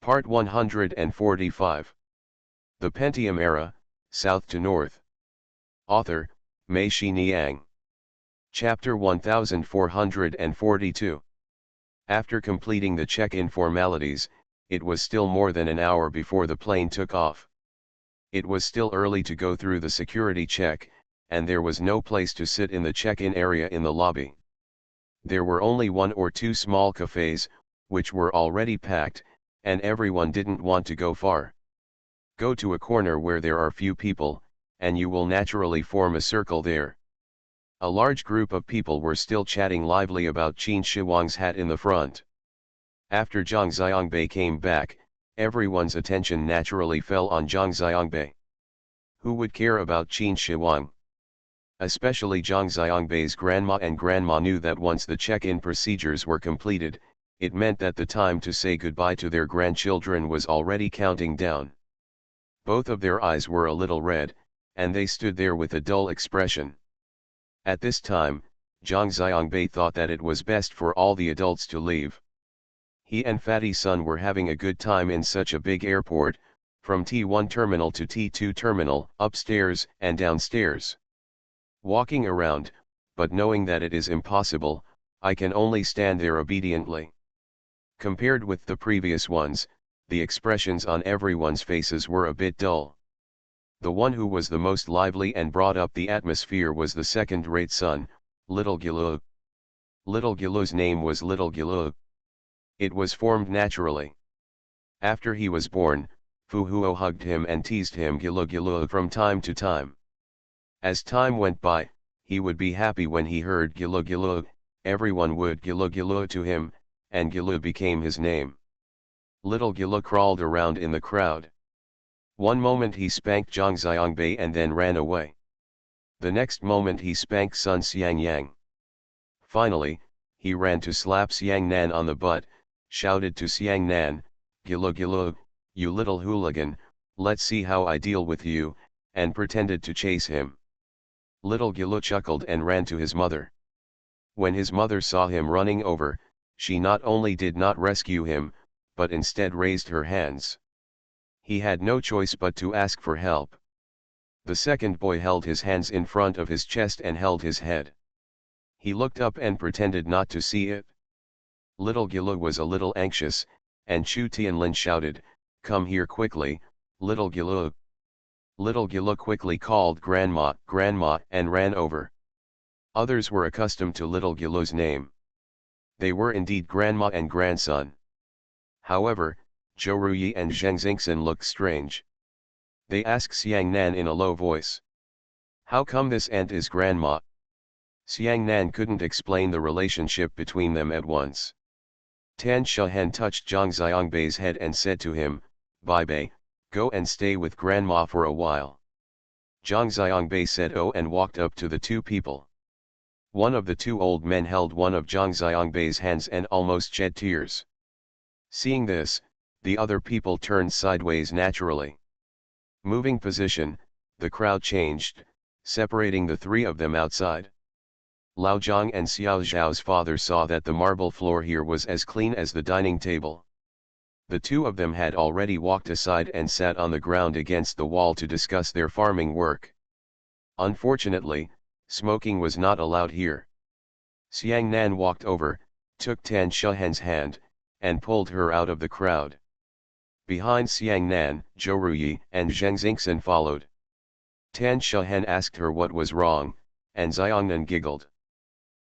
Part 145. The Pentium Era, South to North. Author, Mei Shi Niang. Chapter 1442. After completing the check-in formalities, it was still more than an hour before the plane took off. It was still early to go through the security check, and there was no place to sit in the check-in area in the lobby. There were only one or two small cafes, which were already packed, and everyone didn't want to go far. Go to a corner where there are few people, and you will naturally form a circle there. A large group of people were still chatting lively about Qin Shi Huang's hat in the front. After Zhang Xiangbei came back, everyone's attention naturally fell on Zhang Xiangbei. Who would care about Qin Shi Huang? Especially Zhang Xiangbei's grandma and grandma knew that once the check-in procedures were completed, it meant that the time to say goodbye to their grandchildren was already counting down. Both of their eyes were a little red, and they stood there with a dull expression. At this time, Zhang Xiangbei thought that it was best for all the adults to leave. He and Fatty Sun were having a good time in such a big airport, from T1 terminal to T2 terminal, upstairs and downstairs. Walking around, but knowing that it is impossible, I can only stand there obediently. Compared with the previous ones, the expressions on everyone's faces were a bit dull. The one who was the most lively and brought up the atmosphere was the second-rate son, Little Gilu. Little Gilu's name was Little Gilu. It was formed naturally. After he was born, Fu Huo hugged him and teased him Gilu Gilu from time to time. As time went by, he would be happy when he heard Gilu Gilu, everyone would Gilu Gilu to him, and Gilu became his name. Little Gilu crawled around in the crowd. One moment he spanked Zhang Xiangbei and then ran away. The next moment he spanked Sun Xiangyang. Finally, he ran to slap Xiangnan on the butt, shouted to Xiangnan, "Gilu Gilu, you little hooligan, let's see how I deal with you," and pretended to chase him. Little Gilu chuckled and ran to his mother. When his mother saw him running over, she not only did not rescue him, but instead raised her hands. He had no choice but to ask for help. The second boy held his hands in front of his chest and held his head. He looked up and pretended not to see it. Little Gilu was a little anxious, and Chu Tianlin shouted, "Come here quickly, Little Gilu." Little Gilu quickly called "Grandma, Grandma," and ran over. Others were accustomed to Little Gilu's name. They were indeed grandma and grandson. However, Zhou Ruyi and Zheng Xingxin looked strange. They asked Xiangnan in a low voice, "How come this aunt is grandma?" Xiangnan couldn't explain the relationship between them at once. Tan Shahen touched Zhang Xiangbei's head and said to him, "Bai Bei, go and stay with grandma for a while." Zhang Xiangbei said oh and walked up to the two people. One of the two old men held one of Zhang Xiangbei's hands and almost shed tears. Seeing this, the other people turned sideways naturally. Moving position, the crowd changed, separating the three of them outside. Lao Zhang and Xiao Zhao's father saw that the marble floor here was as clean as the dining table. The two of them had already walked aside and sat on the ground against the wall to discuss their farming work. Unfortunately, smoking was not allowed here. Xiangnan walked over, took Tan Shahen's hand, and pulled her out of the crowd. Behind Xiangnan, Zhou Ruyi and Zheng Xingxin followed. Tan Shahen asked her what was wrong, and Xiangnan giggled.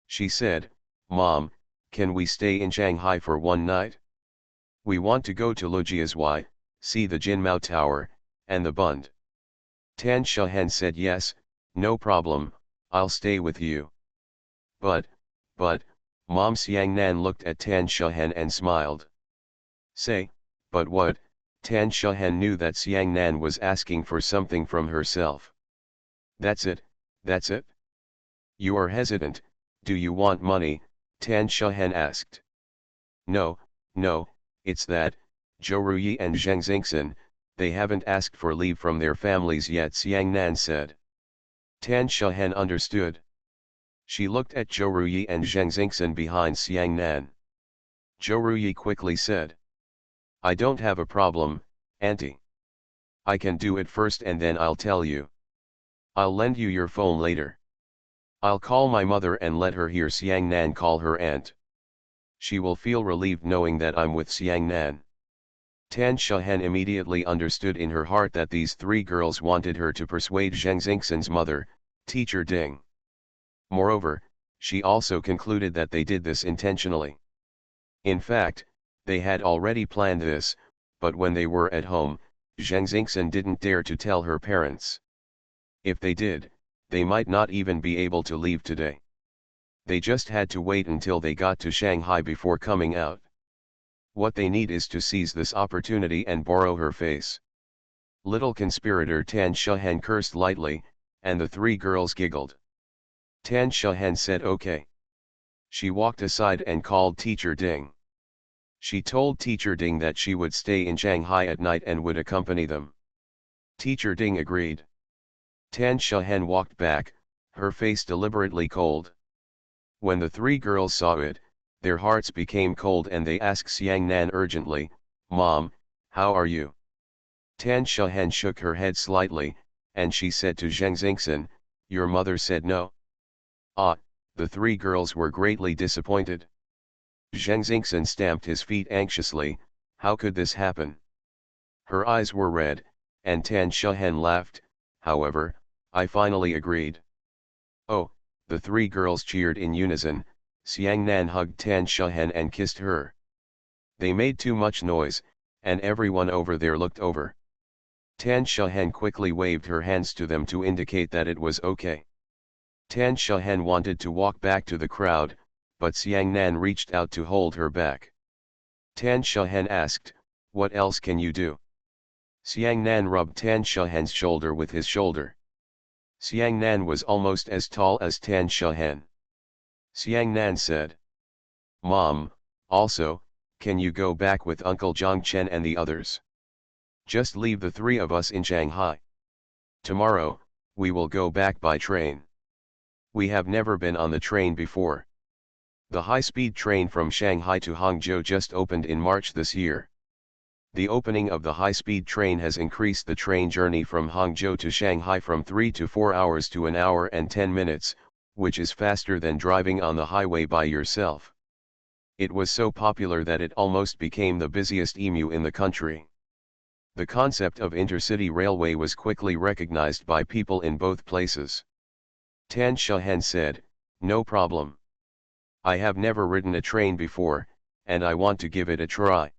She said, "Mom, can we stay in Shanghai for one night? We want to go to Lujiazhuai, see the Jinmao Tower, and the Bund." Tan Shahen said yes, no problem, I'll stay with you. But, Mom. Xiangnan looked at Tan Shahen and smiled. Say, but what? Tan Shahen knew that Xiangnan was asking for something from herself. That's it. You are hesitant, do you want money? Tan Shahen asked. No, it's that, Zhou Ruyi and Zheng Xingxin, they haven't asked for leave from their families yet, Xiangnan said. Tan Shahen understood. She looked at Zhou Ruyi and Zheng Xingxin behind Xiangnan. Zhou Ruyi quickly said, I don't have a problem, auntie. I can do it first and then I'll tell you. I'll lend you your phone later. I'll call my mother and let her hear Xiang Nan call her aunt. She will feel relieved knowing that I'm with Xiang Nan. Tan Shahen immediately understood in her heart that these three girls wanted her to persuade Zheng Xingxin's mother, Teacher Ding. Moreover, she also concluded that they did this intentionally. In fact, they had already planned this, but when they were at home, Zheng Xingxin didn't dare to tell her parents. If they did, they might not even be able to leave today. They just had to wait until they got to Shanghai before coming out. What they need is to seize this opportunity and borrow her face. Little conspirator Tan Shahen cursed lightly, and the three girls giggled. Tan Shahen said okay. She walked aside and called Teacher Ding. She told Teacher Ding that she would stay in Shanghai at night and would accompany them. Teacher Ding agreed. Tan Shahen walked back, her face deliberately cold. When the three girls saw it, their hearts became cold and they asked Xiang Nan urgently, "Mom, how are you?" Tan Shahen shook her head slightly, and she said to Zheng Xingxin, "Your mother said no." Ah, the three girls were greatly disappointed. Zheng Xingxin stamped his feet anxiously, how could this happen? Her eyes were red, and Tan Shahen laughed, however, I finally agreed. Oh, the three girls cheered in unison. Xiang Nan hugged Tan Shahen and kissed her. They made too much noise, and everyone over there looked over. Tan Shahen quickly waved her hands to them to indicate that it was okay. Tan Shahen wanted to walk back to the crowd, but Xiang Nan reached out to hold her back. Tan Shahen asked, "What else can you do?" Xiang Nan rubbed Tan Shahen's shoulder with his shoulder. Xiang Nan was almost as tall as Tan Shahen. Xiang Nan said, "Mom, also, can you go back with Uncle Zhang Chen and the others? Just leave the three of us in Shanghai. Tomorrow, we will go back by train. We have never been on the train before. The high-speed train from Shanghai to Hangzhou just opened in March this year. The opening of the high-speed train has increased the train journey from Hangzhou to Shanghai from 3 to 4 hours to an hour and 10 minutes, which is faster than driving on the highway by yourself. It was so popular that it almost became the busiest emu in the country. The concept of intercity railway was quickly recognized by people in both places. Tan Shahen said, "No problem. I have never ridden a train before, and I want to give it a try.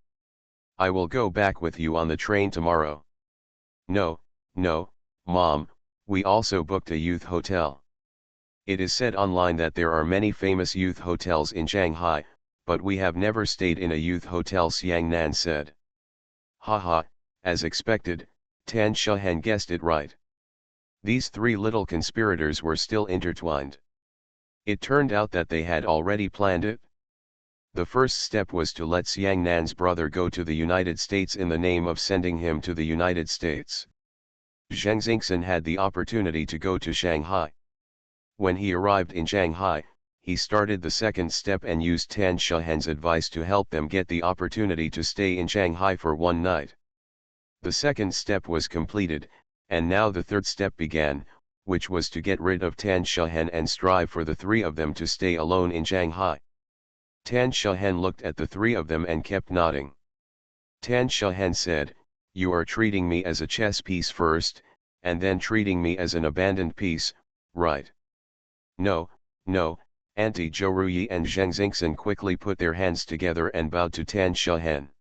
I will go back with you on the train tomorrow." No, Mom, we also booked a youth hotel. It is said online that there are many famous youth hotels in Shanghai, but we have never stayed in a youth hotel, Xiang Nan said. Haha, as expected, Tan Shahen guessed it right. These three little conspirators were still intertwined. It turned out that they had already planned it. The first step was to let Xiang Nan's brother go to the United States in the name of sending him to the United States. Zheng Xingxin had the opportunity to go to Shanghai. When he arrived in Shanghai, he started the second step and used Tan Shahen's advice to help them get the opportunity to stay in Shanghai for one night. The second step was completed, and now the third step began, which was to get rid of Tan Shahen and strive for the three of them to stay alone in Shanghai. Tan Shahen looked at the three of them and kept nodding. Tan Shahen said, "You are treating me as a chess piece first, and then treating me as an abandoned piece, right?" No, Auntie Zhouruyi and Zheng Xingxin quickly put their hands together and bowed to Tan Shahen.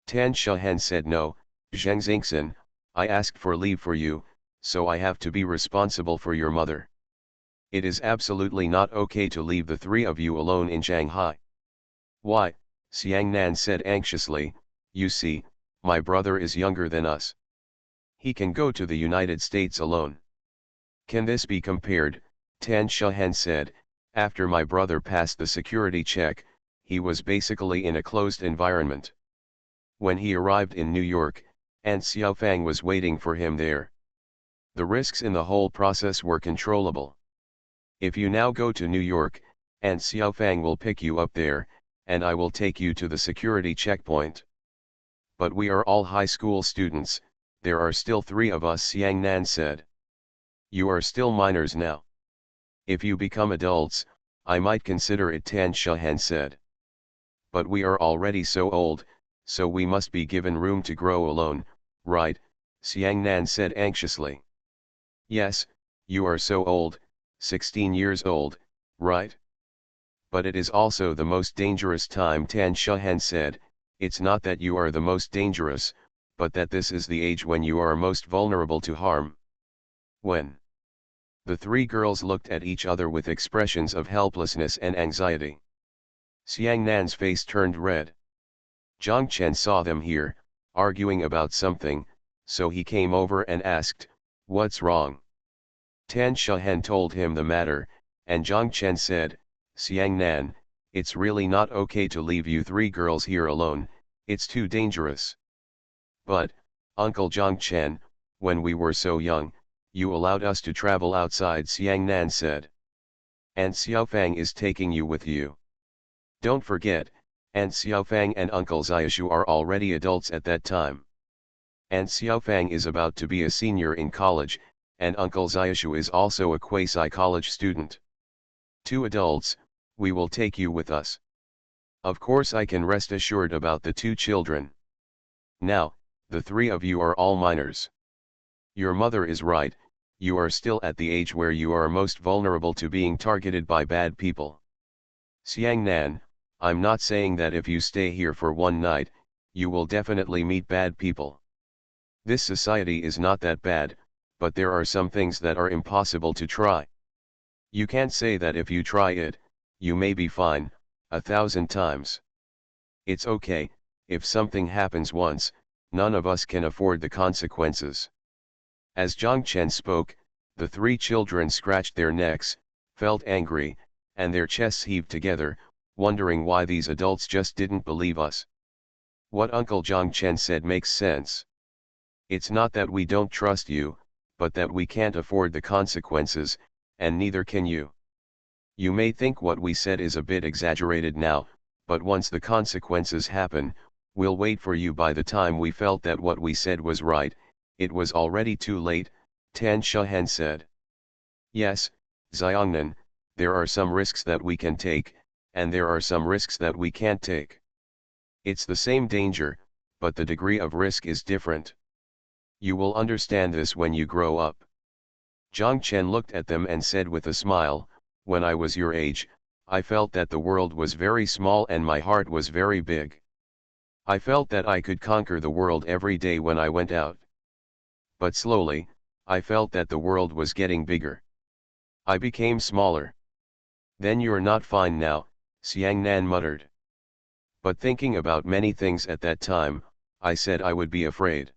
Tan Shahen said, "No, Zheng Xingxin, I asked for leave for you, so I have to be responsible for your mother. It is absolutely not okay to leave the three of you alone in Shanghai." "Why?" Xiang Nan said anxiously, "you see, my brother is younger than us. He can go to the United States alone." "Can this be compared?" Tan Shahen said, "After my brother passed the security check, he was basically in a closed environment. When he arrived in New York, Aunt Xiaofang was waiting for him there. The risks in the whole process were controllable. If you now go to New York, Aunt Xiaofang will pick you up there, and I will take you to the security checkpoint. But we are all high school students, there are still 3 of us, Xiang Nan said. You are still minors now. If you become adults, I might consider it, Tan Shahan said. But we are already so old, so we must be given room to grow alone, right? Xiang Nan said anxiously. Yes, you are so old, 16 years old, right? But it is also the most dangerous time, Tan Shahan said. It's not that you are the most dangerous, but that this is the age when you are most vulnerable to harm. When? The 3 girls looked at each other with expressions of helplessness and anxiety. Xiang Nan's face turned red. Zhang Chen saw them here, arguing about something, so he came over and asked, "What's wrong?" Tan Shahan told him the matter, and Zhang Chen said, "Xiang Nan, it's really not okay to leave you 3 girls here alone, it's too dangerous." "But, Uncle Zhang Chen, when we were so young, you allowed us to travel outside," Xiang Nan said. "And Xiaofang is taking you with you. Don't forget, Aunt Xiaofang and Uncle Xiaoshu are already adults at that time. Aunt Xiaofang is about to be a senior in college, and Uncle Xiaoshu is also a quasi-college student. 2 adults, we will take you with us. Of course I can rest assured about the 2 children. Now, the 3 of you are all minors. Your mother is right, you are still at the age where you are most vulnerable to being targeted by bad people. Xiang Nan, I'm not saying that if you stay here for one night, you will definitely meet bad people. This society is not that bad, but there are some things that are impossible to try. You can't say that if you try it, you may be fine, 1,000 times. It's okay, if something happens once, none of us can afford the consequences." As Zhang Chen spoke, the 3 children scratched their necks, felt angry, and their chests heaved together, wondering why these adults just didn't believe us. What Uncle Zhang Chen said makes sense. It's not that we don't trust you, but that we can't afford the consequences, and neither can you. You may think what we said is a bit exaggerated now, but once the consequences happen, we'll wait for you. By the time we felt that what we said was right, it was already too late, Tan Shahan said. Yes, Xiangnan, there are some risks that we can take, and there are some risks that we can't take. It's the same danger, but the degree of risk is different. You will understand this when you grow up. Zhang Chen looked at them and said with a smile, "When I was your age, I felt that the world was very small and my heart was very big. I felt that I could conquer the world every day when I went out. But slowly, I felt that the world was getting bigger. I became smaller." "Then you're not fine now," Xiang Nan muttered. "But thinking about many things at that time, I said I would be afraid.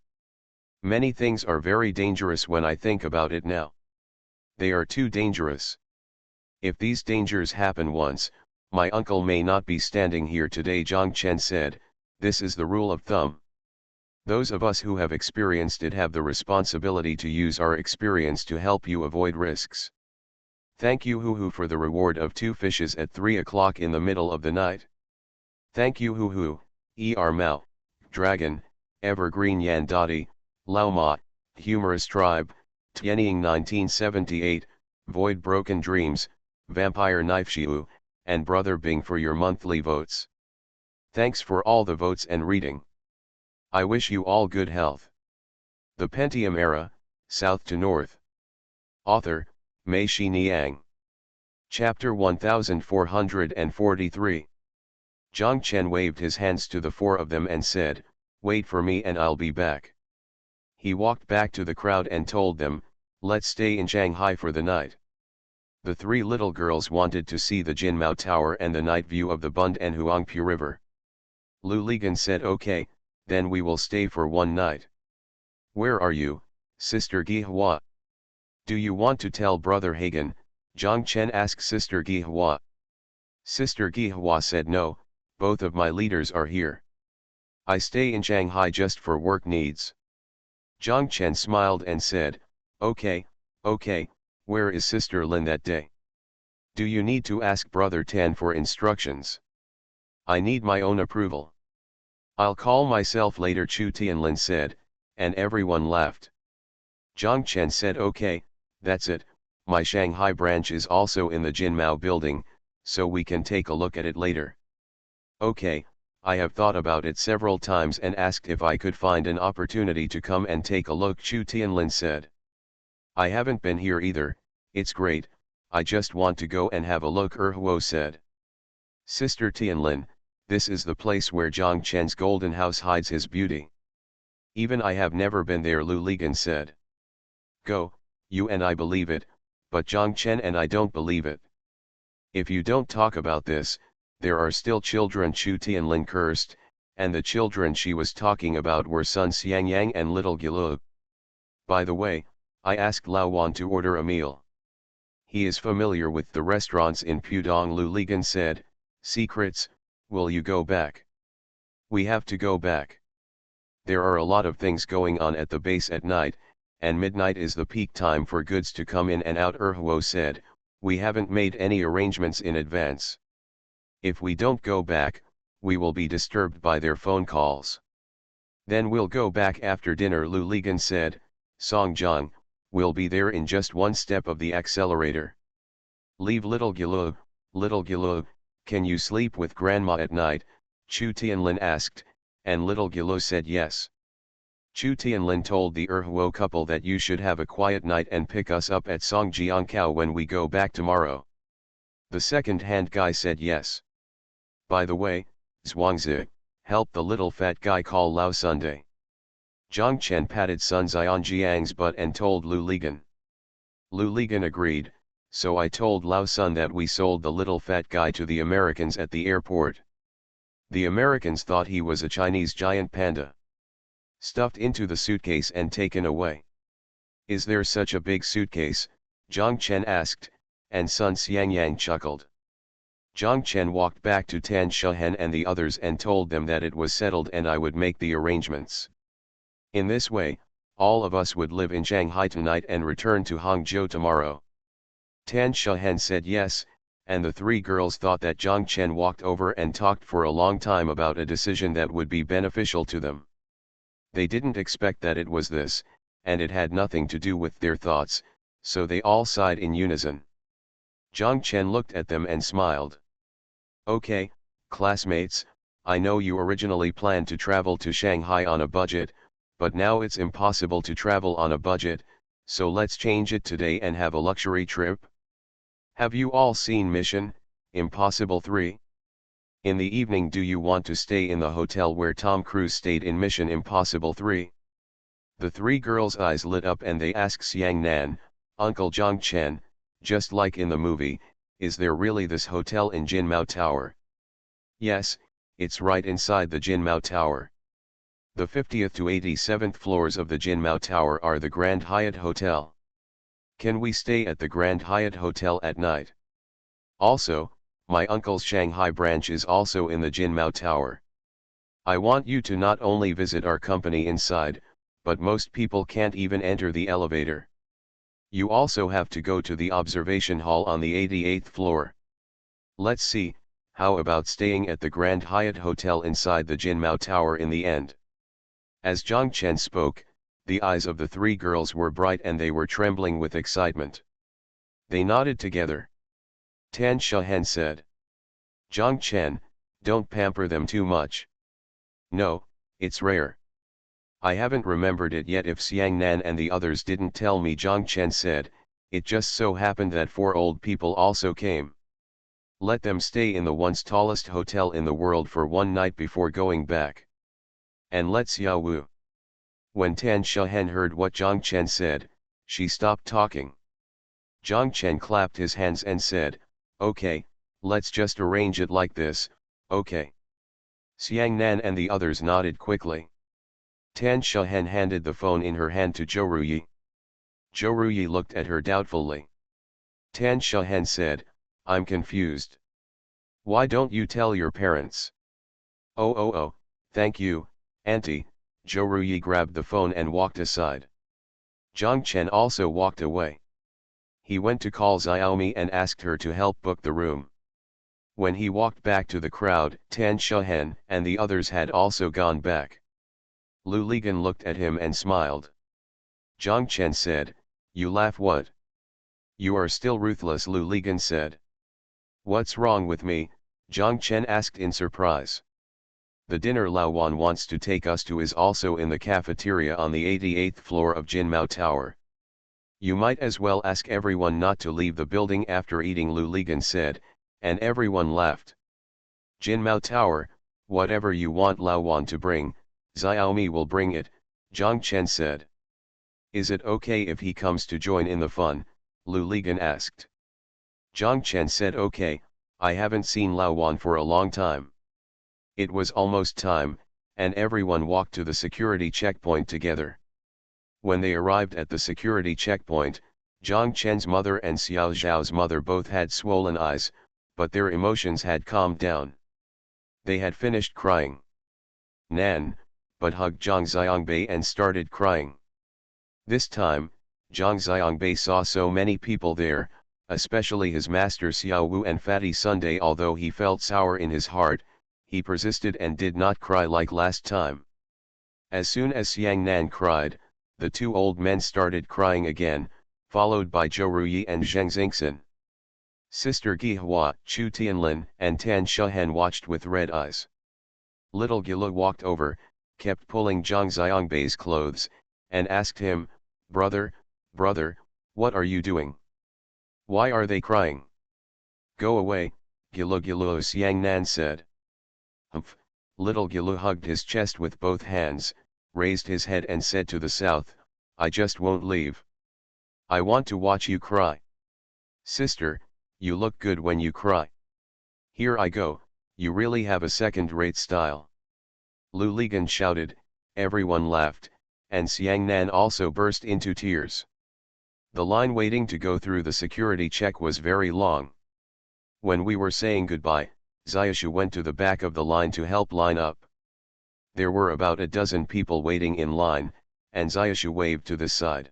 Many things are very dangerous when I think about it now. They are too dangerous. If these dangers happen once, my uncle may not be standing here today," Zhang Chen said. "This is the rule of thumb. Those of us who have experienced it have the responsibility to use our experience to help you avoid risks. Thank you Hoo Hoo for the reward of 2 fishes at 3 o'clock in the middle of the night. Thank you Hoo Hoo, Mao, Dragon, Evergreen Yan Dotty, Lao Ma, Humorous Tribe, Tianying 1978, Void Broken Dreams, Vampire Knife Shiu, and Brother Bing for your monthly votes. Thanks for all the votes and reading. I wish you all good health. The Pentium Era, South to North. Author, Mei Shi Niang. Chapter 1443. Zhang Chen waved his hands to the 4 of them and said, "Wait for me and I'll be back." He walked back to the crowd and told them, "Let's stay in Shanghai for the night." The 3 little girls wanted to see the Jinmao Tower and the night view of the Bund and Huangpu River. Lu Ligan said, "Okay, then we will stay for one night." "Where are you, Sister Gihua? Do you want to tell Brother Hagen?" Zhang Chen asked Sister Gihua. Sister Gihua said, "No, both of my leaders are here. I stay in Shanghai just for work needs." Zhang Chen smiled and said, okay, where is Sister Lin that day? Do you need to ask Brother Tan for instructions? I need my own approval." I'll call myself later, Chu Tianlin said, and everyone laughed. Zhang Chen said, okay, that's it, my Shanghai branch is also in the Jinmao building, so we can take a look at it later. Okay, I have thought about it several times and asked if I could find an opportunity to come and take a look, Chu Tianlin said. I haven't been here either, it's great, I just want to go and have a look, Huo said. Sister Tianlin, this is the place where Zhang Chen's golden house hides his beauty. Even I have never been there, Lu Ligan said. Go, you and I believe it, but Zhang Chen and I don't believe it. If you don't talk about this, there are still children, Chu Tianlin cursed, and the children she was talking about were Sun Xiangyang and little Gilu. By the way, I asked Lao Wan to order a meal. He is familiar with the restaurants in Pudong, Lu Ligan said. Secrets, will you go back? We have to go back. There are a lot of things going on at the base at night, and midnight is the peak time for goods to come in and out, Huo said. We haven't made any arrangements in advance. If we don't go back, we will be disturbed by their phone calls. Then we'll go back after dinner, Lu Ligan said. Songjiang, we'll be there in just one step of the accelerator. Leave little Gilu, can you sleep with grandma at night? Chu Tianlin asked, and little Gilu said yes. Chu Tianlin told the Huo couple that you should have a quiet night and pick us up at Songjiangkou when we go back tomorrow. The second-hand guy said yes. By the way, Zhuangzi, help the little fat guy call Lao Sunday. Zhang Chen patted Sun Xianjiang's butt and told Lu Ligan. Lu Ligan agreed, so I told Lao Sun that we sold the little fat guy to the Americans at the airport. The Americans thought he was a Chinese giant panda. Stuffed into the suitcase and taken away. Is there such a big suitcase? Zhang Chen asked, and Sun Xiangyang chuckled. Zhang Chen walked back to Tan Shehen and the others and told them that it was settled and I would make the arrangements. In this way, all of us would live in Shanghai tonight and return to Hangzhou tomorrow. Tan Shehen said yes, and the three girls thought that Zhang Chen walked over and talked for a long time about a decision that would be beneficial to them. They didn't expect that it was this, and it had nothing to do with their thoughts, so they all sighed in unison. Zhang Chen looked at them and smiled. Okay, classmates, I know you originally planned to travel to Shanghai on a budget, but now it's impossible to travel on a budget, so let's change it today and have a luxury trip. Have you all seen Mission Impossible 3? In the evening, do you want to stay in the hotel where Tom Cruise stayed in Mission Impossible 3? The three girls' eyes lit up and they asked Xiang Nan, Uncle Zhang Chen, just like in the movie, is there really this hotel in Jinmao Tower? Yes, it's right inside the Jinmao Tower. The 50th to 87th floors of the Jinmao Tower are the Grand Hyatt Hotel. Can we stay at the Grand Hyatt Hotel at night? Also, my uncle's Shanghai branch is also in the Jinmao Tower. I want you to not only visit our company inside, but most people can't even enter the elevator. You also have to go to the observation hall on the 88th floor. Let's see, how about staying at the Grand Hyatt Hotel inside the Jinmao Tower in the end? As Zhang Chen spoke, the eyes of the three girls were bright and they were trembling with excitement. They nodded together. Tan Shehen said. Zhang Chen, don't pamper them too much. No, it's rare. I haven't remembered it yet if Xiang Nan and the others didn't tell me, Zhang Chen said, it just so happened that 4 old people also came. Let them stay in the once tallest hotel in the world for one night before going back. And let Xiao Wu. When Tan Shehen heard what Zhang Chen said, she stopped talking. Zhang Chen clapped his hands and said, okay, let's just arrange it like this, okay. Xiang Nan and the others nodded quickly. Tan Shehen handed the phone in her hand to Zhou Ruyi. Zhou Ruyi looked at her doubtfully. Tan Shehen said, I'm confused. Why don't you tell your parents? Oh, thank you, Auntie. Zhou Ruyi grabbed the phone and walked aside. Zhang Chen also walked away. He went to call Xiaomi and asked her to help book the room. When he walked back to the crowd, Tan Shuhen and the others had also gone back. Lu Ligan looked at him and smiled. Zhang Chen said, "You laugh what? You are still ruthless," Lu Ligan said. "What's wrong with me?" Zhang Chen asked in surprise. "The dinner Lao Wan wants to take us to is also in the cafeteria on the 88th floor of Jinmao Tower. You might as well ask everyone not to leave the building after eating," Lu Ligan said, and everyone laughed. "Jinmao Tower, whatever you want Lao Wan to bring, Xiaomi will bring it," Zhang Chen said. "Is it okay if he comes to join in the fun?" Lu Ligan asked. Zhang Chen said, "Okay, I haven't seen Lao Wan for a long time." It was almost time, and everyone walked to the security checkpoint together. When they arrived at the security checkpoint, Zhang Chen's mother and Xiao Zhao's mother both had swollen eyes, but their emotions had calmed down. They had finished crying. Nan, but hugged Zhang Xiangbei and started crying. This time, Zhang Xiangbei saw so many people there, especially his master Xiao Wu and Fatty Sunday. Although he felt sour in his heart, he persisted and did not cry like last time. As soon as Xiang Nan cried, the two old men started crying again, followed by Zhou Ruyi and Zheng Xingxin. Sister Gihua, Chu Tianlin, and Tan Shuhen watched with red eyes. Little Gilu walked over, kept pulling Zhang Xiangbei's clothes, and asked him, brother, what are you doing? Why are they crying?" "Go away, Gilu," Xiang Nan said. "Humph." Little Gilu hugged his chest with both hands, raised his head and said to the south, "I just won't leave. I want to watch you cry. Sister, you look good when you cry. Here I go, you really have a second-rate style." Lu Ligan shouted, everyone laughed, and Xiang Nan also burst into tears. The line waiting to go through the security check was very long. When we were saying goodbye, Xiaoshu went to the back of the line to help line up. There were about a dozen people waiting in line, and Xiaoshu waved to this side.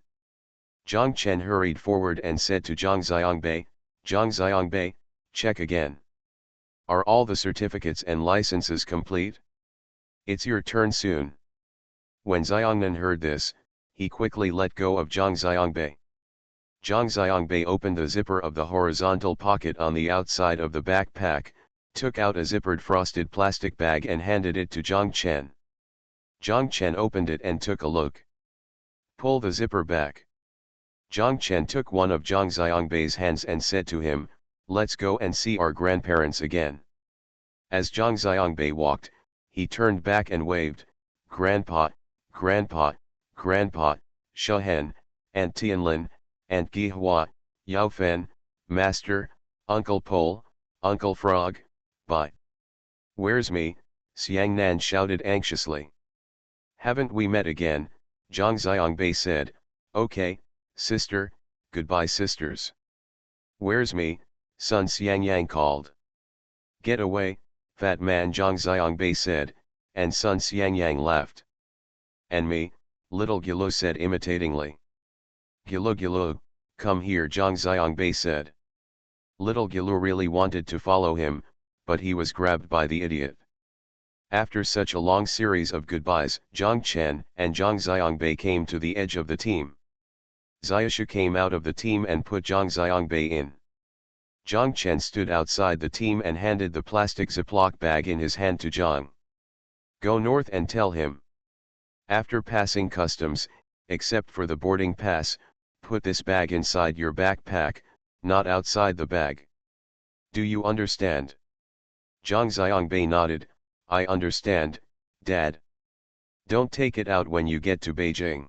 Zhang Chen hurried forward and said to Zhang Xiangbei, check again. Are all the certificates and licenses complete? It's your turn soon. When Xiangnan heard this, he quickly let go of Zhang Xiangbei. Zhang Xiangbei opened the zipper of the horizontal pocket on the outside of the backpack, took out a zippered frosted plastic bag and handed it to Zhang Chen. Zhang Chen opened it and took a look. "Pull the zipper back." Zhang Chen took one of Zhang Xiangbei's hands and said to him, "Let's go and see our grandparents again." As Zhang Xiangbei walked, he turned back and waved, "Grandpa, Grandpa, Grandpa, Shuhen, Aunt Tianlin, Aunt Gihua, Yao Fen, Master, Uncle Pole, Uncle Frog, bye." "Where's me?" Xiang Nan shouted anxiously. "Haven't we met again?" Zhang Xiangbei said. "Okay, sister, goodbye sisters." "Where's me?" Sun Xiangyang called. "Get away, fat man," Zhang Xiangbei said, and Sun Xiangyang laughed. "And me," little Gilu said imitatingly. Gilu, come here," Zhang Xiangbei said. Little Gilu really wanted to follow him, but he was grabbed by the idiot. After such a long series of goodbyes, Zhang Chen and Zhang Xiangbei came to the edge of the team. Xiaoshu came out of the team and put Zhang Xiangbei in. Zhang Chen stood outside the team and handed the plastic Ziploc bag in his hand to Zhang. "Go north and tell him. After passing customs, except for the boarding pass, put this bag inside your backpack, not outside the bag. Do you understand?" Zhang Xiangbei nodded, "I understand, Dad. Don't take it out when you get to Beijing.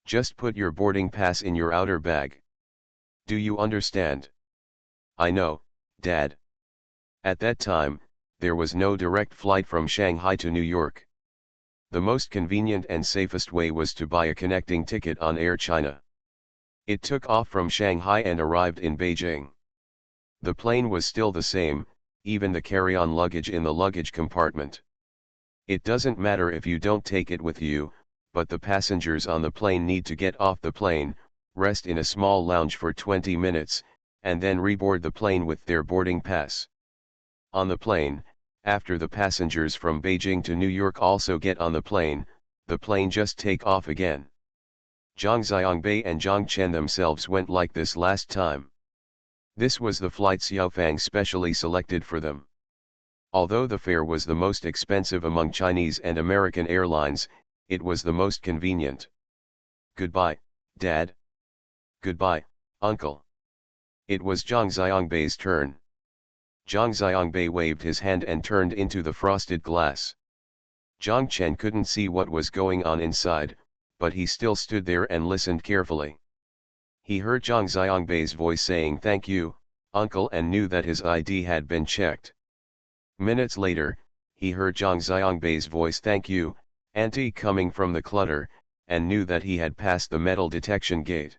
Just put your boarding pass in your outer bag. Do you understand?" "I know, Dad." At that time, there was no direct flight from Shanghai to New York. The most convenient and safest way was to buy a connecting ticket on Air China. It took off from Shanghai and arrived in Beijing. The plane was still the same, even the carry-on luggage in the luggage compartment. It doesn't matter if you don't take it with you, but the passengers on the plane need to get off the plane, rest in a small lounge for 20 minutes, and then reboard the plane with their boarding pass. On the plane, after the passengers from Beijing to New York also get on the plane just take off again. Zhang Xiangbei and Zhang Chen themselves went like this last time. This was the flight Xiaofang specially selected for them. Although the fare was the most expensive among Chinese and American airlines, it was the most convenient. Goodbye, Dad. Goodbye, Uncle. It was Zhang Xiangbei's turn. Zhang Xiangbei waved his hand and turned into the frosted glass. Zhang Chen couldn't see what was going on inside, but he still stood there and listened carefully. He heard Zhang Xiangbei's voice saying thank you, Uncle, and knew that his ID had been checked. Minutes later, he heard Zhang Xiangbei's voice thank you, Auntie, coming from the clutter, and knew that he had passed the metal detection gate.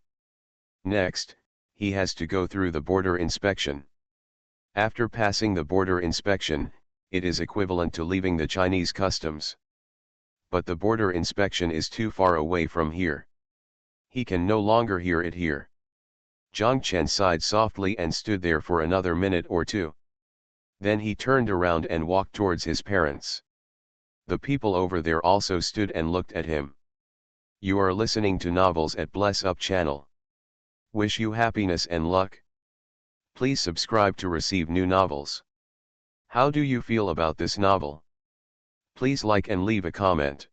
Next, he has to go through the border inspection. After passing the border inspection, it is equivalent to leaving the Chinese customs. But the border inspection is too far away from here. He can no longer hear it here. Zhang Chen sighed softly and stood there for another minute or two. Then he turned around and walked towards his parents. The people over there also stood and looked at him. You are listening to novels at Bless Up channel. Wish you happiness and luck. Please subscribe to receive new novels. How do you feel about this novel? Please like and leave a comment.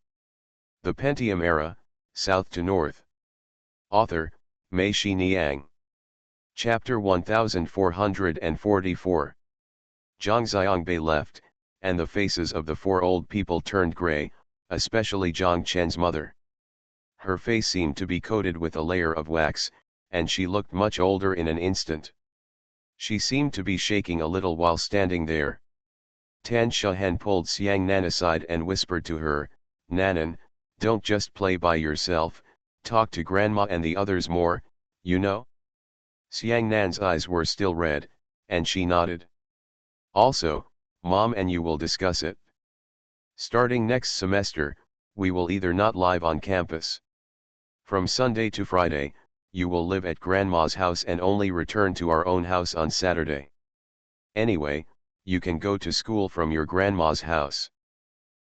The Pentium Era, South to North. Author, Mei Shi Niang. Chapter 1444. Zhang Xiangbei left, and the faces of the four old people turned gray, especially Zhang Chen's mother. Her face seemed to be coated with a layer of wax, and she looked much older in an instant. She seemed to be shaking a little while standing there. Tan Shahen pulled Xiang Nan aside and whispered to her, Nanan, don't just play by yourself, talk to Grandma and the others more, you know? Xiang Nan's eyes were still red, and she nodded. Also, Mom and you will discuss it. Starting next semester, we will either not live on campus. From Sunday to Friday, you will live at Grandma's house and only return to our own house on Saturday. Anyway, you can go to school from your grandma's house.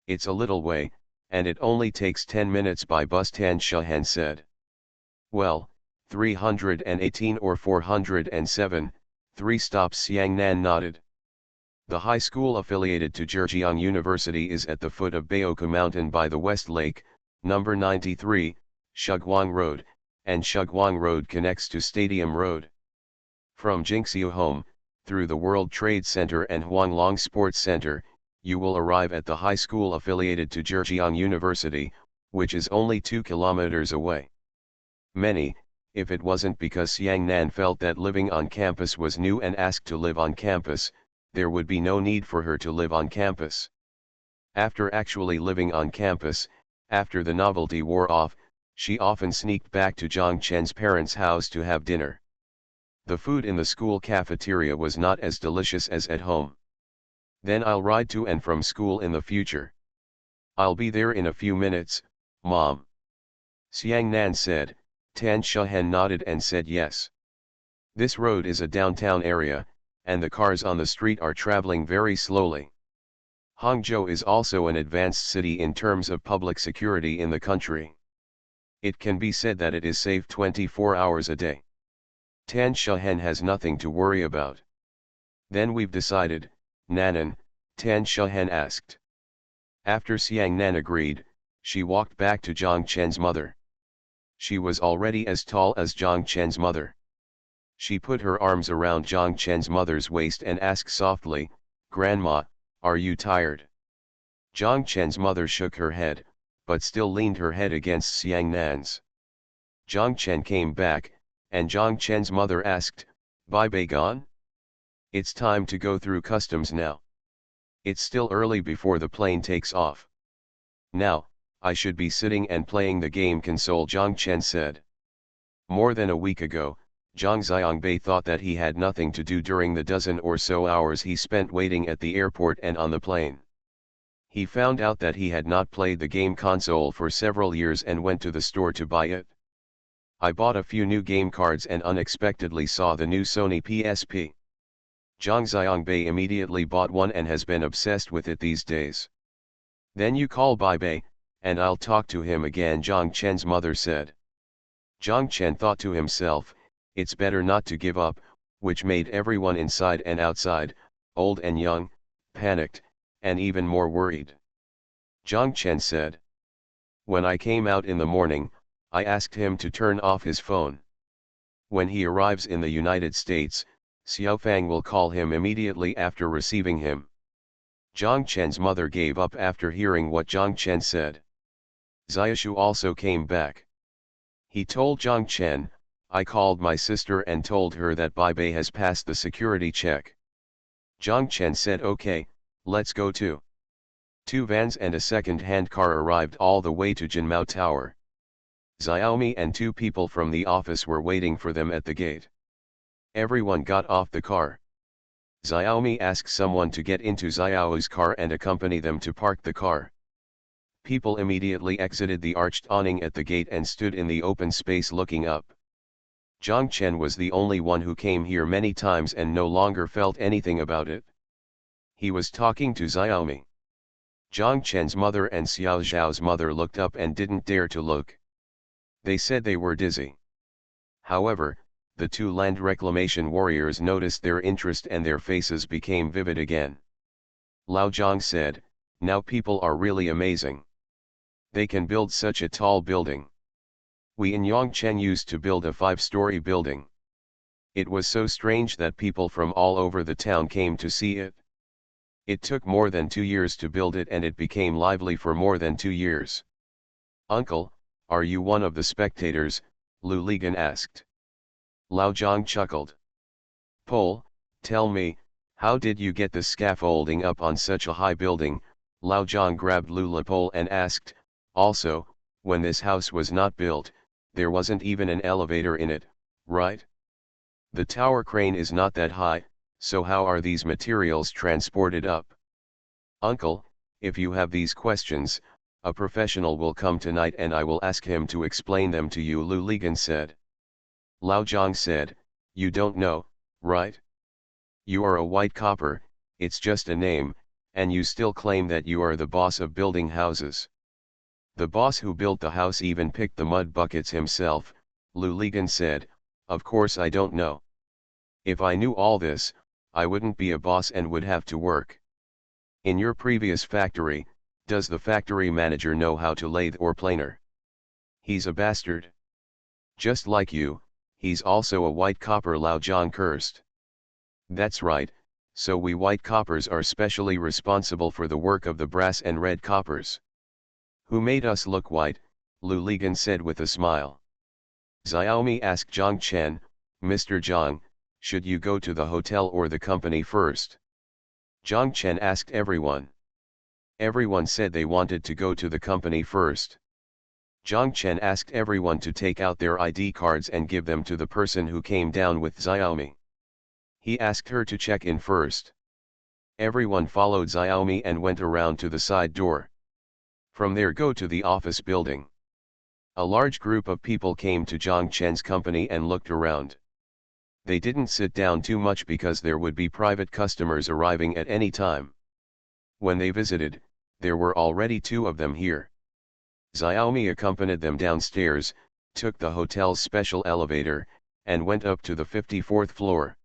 It's a little way, and it only takes 10 minutes by bus, Tan Shahen said. Well, 318 or 407, 3 stops, Xiang Nan nodded. The high school affiliated to Zhejiang University is at the foot of Baoku Mountain by the West Lake, number 93, Shuguang Road, and Shuguang Road connects to Stadium Road. From Jingxiu Home, through the World Trade Center and Huanglong Sports Center, you will arrive at the high school affiliated to Zhejiang University, which is only 2 kilometers away. Many, if it wasn't because Xiang Nan felt that living on campus was new and asked to live on campus, there would be no need for her to live on campus. After actually living on campus, after the novelty wore off, she often sneaked back to Zhang Chen's parents' house to have dinner. The food in the school cafeteria was not as delicious as at home. Then I'll ride to and from school in the future. I'll be there in a few minutes, Mom. Xiang Nan said. Tan Shahen nodded and said yes. This road is a downtown area, and the cars on the street are traveling very slowly. Hangzhou is also an advanced city in terms of public security in the country. It can be said that it is safe 24 hours a day. Tan Shahen has nothing to worry about. Then we've decided, Nanan, Tan Shahen asked. After Xiang Nan agreed, she walked back to Zhang Chen's mother. She was already as tall as Zhang Chen's mother. She put her arms around Zhang Chen's mother's waist and asked softly, Grandma, are you tired? Zhang Chen's mother shook her head, but still leaned her head against Xiang Nan's. Zhang Chen came back, and Zhang Chen's mother asked, Bai Bei gone? It's time to go through customs now. It's still early before the plane takes off. Now, I should be sitting and playing the game console, Zhang Chen said. More than a week ago, Zhang Xiangbei thought that he had nothing to do during the dozen or so hours he spent waiting at the airport and on the plane. He found out that he had not played the game console for several years and went to the store to buy it. I bought a few new game cards and unexpectedly saw the new Sony PSP. Zhang Xiangbei immediately bought one and has been obsessed with it these days. Then you call Bai Bei, and I'll talk to him again, Zhang Chen's mother said. Zhang Chen thought to himself, it's better not to give up, which made everyone inside and outside, old and young, panicked, and even more worried. Zhang Chen said. When I came out in the morning, I asked him to turn off his phone. When he arrives in the United States, Xiaofang will call him immediately after receiving him. Zhang Chen's mother gave up after hearing what Zhang Chen said. Xiaoshu also came back. He told Zhang Chen, I called my sister and told her that Bai Bei has passed the security check. Zhang Chen said okay, let's go too. 2 vans and a second-hand car arrived all the way to Jinmao Tower. Xiaomi and 2 people from the office were waiting for them at the gate. Everyone got off the car. Xiaomi asked someone to get into Xiao's car and accompany them to park the car. People immediately exited the arched awning at the gate and stood in the open space looking up. Zhang Chen was the only one who came here many times and no longer felt anything about it. He was talking to Xiaomi. Zhang Chen's mother and Xiao Zhao's mother looked up and didn't dare to look. They said they were dizzy. However, the 2 land reclamation warriors noticed their interest and their faces became vivid again. Lao Zhang said, now people are really amazing. They can build such a tall building. We in Yongchen used to build a 5-story building. It was so strange that people from all over the town came to see it. It took more than 2 years to build it and it became lively for more than 2 years. Uncle, are you one of the spectators? Lu Ligan asked. Lao Zhang chuckled. Pole, tell me, how did you get the scaffolding up on such a high building? Lao Zhang grabbed Lula pole and asked, also, when this house was not built, there wasn't even an elevator in it, right? The tower crane is not that high, so how are these materials transported up? Uncle, if you have these questions, a professional will come tonight and I will ask him to explain them to you, Lu Ligan said. Lao Zhang said, you don't know, right? You are a white copper, it's just a name, and you still claim that you are the boss of building houses. The boss who built the house even picked the mud buckets himself, Lu Ligan said, of course I don't know. If I knew all this, I wouldn't be a boss and would have to work. In your previous factory, does the factory manager know how to lathe or planer? He's a bastard. Just like you, he's also a white copper, Lao Zhang cursed. That's right, so we white coppers are specially responsible for the work of the brass and red coppers. Who made us look white? Lu Ligan said with a smile. Xiaomi asked Zhang Chen, Mr. Zhang, should you go to the hotel or the company first? Zhang Chen asked everyone. Everyone said they wanted to go to the company first. Zhang Chen asked everyone to take out their ID cards and give them to the person who came down with Xiaomi. He asked her to check in first. Everyone followed Xiaomi and went around to the side door. From there go to the office building. A large group of people came to Zhang Chen's company and looked around. They didn't sit down too much because there would be private customers arriving at any time. When they visited, there were already 2 of them here. Xiaomi accompanied them downstairs, took the hotel's special elevator, and went up to the 54th floor.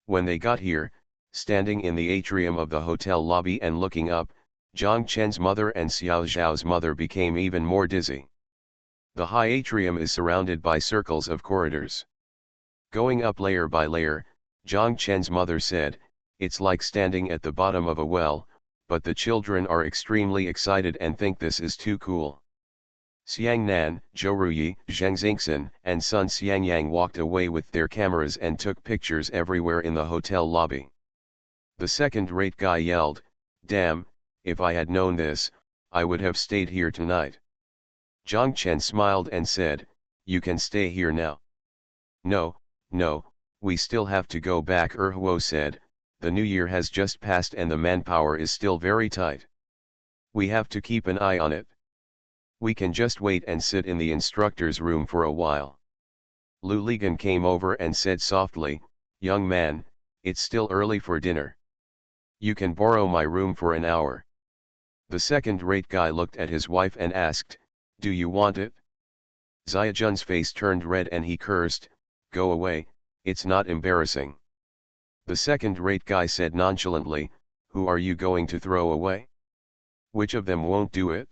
When they got here, standing in the atrium of the hotel lobby and looking up, Zhang Chen's mother and Xiao Zhao's mother became even more dizzy. The high atrium is surrounded by circles of corridors. Going up layer by layer, Zhang Chen's mother said, it's like standing at the bottom of a well, but the children are extremely excited and think this is too cool. Xiang Nan, Zhou Ruyi, Zheng Xingxin, and Sun Xiangyang walked away with their cameras and took pictures everywhere in the hotel lobby. The second-rate guy yelled, damn, if I had known this, I would have stayed here tonight. Zhang Chen smiled and said, you can stay here now. No, we still have to go back, Huo said, the new year has just passed and the manpower is still very tight. We have to keep an eye on it. We can just wait and sit in the instructor's room for a while. Lu Ligan came over and said softly, young man, It's still early for dinner. You can borrow my room for an hour. The second-rate guy looked at his wife and asked, do you want it? Xiaojun's face turned red and he cursed, go away, it's not embarrassing. The second-rate guy said nonchalantly, who are you going to throw away? Which of them won't do it?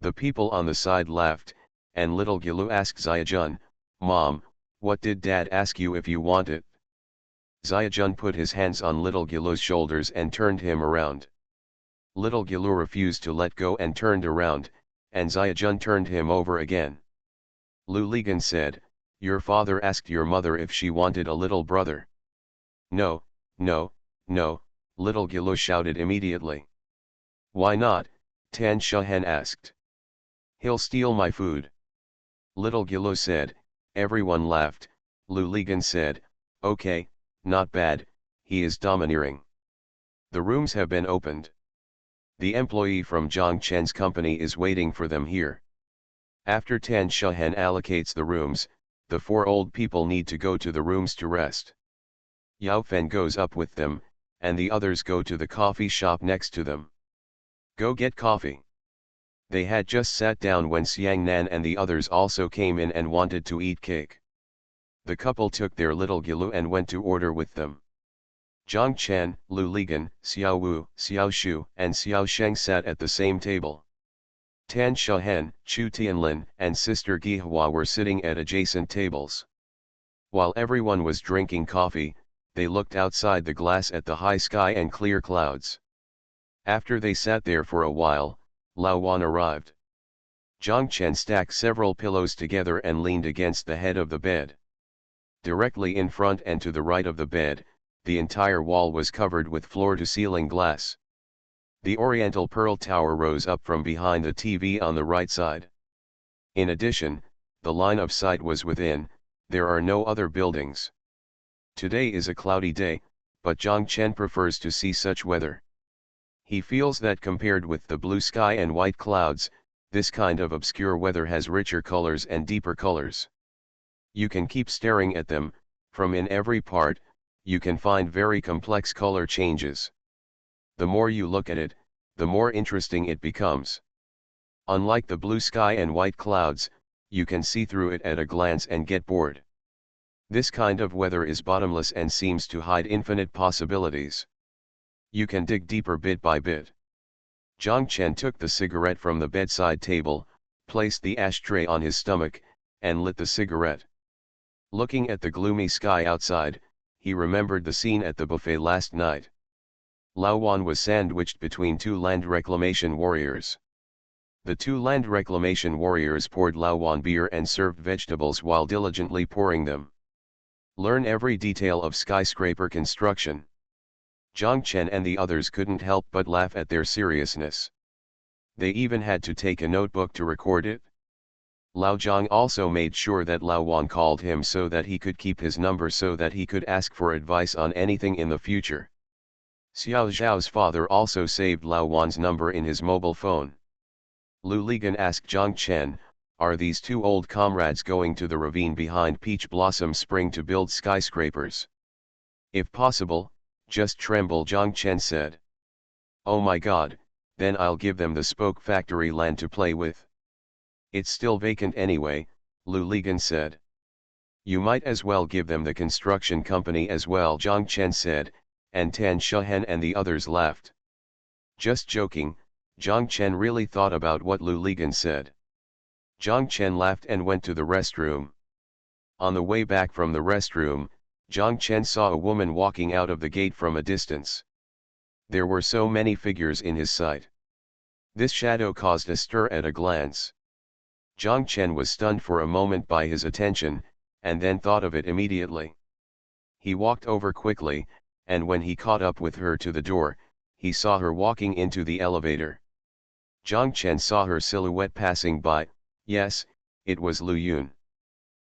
The people on the side laughed, and little Gilu asked Xiaojun, Mom, what did Dad ask you if you want it? Xiaojun put his hands on little Gilu's shoulders and turned him around. Little Gilu refused to let go and turned around, and Xiaojun turned him over again. Lu Ligan said, your father asked your mother if she wanted a little brother. No, no, no, little Gilu shouted immediately. Why not? Tan Shahen asked. He'll steal my food. Little Gilu said, everyone laughed. Lu Ligan said, okay, not bad, he is domineering. The rooms have been opened. The employee from Zhang Chen's company is waiting for them here. After Tan Shahen allocates the rooms, the four old people need to go to the rooms to rest. Yao Fen goes up with them, and the others go to the coffee shop next to them. Go get coffee. They had just sat down when Xiang Nan and the others also came in and wanted to eat cake. The couple took their little Gilu and went to order with them. Zhang Chen, Lu Ligan, Xiao Wu, Xiao Shu, and Xiao Sheng sat at the same table. Tan Shahen, Chu Tianlin, and Sister Gihua were sitting at adjacent tables. While everyone was drinking coffee, they looked outside the glass at the high sky and clear clouds. After they sat there for a while, Lao Wan arrived. Zhang Chen stacked several pillows together and leaned against the head of the bed. Directly in front and to the right of the bed, the entire wall was covered with floor-to-ceiling glass. The Oriental Pearl Tower rose up from behind the TV on the right side. In addition, the line of sight was within, there are no other buildings. Today is a cloudy day, but Zhang Chen prefers to see such weather. He feels that compared with the blue sky and white clouds, this kind of obscure weather has richer colors and deeper colors. You can keep staring at them, from in every part, you can find very complex color changes. The more you look at it, the more interesting it becomes. Unlike the blue sky and white clouds, you can see through it at a glance and get bored. This kind of weather is bottomless and seems to hide infinite possibilities. You can dig deeper bit by bit. Zhang Chen took the cigarette from the bedside table, placed the ashtray on his stomach, and lit the cigarette. Looking at the gloomy sky outside, he remembered the scene at the buffet last night. Lao Wan was sandwiched between two land reclamation warriors. The two land reclamation warriors poured Lao Wan beer and served vegetables while diligently pouring them. Learn every detail of skyscraper construction. Zhang Chen and the others couldn't help but laugh at their seriousness. They even had to take a notebook to record it. Lao Zhang also made sure that Lao Wan called him so that he could keep his number so that he could ask for advice on anything in the future. Xiao Zhao's father also saved Lao Wan's number in his mobile phone. Lu Ligan asked Zhang Chen, are these two old comrades going to the ravine behind Peach Blossom Spring to build skyscrapers? If possible, just tremble, Zhang Chen said. Oh my god, then I'll give them the Spoke Factory land to play with. It's still vacant anyway, Lu Ligan said. You might as well give them the construction company as well, Zhang Chen said, and Tan Shahen and the others laughed. Just joking, Zhang Chen really thought about what Lu Ligan said. Zhang Chen laughed and went to the restroom. On the way back from the restroom, Zhang Chen saw a woman walking out of the gate from a distance. There were so many figures in his sight. This shadow caused a stir at a glance. Zhang Chen was stunned for a moment by his attention, and then thought of it immediately. He walked over quickly, and when he caught up with her to the door, he saw her walking into the elevator. Zhang Chen saw her silhouette passing by. Yes, it was Lu Yun.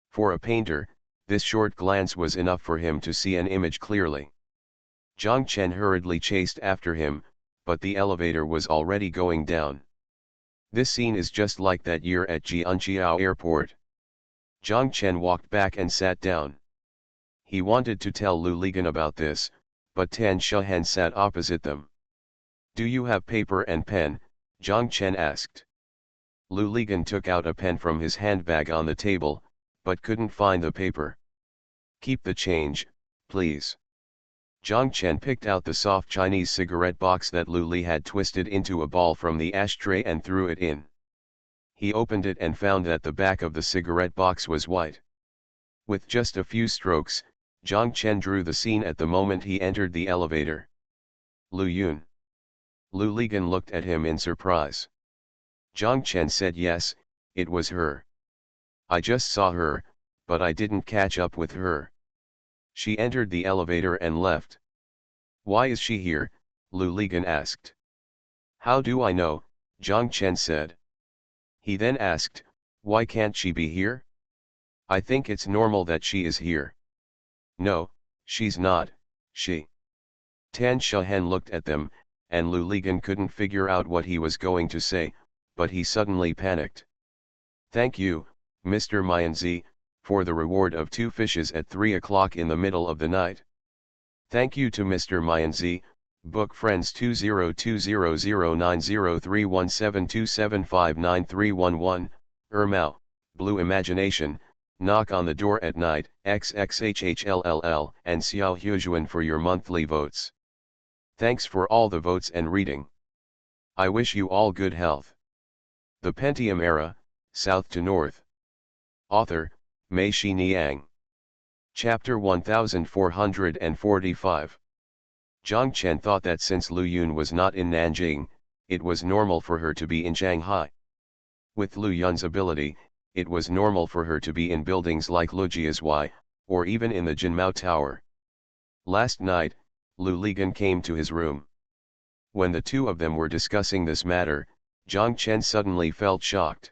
For a painter, this short glance was enough for him to see an image clearly. Zhang Chen hurriedly chased after him, but the elevator was already going down. This scene is just like that year at Jianqiao Airport. Zhang Chen walked back and sat down. He wanted to tell Lu Ligan about this, but Tan Shahan sat opposite them. "Do you have paper and pen?" Zhang Chen asked. Lu Ligan took out a pen from his handbag on the table, but couldn't find the paper. "Keep the change, please." Zhang Chen picked out the soft Chinese cigarette box that Lu Li had twisted into a ball from the ashtray and threw it in. He opened it and found that the back of the cigarette box was white. With just a few strokes, Zhang Chen drew the scene at the moment he entered the elevator. "Lu Yun." Lu Ligan looked at him in surprise. Zhang Chen said yes, it was her. "I just saw her, but I didn't catch up with her. She entered the elevator and left." "Why is she here?" Lu Ligan asked. "How do I know?" Zhang Chen said. He then asked, "Why can't she be here? I think it's normal that she is here." "No, she's not, she." Tan Shahan looked at them, and Lu Ligan couldn't figure out what he was going to say, but he suddenly panicked. "Thank you, Mr. Mianzi, for the reward of 2 fishes at 3 o'clock in the middle of the night." "Thank you to Mr. Mianzi, book friends 2020031727593111, Mao, Blue Imagination, knock on the door at night, XXHHLLL, and Xiao Hujuan for your monthly votes. Thanks for all the votes and reading. I wish you all good health. The Pentium Era, South to North. Author, Mei Shi Niang. Chapter 1445. Zhang Chen thought that since Lu Yun was not in Nanjing, it was normal for her to be in Shanghai. With Lu Yun's ability, it was normal for her to be in buildings like Lujiazhuai, or even in the Jinmao Tower. Last night, Lu Ligan came to his room. When the two of them were discussing this matter, Zhang Chen suddenly felt shocked.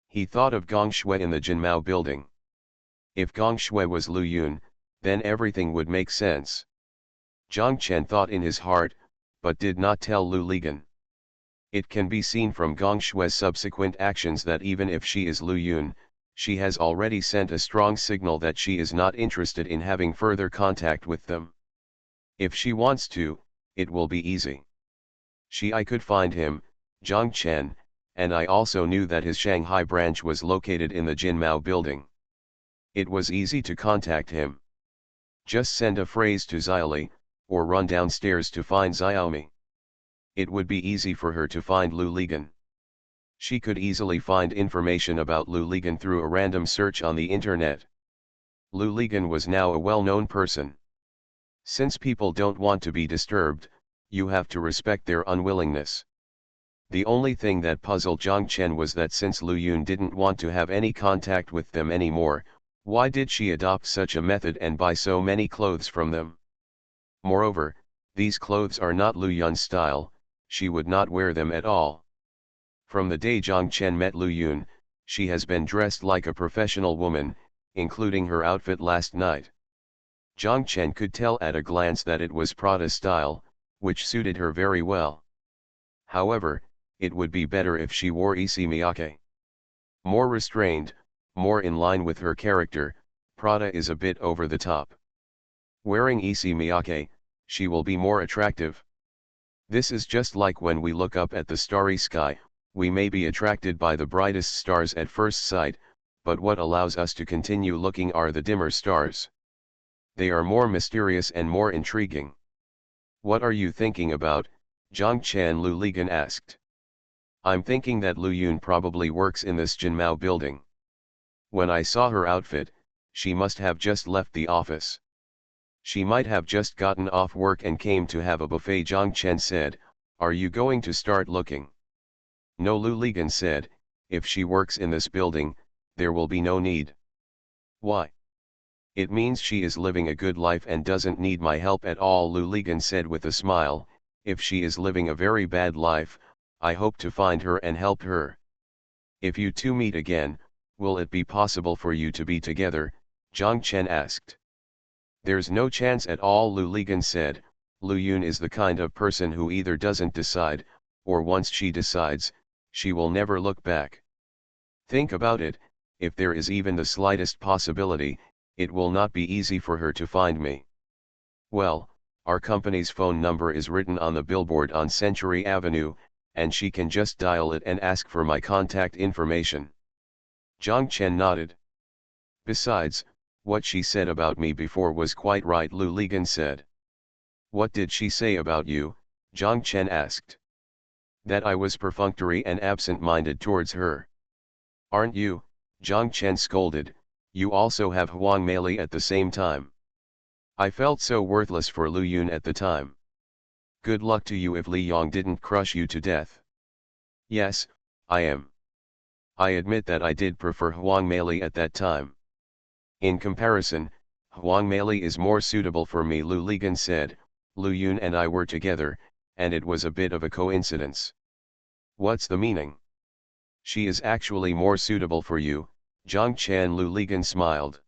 He thought of Gong Shui in the Jinmao building. If Gong Shui was Lu Yun, then everything would make sense. Zhang Chen thought in his heart, but did not tell Lu Ligan. It can be seen from Gong Shui's subsequent actions that even if she is Lu Yun, she has already sent a strong signal that she is not interested in having further contact with them. If she wants to, it will be easy. I could find him, Zhang Chen, and I also knew that his Shanghai branch was located in the Jinmao building. It was easy to contact him. Just send a phrase to Xiaoli, or run downstairs to find Xiaomi. It would be easy for her to find Lu Ligan. She could easily find information about Lu Ligan through a random search on the internet. Lu Ligan was now a well-known person. Since people don't want to be disturbed, you have to respect their unwillingness. The only thing that puzzled Zhang Chen was that since Lu Yun didn't want to have any contact with them anymore, why did she adopt such a method and buy so many clothes from them? Moreover, these clothes are not Lu Yun's style, she would not wear them at all. From the day Zhang Chen met Lu Yun, she has been dressed like a professional woman, including her outfit last night. Zhang Chen could tell at a glance that it was Prada style, which suited her very well. However, it would be better if she wore Issey Miyake. More restrained, more in line with her character, Prada is a bit over the top. Wearing Issey Miyake, she will be more attractive. This is just like when we look up at the starry sky, we may be attracted by the brightest stars at first sight, but what allows us to continue looking are the dimmer stars. They are more mysterious and more intriguing. "What are you thinking about?" Zhang Chen Lu Ligan asked. "I'm thinking that Lu Yun probably works in this Jinmao building. When I saw her outfit, she must have just left the office. She might have just gotten off work and came to have a buffet." Zhang Chen said, "Are you going to start looking?" "No," Lu Ligan said, "if she works in this building, there will be no need." "Why?" "It means she is living a good life and doesn't need my help at all," Lu Ligan said with a smile. "If she is living a very bad life, I hope to find her and help her." "If you two meet again, will it be possible for you to be together?" Zhang Chen asked. "There's no chance at all," Lu Ligan said. "Lu Yun is the kind of person who either doesn't decide, or once she decides, she will never look back. Think about it, if there is even the slightest possibility, it will not be easy for her to find me. Well, our company's phone number is written on the billboard on Century Avenue, and she can just dial it and ask for my contact information. Zhang Chen nodded. Besides, what she said about me before was quite right, Lu Ligan said. What did she say about you? Zhang Chen asked. That I was perfunctory and absent-minded towards her. Aren't you? Zhang Chen scolded, you also have Huang Meili at the same time. I felt so worthless for Lu Yun at the time. Good luck to you if Li Yong didn't crush you to death. Yes, I am. I admit that I did prefer Huang Meili at that time. In comparison, Huang Meili is more suitable for me, Lu Ligan said. Lu Yun and I were together, and it was a bit of a coincidence. What's the meaning? She is actually more suitable for you, Zhang Chen. Lu Ligan smiled.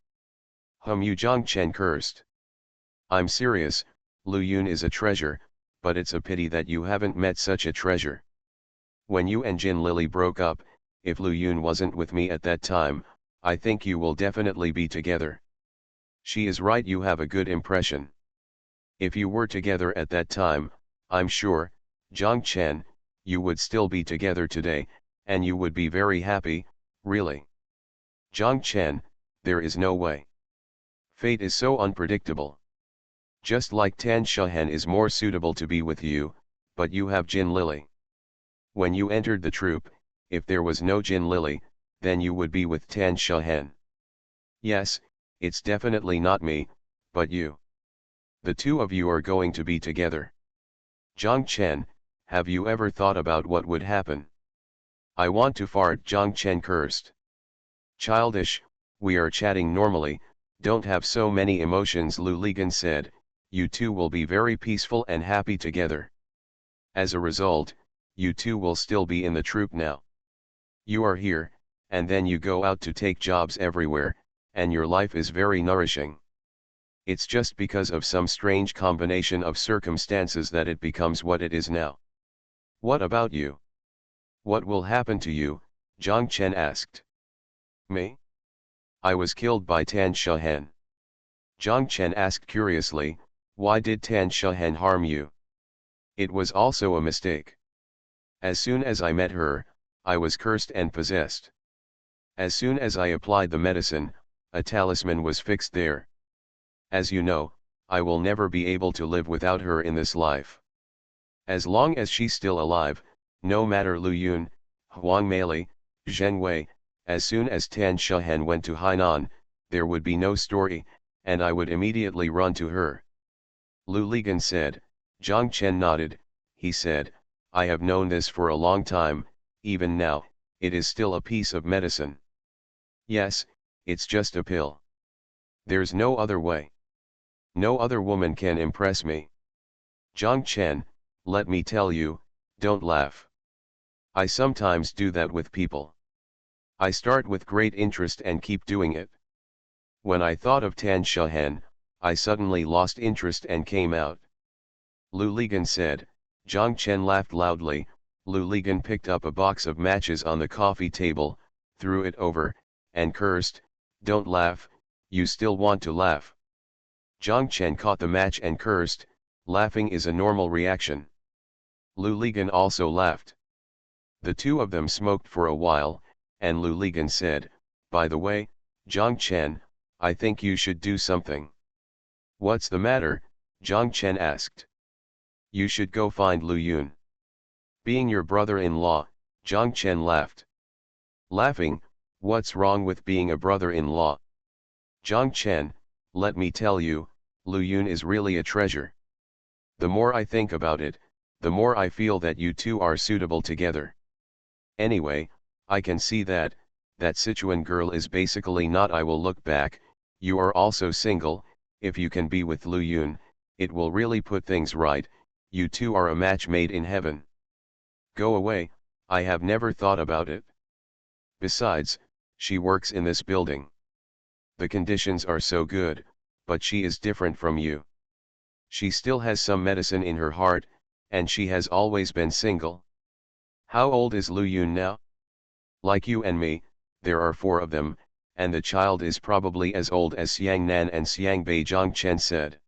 You, Zhang Chen cursed. I'm serious, Lu Yun is a treasure, but it's a pity that you haven't met such a treasure. When you and Jin Lily broke up, if Lu Yun wasn't with me at that time, I think you will definitely be together. She is right, you have a good impression. If you were together at that time, I'm sure, Zhang Chen, you would still be together today, and you would be very happy, really. Zhang Chen, there is no way. Fate is so unpredictable. Just like Tan Shahen is more suitable to be with you, but you have Jin Lily. When you entered the troupe, if there was no Jin Lily, then you would be with Tan Shahen. Yes, it's definitely not me, but you. The two of you are going to be together. Zhang Chen, have you ever thought about what would happen? I want to fart, Zhang Chen cursed. Childish, we are chatting normally, don't have so many emotions, Lu Ligan said, you two will be very peaceful and happy together. As a result, you two will still be in the troupe now. You are here, and then you go out to take jobs everywhere, and your life is very nourishing. It's just because of some strange combination of circumstances that it becomes what it is now. What about you? What will happen to you? Zhang Chen asked. Me? I was killed by Tan Shahen. Zhang Chen asked curiously, why did Tan Shahen harm you? It was also a mistake. As soon as I met her, I was cursed and possessed. As soon as I applied the medicine, a talisman was fixed there. As you know, I will never be able to live without her in this life. As long as she's still alive, no matter Lu Yun, Huang Meili, Zheng Wei, as soon as Tan Shahen went to Hainan, there would be no story, and I would immediately run to her. Lu Ligan said. Zhang Chen nodded, he said, I have known this for a long time, even now, it is still a piece of medicine. Yes, it's just a pill. There's no other way. No other woman can impress me. Zhang Chen, let me tell you, don't laugh. I sometimes do that with people. I start with great interest and keep doing it. When I thought of Tan Shahen, I suddenly lost interest and came out. Lu Ligan said. Zhang Chen laughed loudly. Lu Ligan picked up a box of matches on the coffee table, threw it over, and cursed, don't laugh, you still want to laugh. Zhang Chen caught the match and cursed, laughing is a normal reaction. Lu Ligan also laughed. The two of them smoked for a while, and Lu Ligan said, by the way, Zhang Chen, I think you should do something. What's the matter? Zhang Chen asked. You should go find Lu Yun. Being your brother-in-law, Zhang Chen laughed. Laughing, what's wrong with being a brother-in-law? Zhang Chen, let me tell you, Lu Yun is really a treasure. The more I think about it, the more I feel that you two are suitable together. Anyway, I can see that Sichuan girl is basically not. I will look back, you are also single, if you can be with Lu Yun, it will really put things right, you two are a match made in heaven. Go away, I have never thought about it. Besides, she works in this building. The conditions are so good, but she is different from you. She still has some medicine in her heart, and she has always been single. How old is Lu Yun now? Like you and me, there are 4 of them, and the child is probably as old as Xiang Nan and Xiang Bei, Zhang Chen said.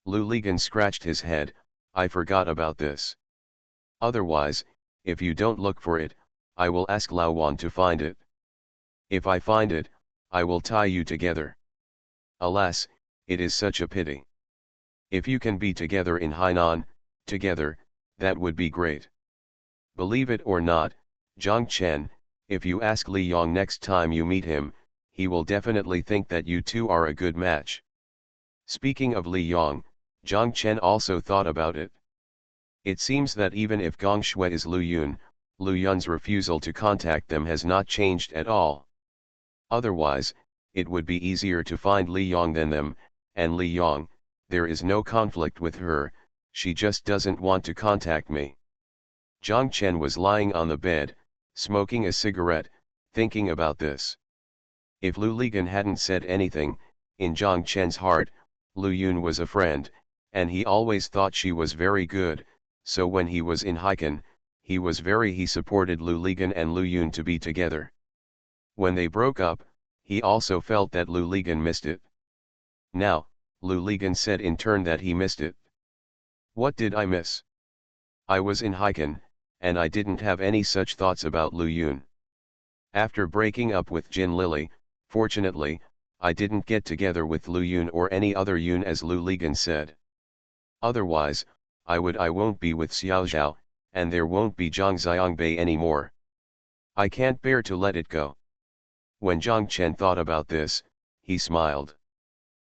Lu Ligan scratched his head, I forgot about this. Otherwise, if you don't look for it, I will ask Lao Wan to find it. If I find it, I will tie you together. Alas, it is such a pity. If you can be together in Hainan, together, that would be great. Believe it or not, Zhang Chen, if you ask Li Yong next time you meet him, he will definitely think that you two are a good match. Speaking of Li Yong, Zhang Chen also thought about it. It seems that even if Gong Shui is Lu Yun's refusal to contact them has not changed at all. Otherwise, it would be easier to find Li Yong than them, and Li Yong, there is no conflict with her, she just doesn't want to contact me. Zhang Chen was lying on the bed, smoking a cigarette, thinking about this. If Lu Ligan hadn't said anything, in Zhang Chen's heart, Lu Yun was a friend, and he always thought she was very good, so when he was in Haikan, he supported Lu Ligan and Lu Yun to be together. When they broke up, he also felt that Lu Ligan missed it. Now, Lu Ligan said in turn that he missed it. What did I miss? I was in Haikan, and I didn't have any such thoughts about Lu Yun. After breaking up with Jin Lily, fortunately, I didn't get together with Lu Yun or any other Yun as Lu Ligan said. Otherwise, I won't be with Xiao Zhao, and there won't be Zhang Xiangbei anymore. I can't bear to let it go. When Zhang Chen thought about this, he smiled.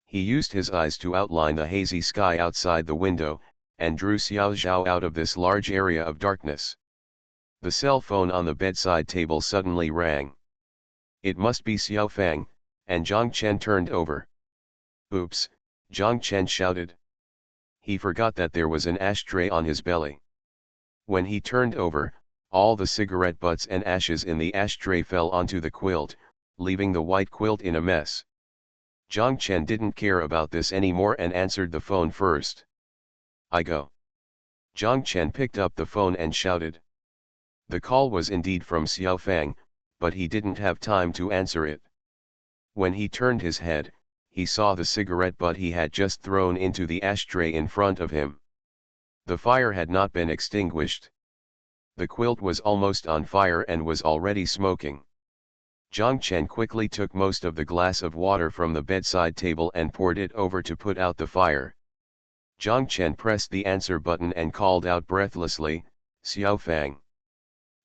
He used his eyes to outline the hazy sky outside the window, and drew Xiao Zhao out of this large area of darkness. The cell phone on the bedside table suddenly rang. It must be Xiao Fang, and Zhang Chen turned over. Oops, Zhang Chen shouted. He forgot that there was an ashtray on his belly. When he turned over, all the cigarette butts and ashes in the ashtray fell onto the quilt, leaving the white quilt in a mess. Zhang Chen didn't care about this anymore and answered the phone first. I go. Zhang Chen picked up the phone and shouted. The call was indeed from Xiao Fang, but he didn't have time to answer it. When he turned his head, he saw the cigarette butt he had just thrown into the ashtray in front of him. The fire had not been extinguished. The quilt was almost on fire and was already smoking. Zhang Chen quickly took most of the glass of water from the bedside table and poured it over to put out the fire. Zhang Chen pressed the answer button and called out breathlessly, Xiao Fang.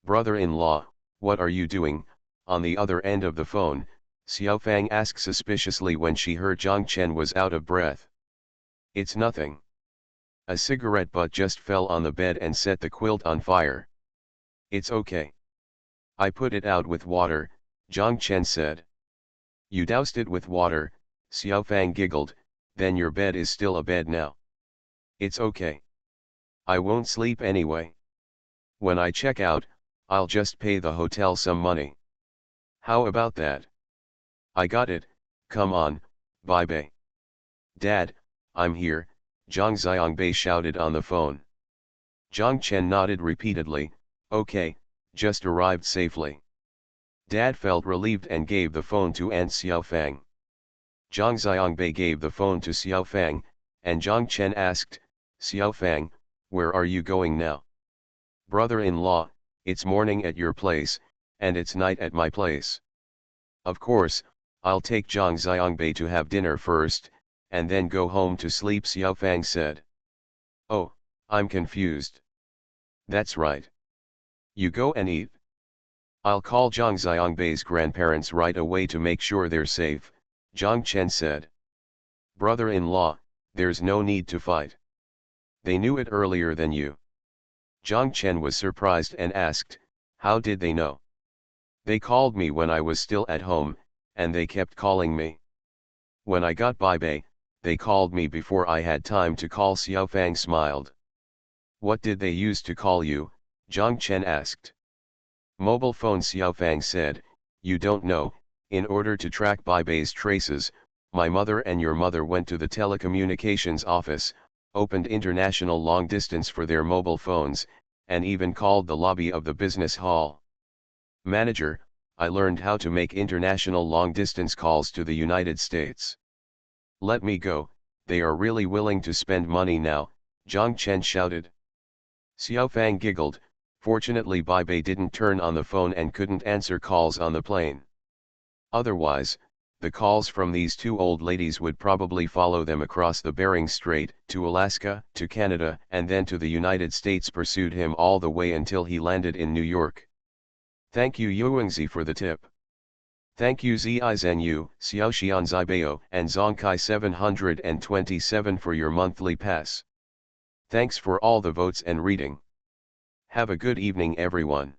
Brother-in-law, what are you doing? On the other end of the phone, Xiao Fang asked suspiciously when she heard Zhang Chen was out of breath. It's nothing. A cigarette butt just fell on the bed and set the quilt on fire. It's okay. I put it out with water, Zhang Chen said. You doused it with water, Xiao Fang giggled, then your bed is still a bed now. It's okay. I won't sleep anyway. When I check out, I'll just pay the hotel some money. How about that? I got it, come on, bye-bye. Dad, I'm here, Zhang Xiangbei shouted on the phone. Zhang Chen nodded repeatedly, okay, just arrived safely. Dad felt relieved and gave the phone to Aunt Xiao Fang. Zhang Xiangbei gave the phone to Xiao Fang, and Zhang Chen asked, Xiao Fang, where are you going now? Brother-in-law, it's morning at your place, and it's night at my place. Of course, I'll take Zhang Xiangbei to have dinner first, and then go home to sleep, Xiao Fang said. Oh, I'm confused. That's right. You go and eat. I'll call Zhang Xiangbei's grandparents right away to make sure they're safe, Zhang Chen said. Brother-in-law, there's no need to fight. They knew it earlier than you. Zhang Chen was surprised and asked, how did they know? They called me when I was still at home, and they kept calling me. When I got Baibei, they called me before I had time to call, Xiao Fang smiled. What did they use to call you? Zhang Chen asked. Mobile phone, Xiao Fang said, you don't know, in order to track Baibei's traces, my mother and your mother went to the telecommunications office, opened international long distance for their mobile phones, and even called the lobby of the business hall. Manager, I learned how to make international long-distance calls to the United States. Let me go, they are really willing to spend money now, Zhang Chen shouted. Xiaofang giggled, fortunately Bai Bei didn't turn on the phone and couldn't answer calls on the plane. Otherwise, the calls from these two old ladies would probably follow them across the Bering Strait, to Alaska, to Canada, and then to the United States, pursued him all the way until he landed in New York. Thank you Yuengzi for the tip. Thank you Zizhenyu, Xiaoxian Zibao, and Zongkai 727 for your monthly pass. Thanks for all the votes and reading. Have a good evening everyone.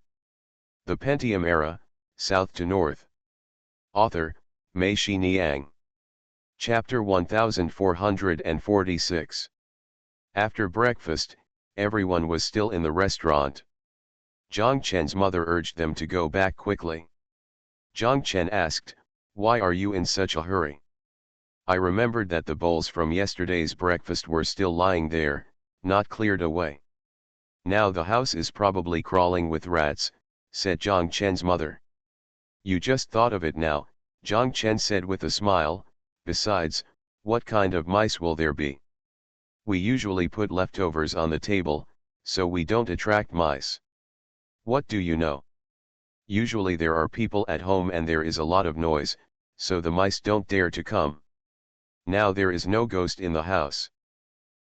The Pentium Era, South to North. Author, Mei Shi Niang. Chapter 1446. After breakfast, everyone was still in the restaurant. Zhang Chen's mother urged them to go back quickly. Zhang Chen asked, "Why are you in such a hurry?" "I remembered that the bowls from yesterday's breakfast were still lying there, not cleared away. Now the house is probably crawling with rats," said Zhang Chen's mother. "You just thought of it now," Zhang Chen said with a smile. "Besides, what kind of mice will there be? We usually put leftovers on the table, so we don't attract mice. What do you know? Usually there are people at home and there is a lot of noise, so the mice don't dare to come. Now there is no ghost in the house.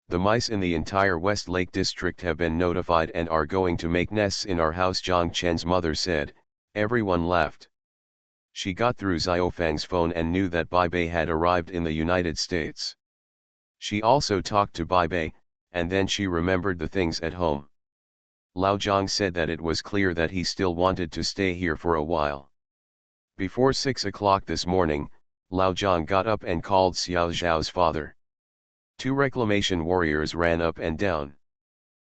The mice in the entire West Lake district have been notified and are going to make nests in our house," Zhang Chen's mother said. Everyone laughed. She got through Xiaofang's phone and knew that Bai Bei had arrived in the United States. She also talked to Bai Bei, and then she remembered the things at home. Lao Zhang said that it was clear that he still wanted to stay here for a while. Before 6 o'clock this morning, Lao Zhang got up and called Xiao Zhao's father. Two reclamation warriors ran up and down,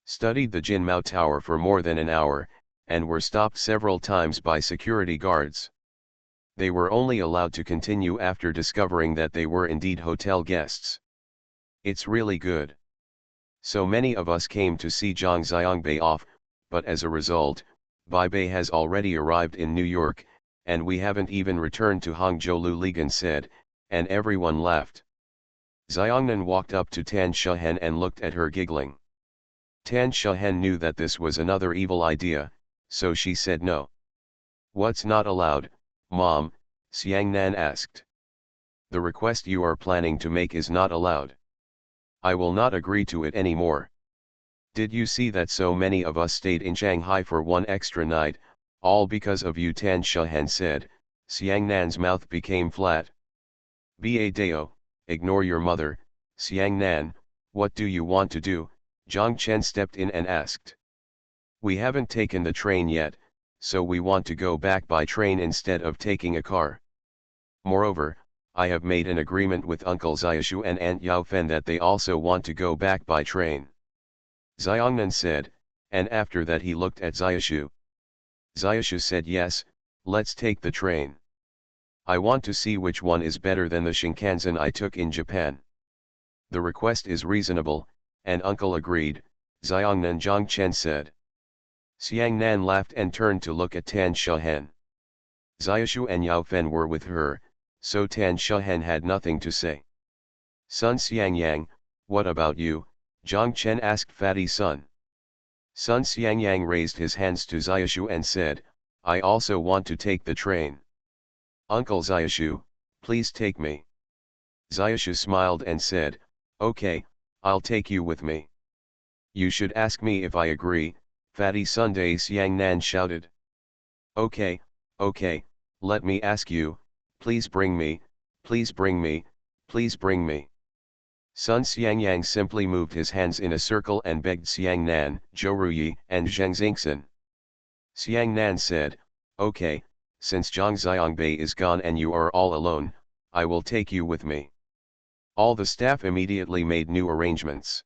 studied the Jinmao Tower for more than an hour, and were stopped several times by security guards. They were only allowed to continue after discovering that they were indeed hotel guests. "It's really good. So many of us came to see Zhang Xiangbei off, but as a result, Bai Bei has already arrived in New York, and we haven't even returned to Hangzhou," Lu Ligan said, and everyone laughed. Xiangnan walked up to Tan Shehen and looked at her giggling. Tan Shehen knew that this was another evil idea, so she said no. "What's not allowed, Mom?" Xiangnan asked. "The request you are planning to make is not allowed. I will not agree to it anymore. Did you see that so many of us stayed in Shanghai for one extra night, all because of you?" Tan Shehen said. Xiangnan's mouth became flat. "Ba Dao, ignore your mother, Xiangnan, what do you want to do?" Zhang Chen stepped in and asked. "We haven't taken the train yet, so we want to go back by train instead of taking a car. Moreover, I have made an agreement with Uncle Xiaoshu and Aunt Yaofen that they also want to go back by train," Xiangnan said, and after that he looked at Xiaoshu. Xiaoshu said, "Yes, let's take the train. I want to see which one is better than the Shinkansen I took in Japan." "The request is reasonable," and Uncle agreed, Xiangnan, Zhang Chen said. Xiangnan laughed and turned to look at Tan Shehen. Xiaoshu and Yaofen were with her, so Tan Shehen had nothing to say. "Sun Xiangyang, what about you?" Zhang Chen asked Fatty Sun. Sun Xiangyang raised his hands to Xiaoshu and said, "I also want to take the train. Uncle Xiaoshu, please take me." Xiaoshu smiled and said, "Okay, I'll take you with me." "You should ask me if I agree," Fatty Sunday Xiangnan shouted. Okay, let me ask you, please bring me, please bring me, please bring me." Sun Xiangyang simply moved his hands in a circle and begged Xiangnan, Zhouruyi, and Zheng Xingxin. Xiangnan said, "Okay, since Zhang Xiangbei is gone and you are all alone, I will take you with me." All the staff immediately made new arrangements.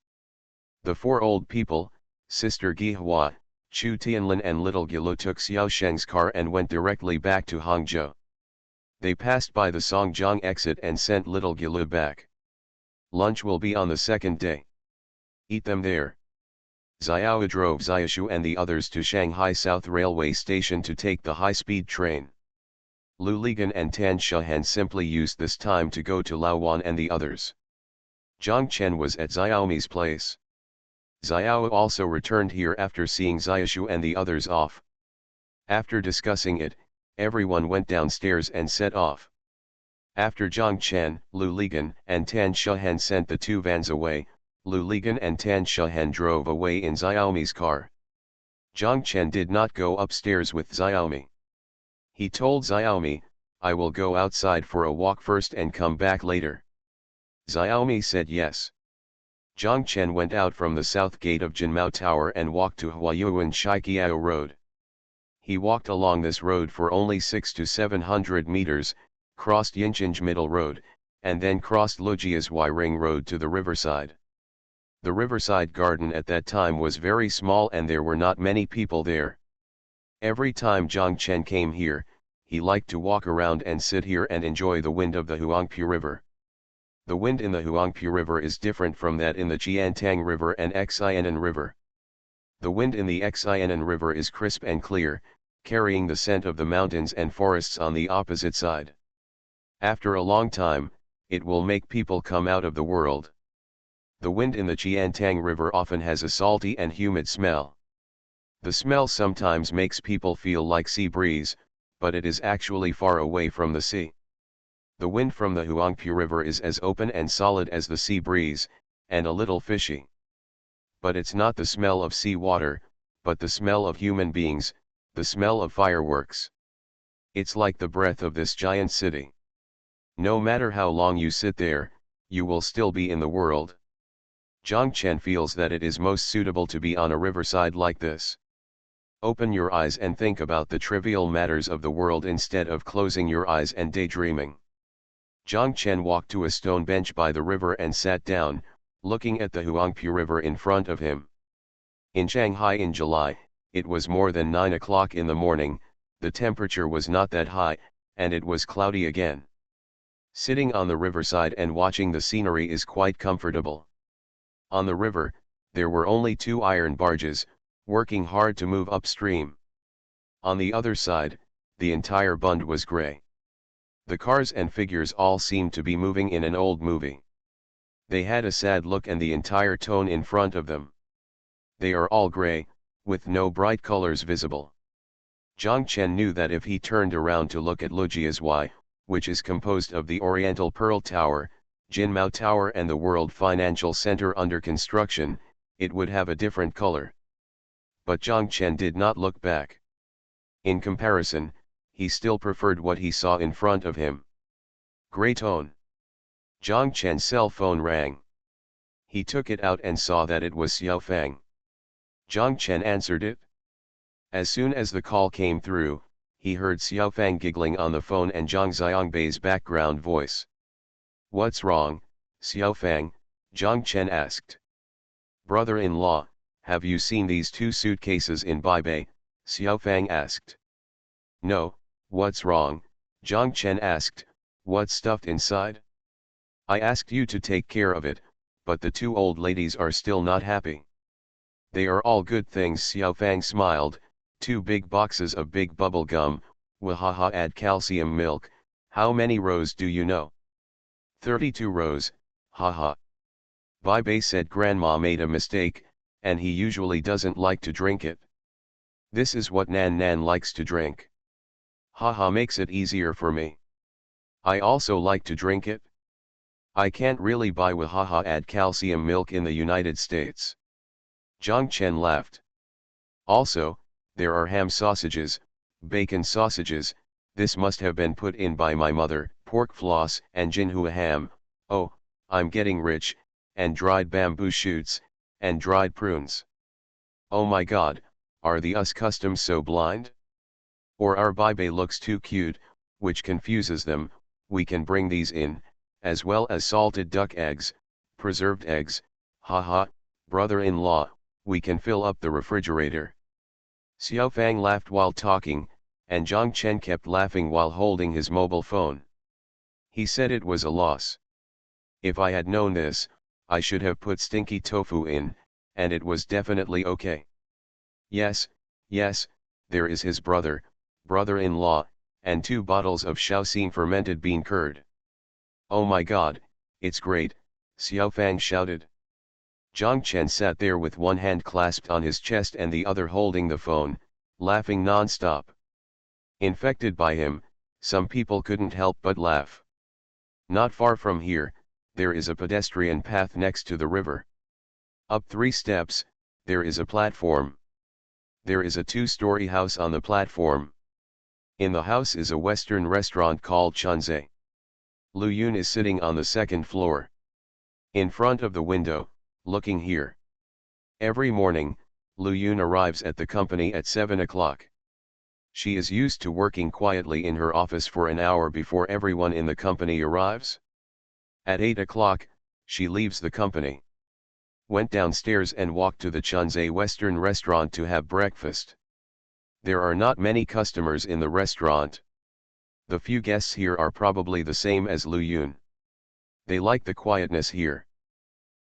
The four old people, Sister Gihua, Chu Tianlin and Little Gilu took Xiaosheng's car and went directly back to Hangzhou. They passed by the Songjiang exit and sent Little Gilu back. "Lunch will be on the second day. Eat them there." Xiao drove Xiaoshu and the others to Shanghai South Railway Station to take the high-speed train. Lu Ligan and Tan Shahan simply used this time to go to Lao Wan and the others. Jiang Chen was at Xiaomi's place. Xiao also returned here after seeing Xiaoshu and the others off. After discussing it, everyone went downstairs and set off. After Jiang Chen, Lu Ligan and Tan Shahan sent the two vans away, Lu Ligan and Tan Shahan drove away in Xiaomi's car. Jiang Chen did not go upstairs with Xiaomi. He told Xiaomi, "I will go outside for a walk first and come back later." Xiaomi said yes. Jiang Chen went out from the south gate of Jinmao Tower and walked to Huayuan Shiqiao Road. He walked along this road for only 600 to 700 meters, crossed Yinchinj Middle Road, and then crossed Lujia's Ring Road to the riverside. The riverside garden at that time was very small and there were not many people there. Every time Jiang Chen came here, he liked to walk around and sit here and enjoy the wind of the Huangpu River. The wind in the Huangpu River is different from that in the Jiantang River and Xianan River. The wind in the Xianan River is crisp and clear, carrying the scent of the mountains and forests on the opposite side. After a long time, it will make people come out of the world. The wind in the Jiantang River often has a salty and humid smell. The smell sometimes makes people feel like sea breeze, but it is actually far away from the sea. The wind from the Huangpu River is as open and solid as the sea breeze, and a little fishy. But it's not the smell of sea water, but the smell of human beings, the smell of fireworks. It's like the breath of this giant city. No matter how long you sit there, you will still be in the world. Jiang Chen feels that it is most suitable to be on a riverside like this. Open your eyes and think about the trivial matters of the world instead of closing your eyes and daydreaming. Jiang Chen walked to a stone bench by the river and sat down, looking at the Huangpu River in front of him. In Shanghai in July, it was more than 9 o'clock in the morning, the temperature was not that high, and it was cloudy again. Sitting on the riverside and watching the scenery is quite comfortable. On the river, there were only 2 iron barges, working hard to move upstream. On the other side, the entire bund was grey. The cars and figures all seemed to be moving in an old movie. They had a sad look and the entire tone in front of them. They are all grey, with no bright colors visible. Jiang Chen knew that if he turned around to look at Lujia's which is composed of the Oriental Pearl Tower, Jinmao Tower and the World Financial Center under construction, it would have a different color. But Jiang Chen did not look back. In comparison, he still preferred what he saw in front of him. Grey tone. Jiang Chen's cell phone rang. He took it out and saw that it was Xiao Fang. Jiang Chen answered it. As soon as the call came through, he heard Xiao Fang giggling on the phone and Zhang Xiangbei's background voice. "What's wrong, Xiao Fang?" Jiang Chen asked. "Brother-in-law, have you seen these 2 suitcases in Baibei?" Xiao Fang asked. "No, what's wrong?" Jiang Chen asked. "What's stuffed inside?" "I asked you to take care of it, but the 2 old ladies are still not happy." "They are all good things," Xiao Fang smiled. 2 big boxes of big bubble gum, wahaha add calcium milk. How many rows do you know?" 32 rows, haha. Baibei said grandma made a mistake, and he usually doesn't like to drink it. This is what Nan Nan likes to drink. Haha makes it easier for me. I also like to drink it. I can't really buy wahaha add calcium milk in the United States. Jiang Chen laughed. Also, there are ham sausages, bacon sausages, this must have been put in by my mother, pork floss and jinhua ham, oh, I'm getting rich, and dried bamboo shoots, and dried prunes. Oh my god, are the US customs so blind? Or our Baibei looks too cute, which confuses them. We can bring these in, as well as salted duck eggs, preserved eggs, haha, brother-in-law, we can fill up the refrigerator. Xiao Fang laughed while talking, and Jiang Chen kept laughing while holding his mobile phone. He said it was a loss. If I had known this, I should have put stinky tofu in, and it was definitely okay. Yes, there is his brother-in-law, and 2 bottles of Shaoxing fermented bean curd. "Oh my god, it's great," Xiaofang shouted. Zhang Chen sat there with one hand clasped on his chest and the other holding the phone, laughing non-stop. Infected by him, some people couldn't help but laugh. Not far from here, there is a pedestrian path next to the river. Up 3 steps, there is a platform. There is a 2-story house on the platform. In the house is a Western restaurant called Chunze. Lu Yun is sitting on the 2nd floor. In front of the window, looking here. Every morning, Lu Yun arrives at the company at 7 o'clock. She is used to working quietly in her office for an hour before everyone in the company arrives. At 8 o'clock, she leaves the company. Went downstairs and walked to the Chunze Western restaurant to have breakfast. There are not many customers in the restaurant. The few guests here are probably the same as Lu Yun. They like the quietness here.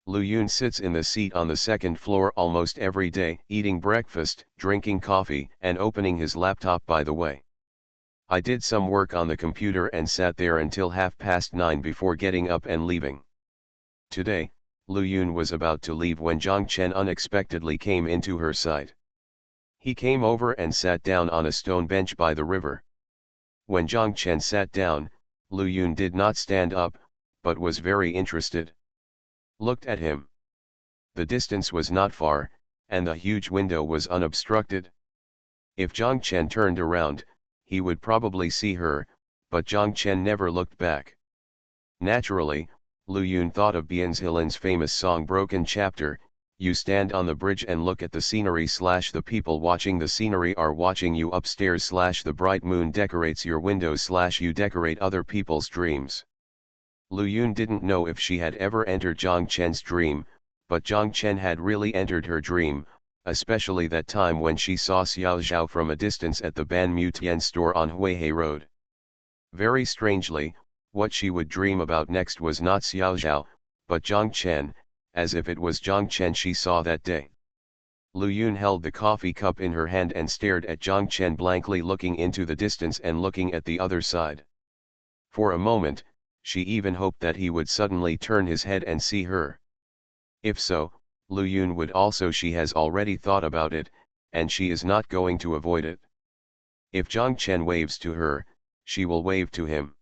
Lu Yun sits in the seat on the 2nd floor almost every day, eating breakfast, drinking coffee, and opening his laptop by the way. I did some work on the computer and sat there until 9:30 before getting up and leaving. Today, Lu Yun was about to leave when Zhang Chen unexpectedly came into her sight. He came over and sat down on a stone bench by the river. When Zhang Chen sat down, Lu Yun did not stand up, but was very interested. Looked at him. The distance was not far, and the huge window was unobstructed. If Zhang Chen turned around, he would probably see her, but Zhang Chen never looked back. Naturally, Lu Yun thought of Bienzhilin's famous song Broken Chapter, "You stand on the bridge and look at the scenery / the people watching the scenery are watching you upstairs / the bright moon decorates your windows / you decorate other people's dreams." Lu Yun didn't know if she had ever entered Zhang Chen's dream, but Zhang Chen had really entered her dream, especially that time when she saw Xiao Zhao from a distance at the Ban Mu Tian store on Huihei Road. Very strangely, what she would dream about next was not Xiao Zhao, but Zhang Chen, as if it was Zhang Chen she saw that day. Lu Yun held the coffee cup in her hand and stared at Zhang Chen blankly, looking into the distance and looking at the other side. For a moment, she even hoped that he would suddenly turn his head and see her. If so, Lu Yun would also. She has already thought about it, and she is not going to avoid it. If Zhang Chen waves to her, she will wave to him.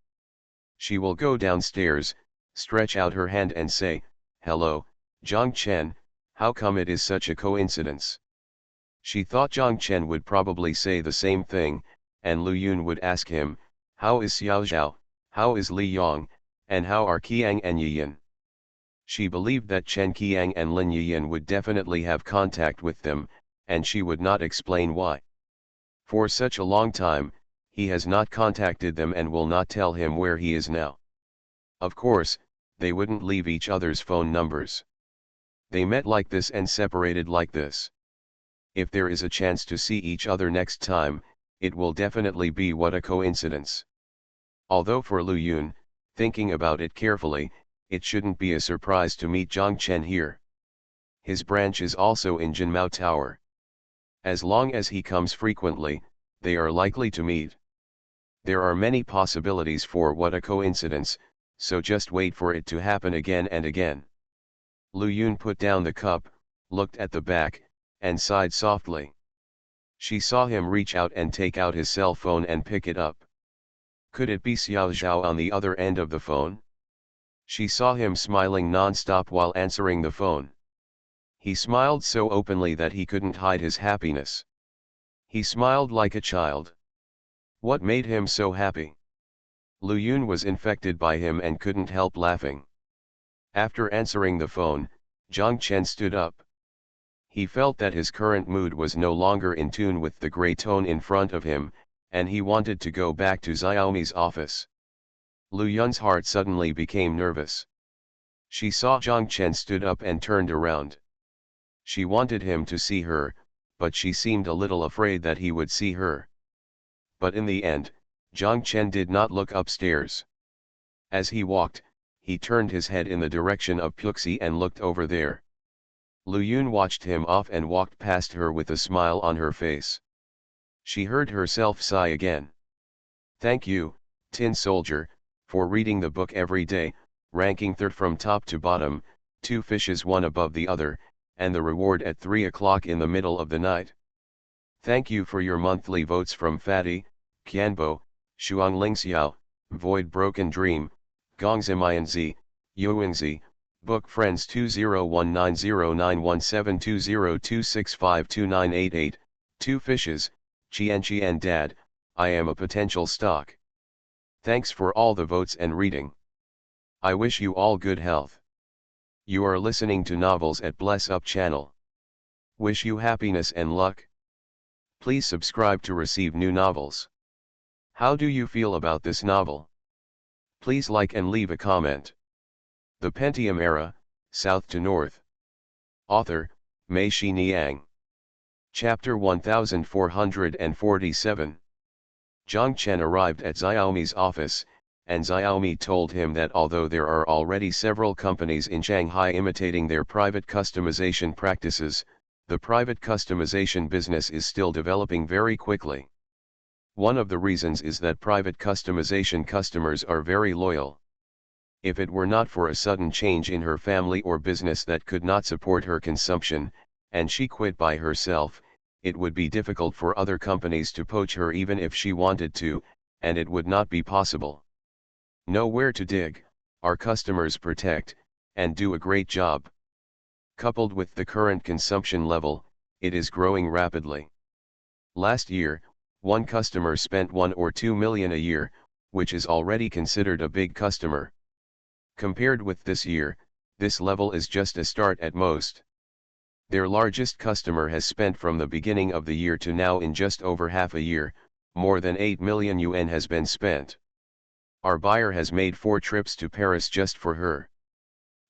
She will go downstairs, stretch out her hand and say, "Hello, Zhang Chen, how come it is such a coincidence?" She thought Zhang Chen would probably say the same thing, and Lu Yun would ask him, "How is Xiao Zhao, how is Li Yong, and how are Qiang and Yiyan?" She believed that Chen Qiang and Lin Yiyan would definitely have contact with them, and she would not explain why. For such a long time, he has not contacted them and will not tell him where he is now. Of course, they wouldn't leave each other's phone numbers. They met like this and separated like this. If there is a chance to see each other next time, it will definitely be what a coincidence. Although for Lu Yun, thinking about it carefully, it shouldn't be a surprise to meet Zhang Chen here. His branch is also in Jinmao Tower. As long as he comes frequently, they are likely to meet. There are many possibilities for what a coincidence, so just wait for it to happen again and again. Lu Yun put down the cup, looked at the back, and sighed softly. She saw him reach out and take out his cell phone and pick it up. Could it be Xiao Zhao on the other end of the phone? She saw him smiling non-stop while answering the phone. He smiled so openly that he couldn't hide his happiness. He smiled like a child. What made him so happy? Lu Yun was infected by him and couldn't help laughing. After answering the phone, Zhang Chen stood up. He felt that his current mood was no longer in tune with the gray tone in front of him, and he wanted to go back to Xiaomi's office. Lu Yun's heart suddenly became nervous. She saw Zhang Chen stood up and turned around. She wanted him to see her, but she seemed a little afraid that he would see her. But in the end, Zhang Chen did not look upstairs. As he walked, he turned his head in the direction of Puxi and looked over there. Lu Yun watched him off and walked past her with a smile on her face. She heard herself sigh again. Thank you, Tin Soldier, for reading the book every day, ranking third from top to bottom, two fishes one above the other, and the reward at 3 o'clock in the middle of the night. Thank you for your monthly votes from Fatty, Qianbo, Shuanglingxiao, Void Broken Dream, Gongzimianzi, Yuingzi, Book Friends 201909172026529888, Two Fishes, Qian Dad, I am a potential stock. Thanks for all the votes and reading. I wish you all good health. You are listening to Novels at Bless Up channel. Wish you happiness and luck. Please subscribe to receive new novels. How do you feel about this novel? Please like and leave a comment. The Pentium Era, South to North. Author, Mei Shi Niang. Chapter 1447. Zhang Chen arrived at Xiaomi's office, and Xiaomi told him that although there are already several companies in Shanghai imitating their private customization practices, the private customization business is still developing very quickly. One of the reasons is that private customization customers are very loyal. If it were not for a sudden change in her family or business that could not support her consumption, and she quit by herself, it would be difficult for other companies to poach her even if she wanted to, and it would not be possible. Know where to dig, our customers protect, and do a great job. Coupled with the current consumption level, it is growing rapidly. Last year, one customer spent 1 or 2 million a year, which is already considered a big customer. Compared with this year, this level is just a start at most. Their largest customer has spent from the beginning of the year to now in just over half a year, more than 8 million yuan has been spent. Our buyer has made 4 trips to Paris just for her.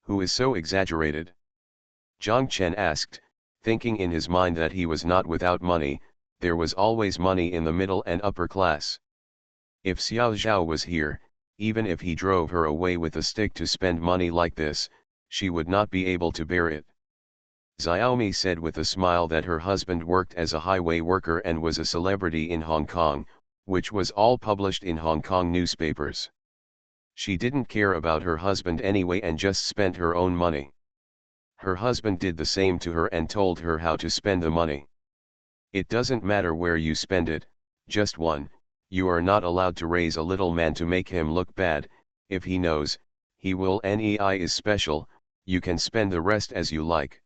Who is so exaggerated? Zhang Chen asked, thinking in his mind that he was not without money. There was always money in the middle and upper class. If Xiao Zhao was here, even if he drove her away with a stick to spend money like this, she would not be able to bear it. Xiaomi said with a smile that her husband worked as a highway worker and was a celebrity in Hong Kong, which was all published in Hong Kong newspapers. She didn't care about her husband anyway and just spent her own money. Her husband did the same to her and told her how to spend the money. It doesn't matter where you spend it, just one. You are not allowed to raise a little man to make him look bad. If he knows, he will. NEI is special, you can spend the rest as you like.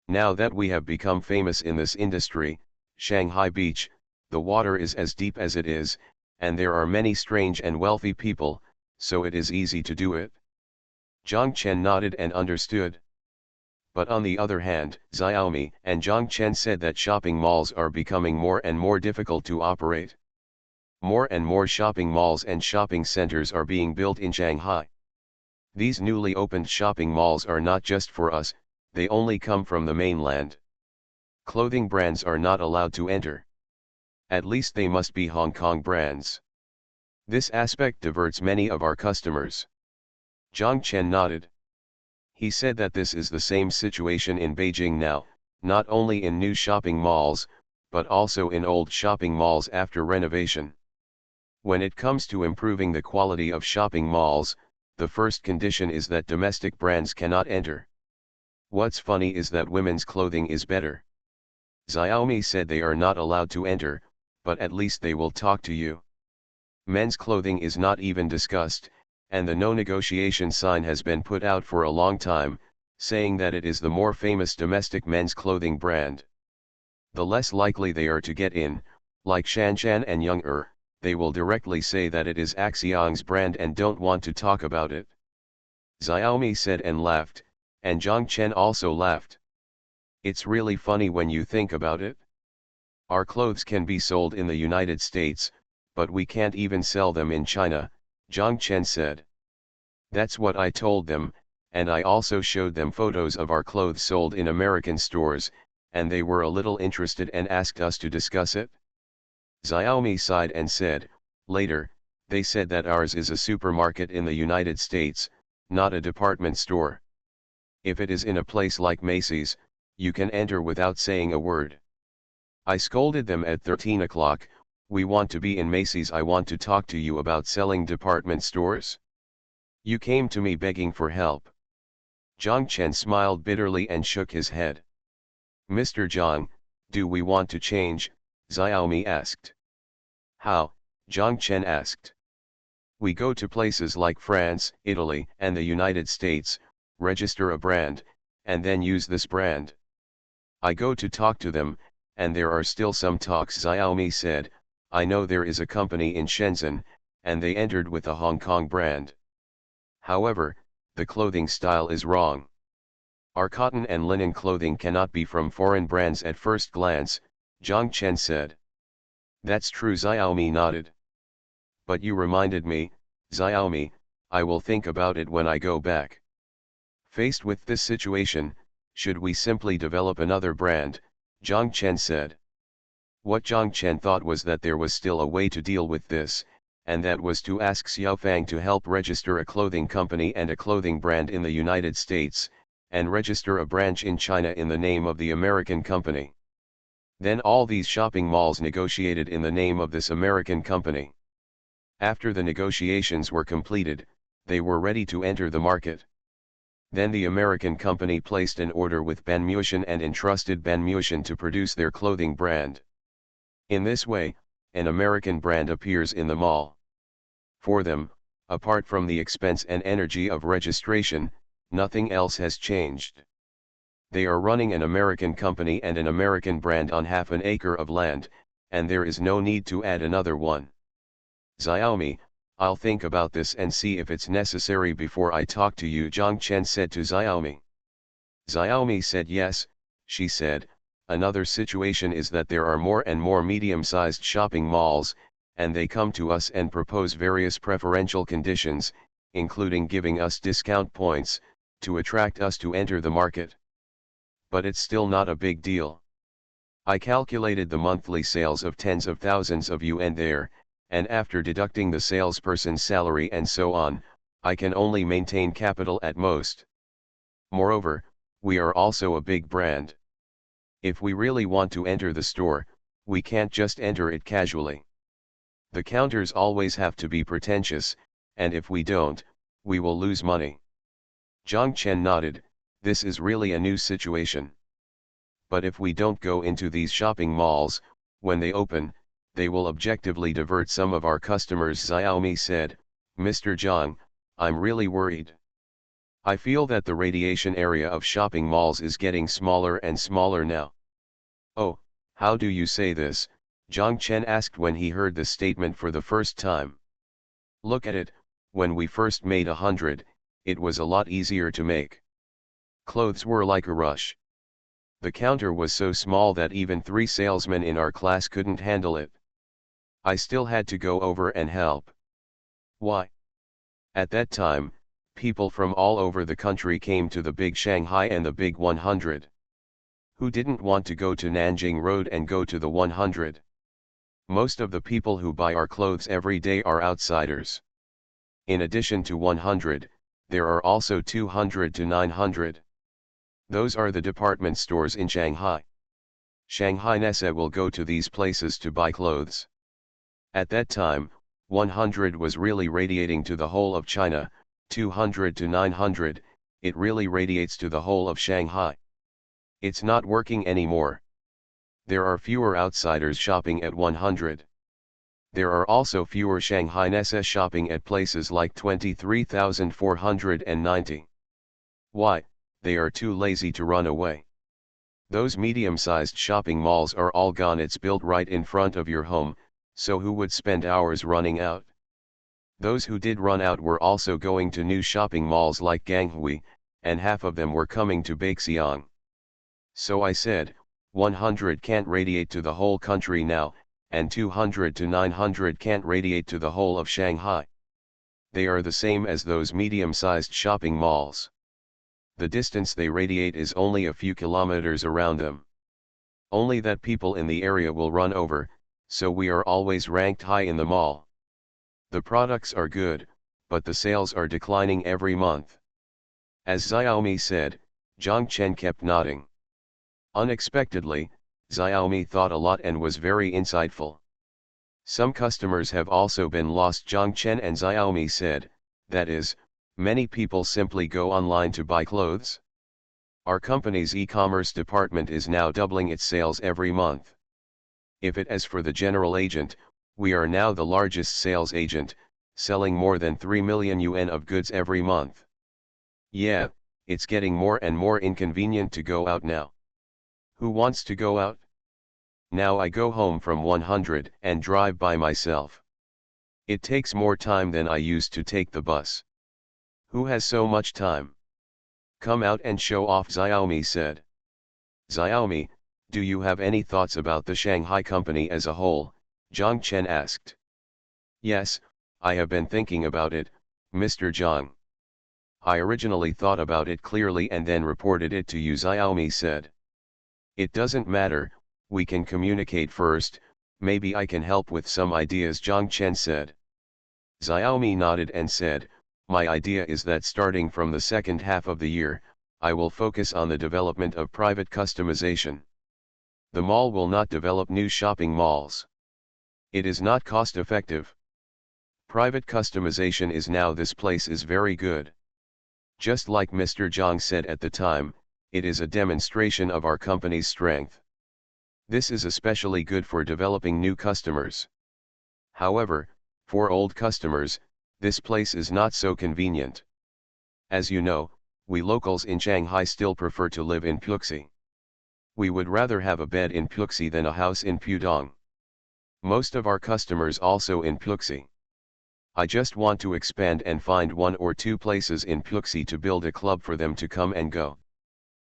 Now that we have become famous in this industry, Shanghai Beach, the water is as deep as it is, and there are many strange and wealthy people, so it is easy to do it. Zhang Chen nodded and understood. But on the other hand, Xiaomi and Zhang Chen said that shopping malls are becoming more and more difficult to operate. More and more shopping malls and shopping centers are being built in Shanghai. These newly opened shopping malls are not just for us, they only come from the mainland. Clothing brands are not allowed to enter. At least they must be Hong Kong brands. This aspect diverts many of our customers. Zhang Chen nodded. He said that this is the same situation in Beijing now, not only in new shopping malls, but also in old shopping malls after renovation. When it comes to improving the quality of shopping malls, the first condition is that domestic brands cannot enter. What's funny is that women's clothing is better. Xiaomi said they are not allowed to enter, but at least they will talk to you. Men's clothing is not even discussed, and the no negotiation sign has been put out for a long time, saying that it is the more famous domestic men's clothing brand. The less likely they are to get in, like Shanshan and Young they will directly say that it is Axiong's brand and don't want to talk about it. Xiaomi said and laughed, and Zhang Chen also laughed. It's really funny when you think about it. Our clothes can be sold in the United States, but we can't even sell them in China, Zhang Chen said. That's what I told them, and I also showed them photos of our clothes sold in American stores, and they were a little interested and asked us to discuss it. Xiaomi sighed and said, later, they said that ours is a supermarket in the United States, not a department store. If it is in a place like Macy's, you can enter without saying a word. I scolded them at 13 o'clock, We want to be in Macy's. I want to talk to you about selling department stores. You came to me begging for help. Zhang Chen smiled bitterly and shook his head. Mr. Zhang, do we want to change? Xiaomi asked. How? Zhang Chen asked. We go to places like France, Italy, and the United States, register a brand, and then use this brand. I go to talk to them, and there are still some talks. Xiaomi said, I know there is a company in Shenzhen, and they entered with a Hong Kong brand. However, the clothing style is wrong. Our cotton and linen clothing cannot be from foreign brands at first glance, Zhang Chen said. That's true, Xiaomi nodded. But you reminded me, Xiaomi, I will think about it when I go back. Faced with this situation, should we simply develop another brand? Zhang Chen said. What Zhang Chen thought was that there was still a way to deal with this, and that was to ask Xiaofang to help register a clothing company and a clothing brand in the United States, and register a branch in China in the name of the American company. Then all these shopping malls negotiated in the name of this American company. After the negotiations were completed, they were ready to enter the market. Then the American company placed an order with Banmution and entrusted Banmution to produce their clothing brand. In this way, an American brand appears in the mall. For them, apart from the expense and energy of registration, nothing else has changed. They are running an American company and an American brand on half an acre of land, and there is no need to add another one. Xiaomi, I'll think about this and see if it's necessary before I talk to you, Zhang Chen said to Xiaomi. Xiaomi said yes, she said, another situation is that there are more and more medium-sized shopping malls, and they come to us and propose various preferential conditions, including giving us discount points, to attract us to enter the market. But it's still not a big deal. I calculated the monthly sales of tens of thousands of yuan there, and after deducting the salesperson's salary and so on, I can only maintain capital at most. Moreover, we are also a big brand. If we really want to enter the store, we can't just enter it casually. The counters always have to be pretentious, and if we don't, we will lose money. Zhang Chen nodded, this is really a new situation. But if we don't go into these shopping malls, when they open, they will objectively divert some of our customers, Xiaomi said. Mr. Zhang, I'm really worried. I feel that the radiation area of shopping malls is getting smaller and smaller now. Oh, how do you say this? Zhang Chen asked when he heard the statement for the first time. Look at it, when we first made 100, it was a lot easier to make. Clothes were like a rush. The counter was so small that even 3 salesmen in our class couldn't handle it. I still had to go over and help. Why? At that time, people from all over the country came to the big Shanghai and the big 100. Who didn't want to go to Nanjing Road and go to the 100? Most of the people who buy our clothes every day are outsiders. In addition to 100, there are also 200 to 900. Those are the department stores in Shanghai. Shanghai Nessa will go to these places to buy clothes. At that time, 100 was really radiating to the whole of China, 200 to 900, it really radiates to the whole of Shanghai. It's not working anymore. There are fewer outsiders shopping at 100. There are also fewer Shanghai Nessa shopping at places like 23,490. Why? They are too lazy to run away. Those medium-sized shopping malls are all gone. It's built right in front of your home, so who would spend hours running out? Those who did run out were also going to new shopping malls like Ganghui, and half of them were coming to Beixiang. So I said, 100 can't radiate to the whole country now, and 200 to 900 can't radiate to the whole of Shanghai. They are the same as those medium-sized shopping malls. The distance they radiate is only a few kilometers around them. Only that people in the area will run over, so we are always ranked high in the mall. The products are good, but the sales are declining every month. As Xiaomi said, Zhang Chen kept nodding. Unexpectedly, Xiaomi thought a lot and was very insightful. Some customers have also been lost, Zhang Chen and Xiaomi said, that is, many people simply go online to buy clothes. Our company's e-commerce department is now doubling its sales every month. If it is for the general agent, we are now the largest sales agent, selling more than 3 million yuan of goods every month. Yeah, it's getting more and more inconvenient to go out now. Who wants to go out? Now I go home from 100 and drive by myself. It takes more time than I used to take the bus. Who has so much time? Come out and show off, Xiaomi said. Xiaomi, do you have any thoughts about the Shanghai company as a whole? Zhang Chen asked. Yes, I have been thinking about it, Mr. Zhang. I originally thought about it clearly and then reported it to you, Xiaomi said. It doesn't matter, we can communicate first, maybe I can help with some ideas, Zhang Chen said. Xiaomi nodded and said, my idea is that starting from the second half of the year, I will focus on the development of private customization. The mall will not develop new shopping malls. It is not cost effective. Private customization is now, this place is very good. Just like Mr. Zhang said at the time, it is a demonstration of our company's strength. This is especially good for developing new customers. However, for old customers, this place is not so convenient. As you know, we locals in Shanghai still prefer to live in Puxi. We would rather have a bed in Puxi than a house in Pudong. Most of our customers also in Puxi. I just want to expand and find 1 or 2 places in Puxi to build a club for them to come and go.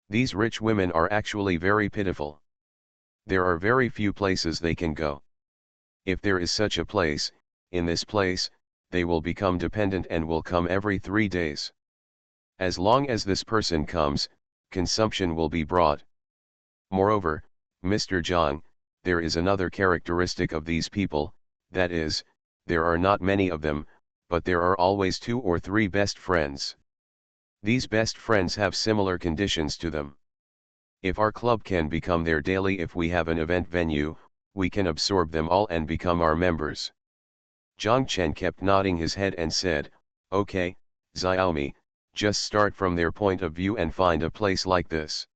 These rich women are actually very pitiful. There are very few places they can go. If there is such a place, in this place, they will become dependent and will come every 3 days. As long as this person comes, consumption will be brought. Moreover, Mr. Zhang, there is another characteristic of these people, that is, there are not many of them, but there are always 2 or 3 best friends. These best friends have similar conditions to them. If our club can become their daily, if we have an event venue, we can absorb them all and become our members. Zhang Chen kept nodding his head and said, okay, Xiaomi, just start from their point of view and find a place like this.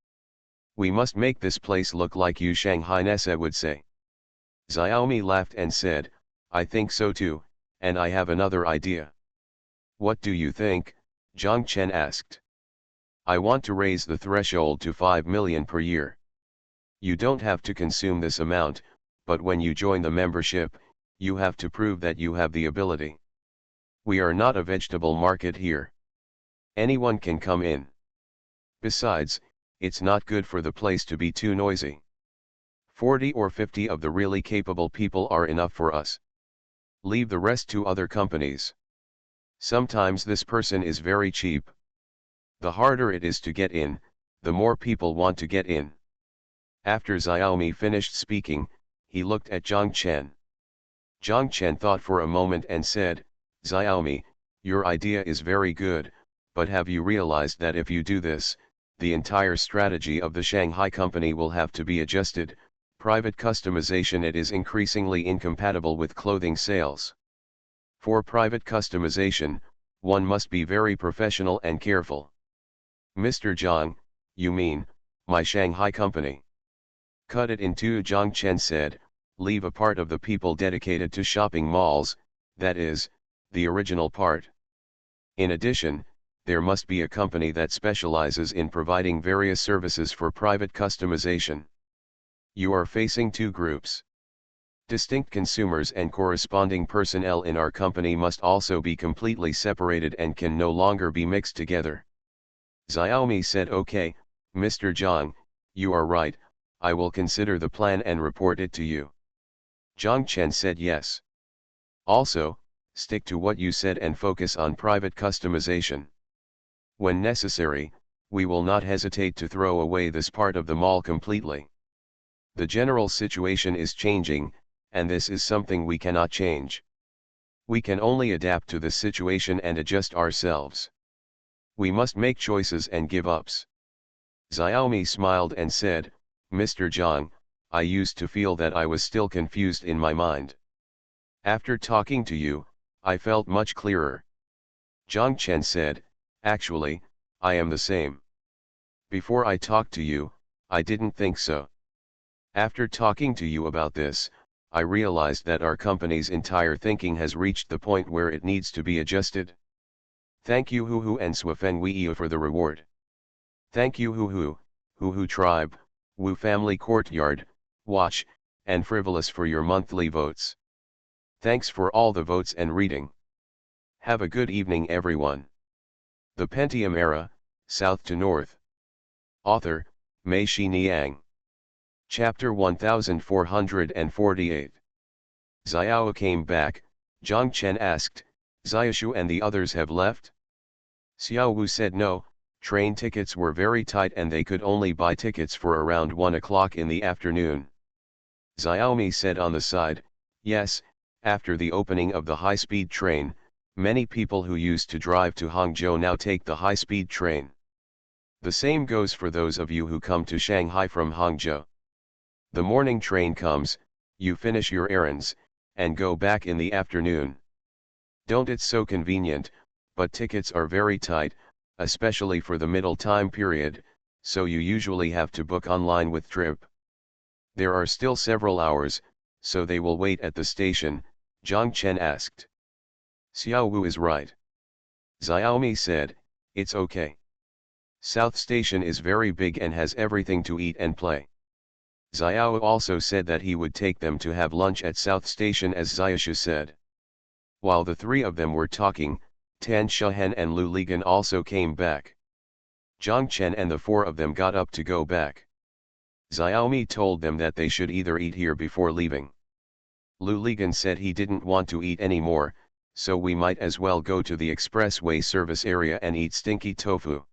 We must make this place look like you, Shanghai Nessa would say. Xiaomi laughed and said, I think so too, and I have another idea. What do you think? Zhang Chen asked. I want to raise the threshold to 5 million per year. You don't have to consume this amount, but when you join the membership, you have to prove that you have the ability. We are not a vegetable market here. Anyone can come in. Besides, it's not good for the place to be too noisy. 40 or 50 of the really capable people are enough for us. Leave the rest to other companies. Sometimes this person is very cheap. The harder it is to get in, the more people want to get in. After Xiaomi finished speaking, he looked at Zhang Chen. Zhang Chen thought for a moment and said, Xiaomi, your idea is very good, but have you realized that if you do this, the entire strategy of the Shanghai company will have to be adjusted? Private customization, it is increasingly incompatible with clothing sales. For private customization, one must be very professional and careful. Mr. Zhang, you mean, my Shanghai company? Cut it in two, Zhang Chen said, leave a part of the people dedicated to shopping malls, that is, the original part. In addition, there must be a company that specializes in providing various services for private customization. You are facing 2 groups. Distinct consumers and corresponding personnel in our company must also be completely separated and can no longer be mixed together. Xiaomi said, okay, Mr. Zhang, you are right, I will consider the plan and report it to you. Zhang Chen said yes. Also, stick to what you said and focus on private customization. When necessary, we will not hesitate to throw away this part of the mall completely. The general situation is changing, and this is something we cannot change. We can only adapt to the situation and adjust ourselves. We must make choices and give ups. Xiaomi smiled and said, Mr. Zhang, I used to feel that I was still confused in my mind. After talking to you, I felt much clearer. Zhang Chen said, actually, I am the same. Before I talked to you, I didn't think so. After talking to you about this, I realized that our company's entire thinking has reached the point where it needs to be adjusted. Thank you Hu Hu and Swafeng Wei for the reward. Thank you Hu Hu Tribe, Wu Family Courtyard, Watch, and Frivolous for your monthly votes. Thanks for all the votes and reading. Have a good evening everyone. The Pentium Era, South to North. Author, Mei Shi Niang. Chapter 1448. Xiao came back. Zhang Chen asked, Xiaoshu and the others have left? Xiao Wu said no, train tickets were very tight and they could only buy tickets for around 1 o'clock in the afternoon. Xiaomi said on the side, yes, after the opening of the high-speed train, many people who used to drive to Hangzhou now take the high-speed train. The same goes for those of you who come to Shanghai from Hangzhou. The morning train comes, you finish your errands, and go back in the afternoon. Don't it's so convenient, but tickets are very tight, especially for the middle time period, so you usually have to book online with Trip. There are still several hours, so they will wait at the station, Zhang Chen asked. Xiao Wu is right. Xiaomi said, it's okay. South Station is very big and has everything to eat and play. Xiao also said that he would take them to have lunch at South Station as Xiaoshu said. While the three of them were talking, Tan Shahen and Lu Ligan also came back. Zhang Chen and the four of them got up to go back. Xiaomi told them that they should either eat here before leaving. Lu Ligan said he didn't want to eat anymore, so we might as well go to the expressway service area and eat stinky tofu.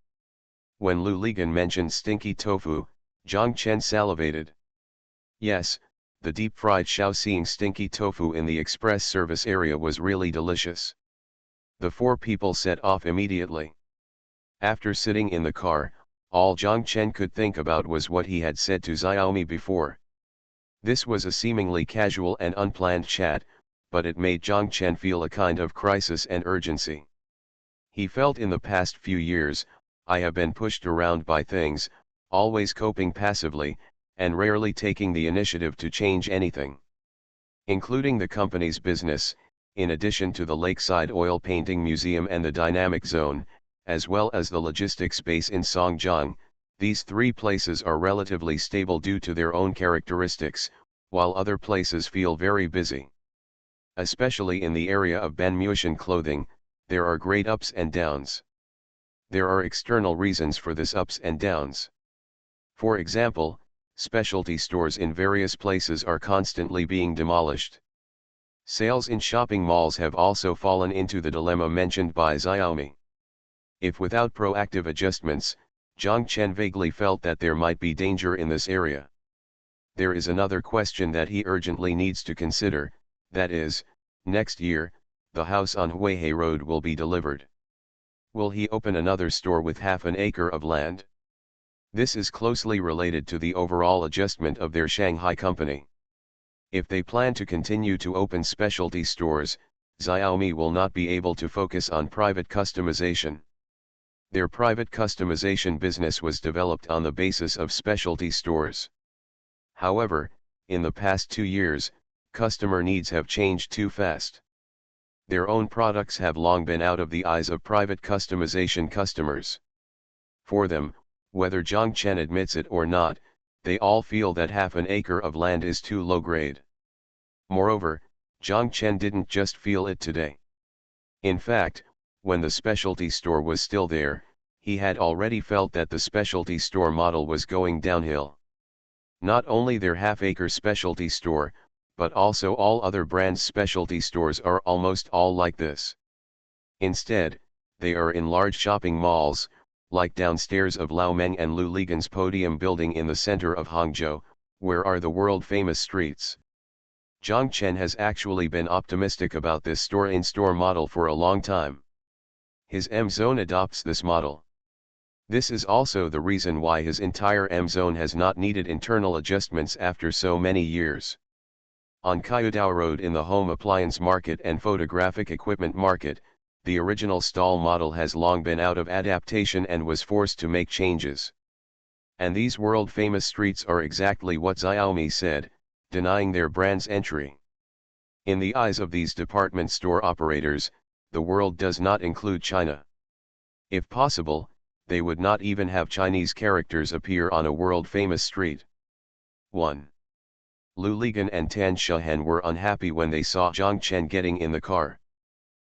When Lu Ligan mentioned stinky tofu, Zhang Chen salivated. Yes, the deep-fried Shaoxing stinky tofu in the express service area was really delicious. The four people set off immediately. After sitting in the car, all Zhang Chen could think about was what he had said to Xiaomi before. This was a seemingly casual and unplanned chat, but it made Zhang Chen feel a kind of crisis and urgency. He felt in the past few years, I have been pushed around by things, always coping passively, and rarely taking the initiative to change anything. Including the company's business, in addition to the Lakeside Oil Painting Museum and the Dynamic Zone, as well as the logistics base in Songjiang, these three places are relatively stable due to their own characteristics, while other places feel very busy. Especially in the area of Banmuishan clothing, there are great ups and downs. There are external reasons for this ups and downs. For example, specialty stores in various places are constantly being demolished. Sales in shopping malls have also fallen into the dilemma mentioned by Xiaomi. If without proactive adjustments, Zhang Chen vaguely felt that there might be danger in this area. There is another question that he urgently needs to consider, that is, next year, the house on Huihei Road will be delivered. Will he open another store with half an acre of land? This is closely related to the overall adjustment of their Shanghai company. If they plan to continue to open specialty stores, Xiaomi will not be able to focus on private customization. Their private customization business was developed on the basis of specialty stores. However, in the past 2 years, customer needs have changed too fast. Their own products have long been out of the eyes of private customization customers. For them, whether Zhang Chen admits it or not, they all feel that half an acre of land is too low grade. Moreover, Zhang Chen didn't just feel it today. In fact, when the specialty store was still there, he had already felt that the specialty store model was going downhill. Not only their half-acre specialty store, but also all other brands' specialty stores are almost all like this. Instead, they are in large shopping malls, like downstairs of Laomeng and Lu Ligan's podium building in the center of Hangzhou, where are the world-famous streets. Zhang Chen has actually been optimistic about this store-in-store model for a long time. His M-Zone adopts this model. This is also the reason why his entire M-Zone has not needed internal adjustments after so many years. On Kyudao Road in the home appliance market and photographic equipment market, the original stall model has long been out of adaptation and was forced to make changes. And these world-famous streets are exactly what Xiaomi said, denying their brand's entry. In the eyes of these department store operators, the world does not include China. If possible, they would not even have Chinese characters appear on a world-famous street. 1. Lu Ligan and Tan Shehen were unhappy when they saw Zhang Chen getting in the car.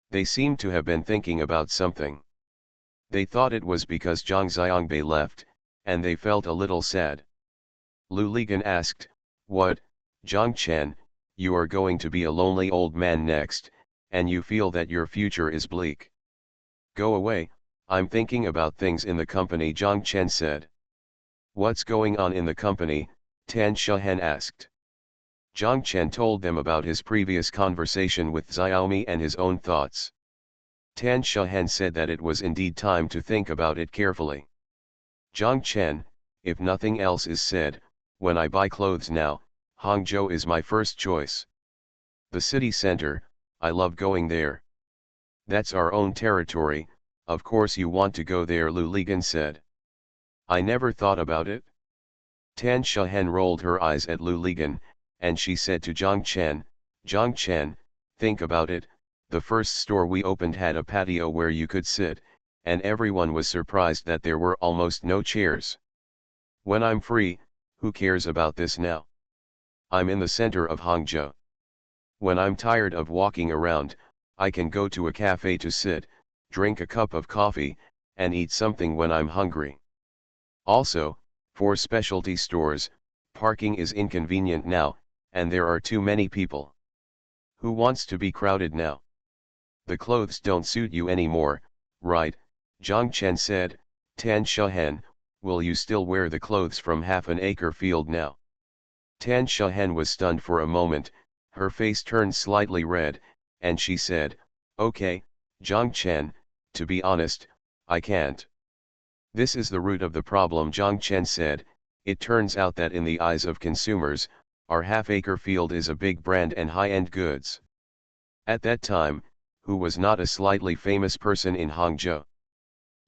They seemed to have been thinking about something. They thought it was because Zhang Xiangbei left, and they felt a little sad. Lu Ligan asked, "What, Zhang Chen, you are going to be a lonely old man next, and you feel that your future is bleak." "Go away, I'm thinking about things in the company," Zhang Chen said. "What's going on in the company?" Tan Shehen asked. Zhang Chen told them about his previous conversation with Xiaomi and his own thoughts. Tan Shehen said that it was indeed time to think about it carefully. "Zhang Chen, if nothing else is said, when I buy clothes now, Hangzhou is my first choice. The city center, I love going there. That's our own territory, of course you want to go there," Lu Ligan said. "I never thought about it." Tan Shehen rolled her eyes at Lu Ligan, and she said to Zhang Chen, think about it, the first store we opened had a patio where you could sit, and everyone was surprised that there were almost no chairs. When I'm free, who cares about this now? I'm in the center of Hangzhou. When I'm tired of walking around, I can go to a cafe to sit, drink a cup of coffee, and eat something when I'm hungry. Also, for specialty stores, parking is inconvenient now, and there are too many people. Who wants to be crowded now? The clothes don't suit you anymore, right?" Zhang Chen said. "Tan Shehen, will you still wear the clothes from Half an Acre Field now?" Tan Shehen was stunned for a moment, her face turned slightly red, and she said, "Okay, Zhang Chen, to be honest, I can't." "This is the root of the problem," Zhang Chen said. "It turns out that in the eyes of consumers, our half-acre field is a big brand and high-end goods." At that time, who was not a slightly famous person in Hangzhou?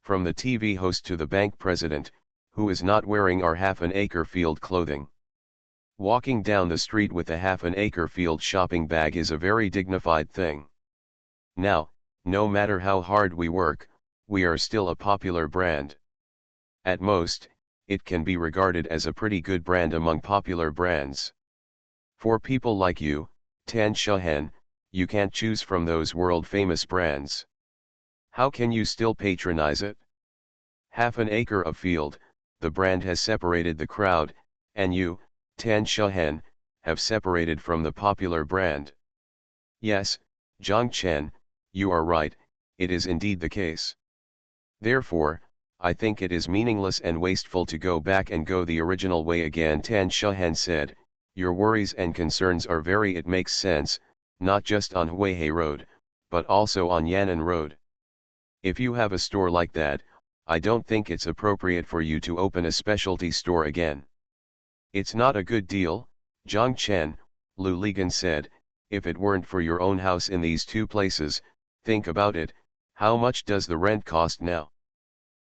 From the TV host to the bank president, who is not wearing our half-an-acre field clothing? Walking down the street with a half-an-acre field shopping bag is a very dignified thing. Now, no matter how hard we work, we are still a popular brand. At most, it can be regarded as a pretty good brand among popular brands. For people like you, Tan Shehen, you can't choose from those world-famous brands. How can you still patronize it? Half an acre of field, the brand has separated the crowd, and you, Tan Shehen, have separated from the popular brand. Yes, Zhang Chen, you are right, it is indeed the case. Therefore, I think it is meaningless and wasteful to go back and go the original way again, Tan Shehen said. Your worries and concerns are it makes sense, not just on Huihei Road, but also on Yan'an Road. If you have a store like that, I don't think it's appropriate for you to open a specialty store again. It's not a good deal, Zhang Chen, Lu Ligan said. If it weren't for your own house in these two places, think about it, how much does the rent cost now?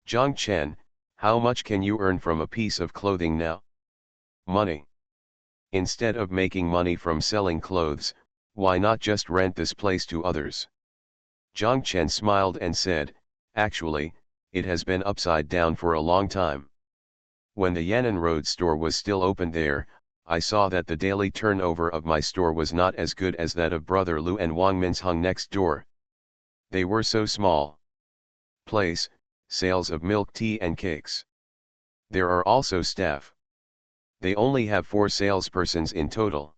Zhang Chen, how much can you earn from a piece of clothing now? Money. Instead of making money from selling clothes, why not just rent this place to others? Zhang Chen smiled and said, actually, it has been upside down for a long time. When the Yan'an Road store was still open there, I saw that the daily turnover of my store was not as good as that of brother Lu and Wang Minsheng next door. They were so small. Place, sales of milk tea and cakes. There are also staff. They only have 4 salespersons in total.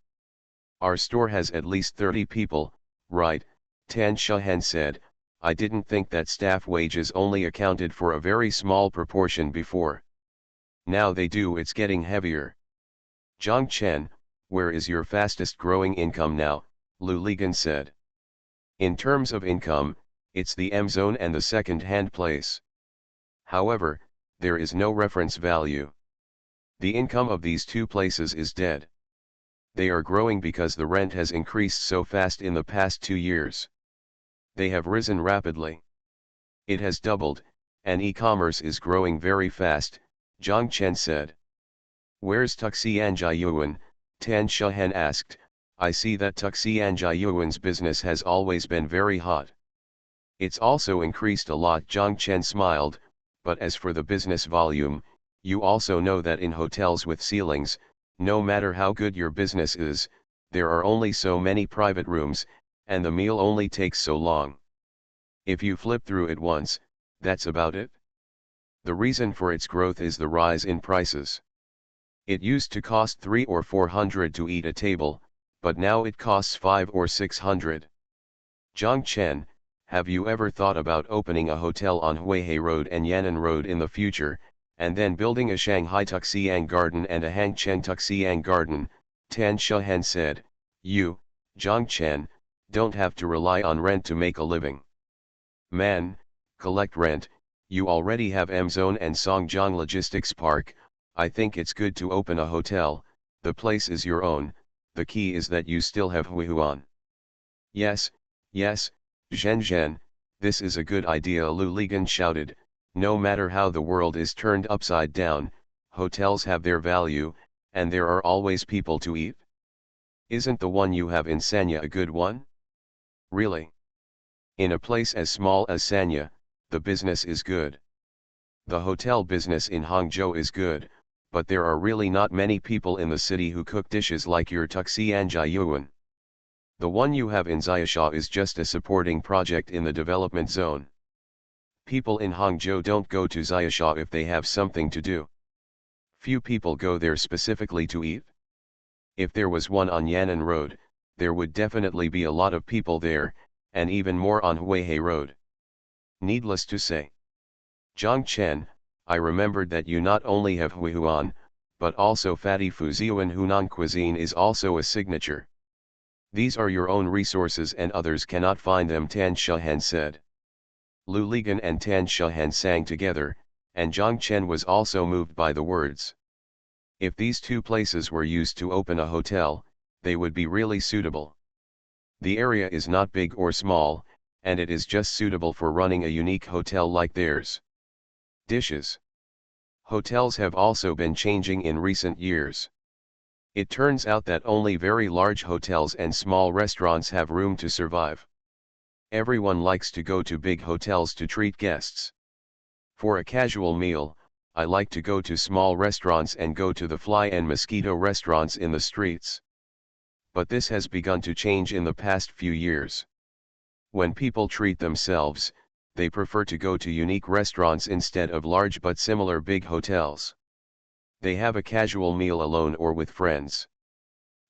Our store has at least 30 people, right? Tan Shehen said. I didn't think that staff wages only accounted for a very small proportion before. Now they do. It's getting heavier. Zhang Chen, where is your fastest growing income now? Lu Ligan said. In terms of income, it's the M zone and the second-hand place. However, there is no reference value. The income of these two places is dead. They are growing because the rent has increased so fast in the past 2 years. They have risen rapidly. It has doubled, and e-commerce is growing very fast, Zhang Chen said. Where's Tuxianjiayuan? Tan Shahan asked. I see that Tuxianjiayuan's business has always been very hot. It's also increased a lot, Zhang Chen smiled, but as for the business volume, you also know that in hotels with ceilings, no matter how good your business is, there are only so many private rooms, and the meal only takes so long. If you flip through it once, that's about it. The reason for its growth is the rise in prices. It used to cost 300 or 400 to eat a table, but now it costs 500 or 600. Zhang Chen, have you ever thought about opening a hotel on Huihai Road and Yan'an Road in the future, and then building a Shanghai Tuxiang Garden and a Hangcheng Tuxiang Garden? Tan Shahan said. You, Zhang Chen, don't have to rely on rent to make a living. Man, collect rent. You already have M-Zone and Songjiang Logistics Park. I think it's good to open a hotel. The place is your own. The key is that you still have Huihuan. Yes, yes, Zhen, this is a good idea, Lu Ligan shouted. No matter how the world is turned upside down, hotels have their value, and there are always people to eat. Isn't the one you have in Sanya a good one? Really? In a place as small as Sanya, the business is good. The hotel business in Hangzhou is good, but there are really not many people in the city who cook dishes like your Tuxianjiayuan. The one you have in Xiaosha is just a supporting project in the development zone. People in Hangzhou don't go to Xiaosha if they have something to do. Few people go there specifically to eat. If there was one on Yan'an Road, there would definitely be a lot of people there, and even more on Huihai Road. Needless to say. Zhang Chen, I remembered that you not only have Huihuan, but also Fatty Fuziuan Hunan cuisine is also a signature. These are your own resources and others cannot find them, Tan Shahan said. Lu Ligan and Tan Shahan sang together, and Zhang Chen was also moved by the words. If these two places were used to open a hotel, they would be really suitable. The area is not big or small, and it is just suitable for running a unique hotel like theirs. Dishes. Hotels have also been changing in recent years. It turns out that only very large hotels and small restaurants have room to survive. Everyone likes to go to big hotels to treat guests. For a casual meal, I like to go to small restaurants and go to the fly and mosquito restaurants in the streets. But this has begun to change in the past few years. When people treat themselves, they prefer to go to unique restaurants instead of large but similar big hotels. They have a casual meal alone or with friends.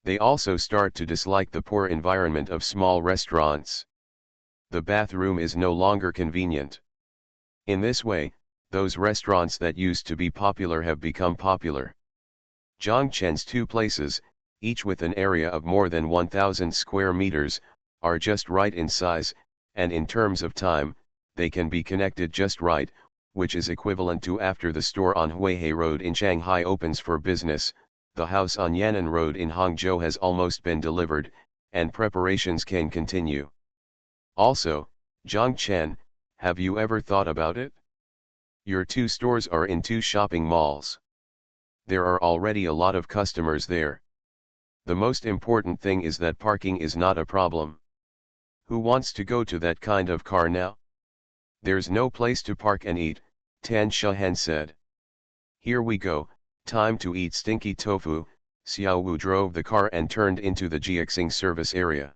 They also start to dislike the poor environment of small restaurants. The bathroom is no longer convenient. In this way, those restaurants that used to be popular have become popular. Zhang Chen's two places, each with an area of more than 1,000 square meters, are just right in size, and in terms of time, they can be connected just right, which is equivalent to after the store on Huihai Road in Shanghai opens for business, the house on Yan'an Road in Hangzhou has almost been delivered, and preparations can continue. Also, Zhang Chen, have you ever thought about it? Your two stores are in two shopping malls. There are already a lot of customers there. The most important thing is that parking is not a problem. Who wants to go to that kind of car now? There's no place to park and eat, Tan Shahan said. Here we go, time to eat stinky tofu. Xiao Wu drove the car and turned into the Jiaxing service area.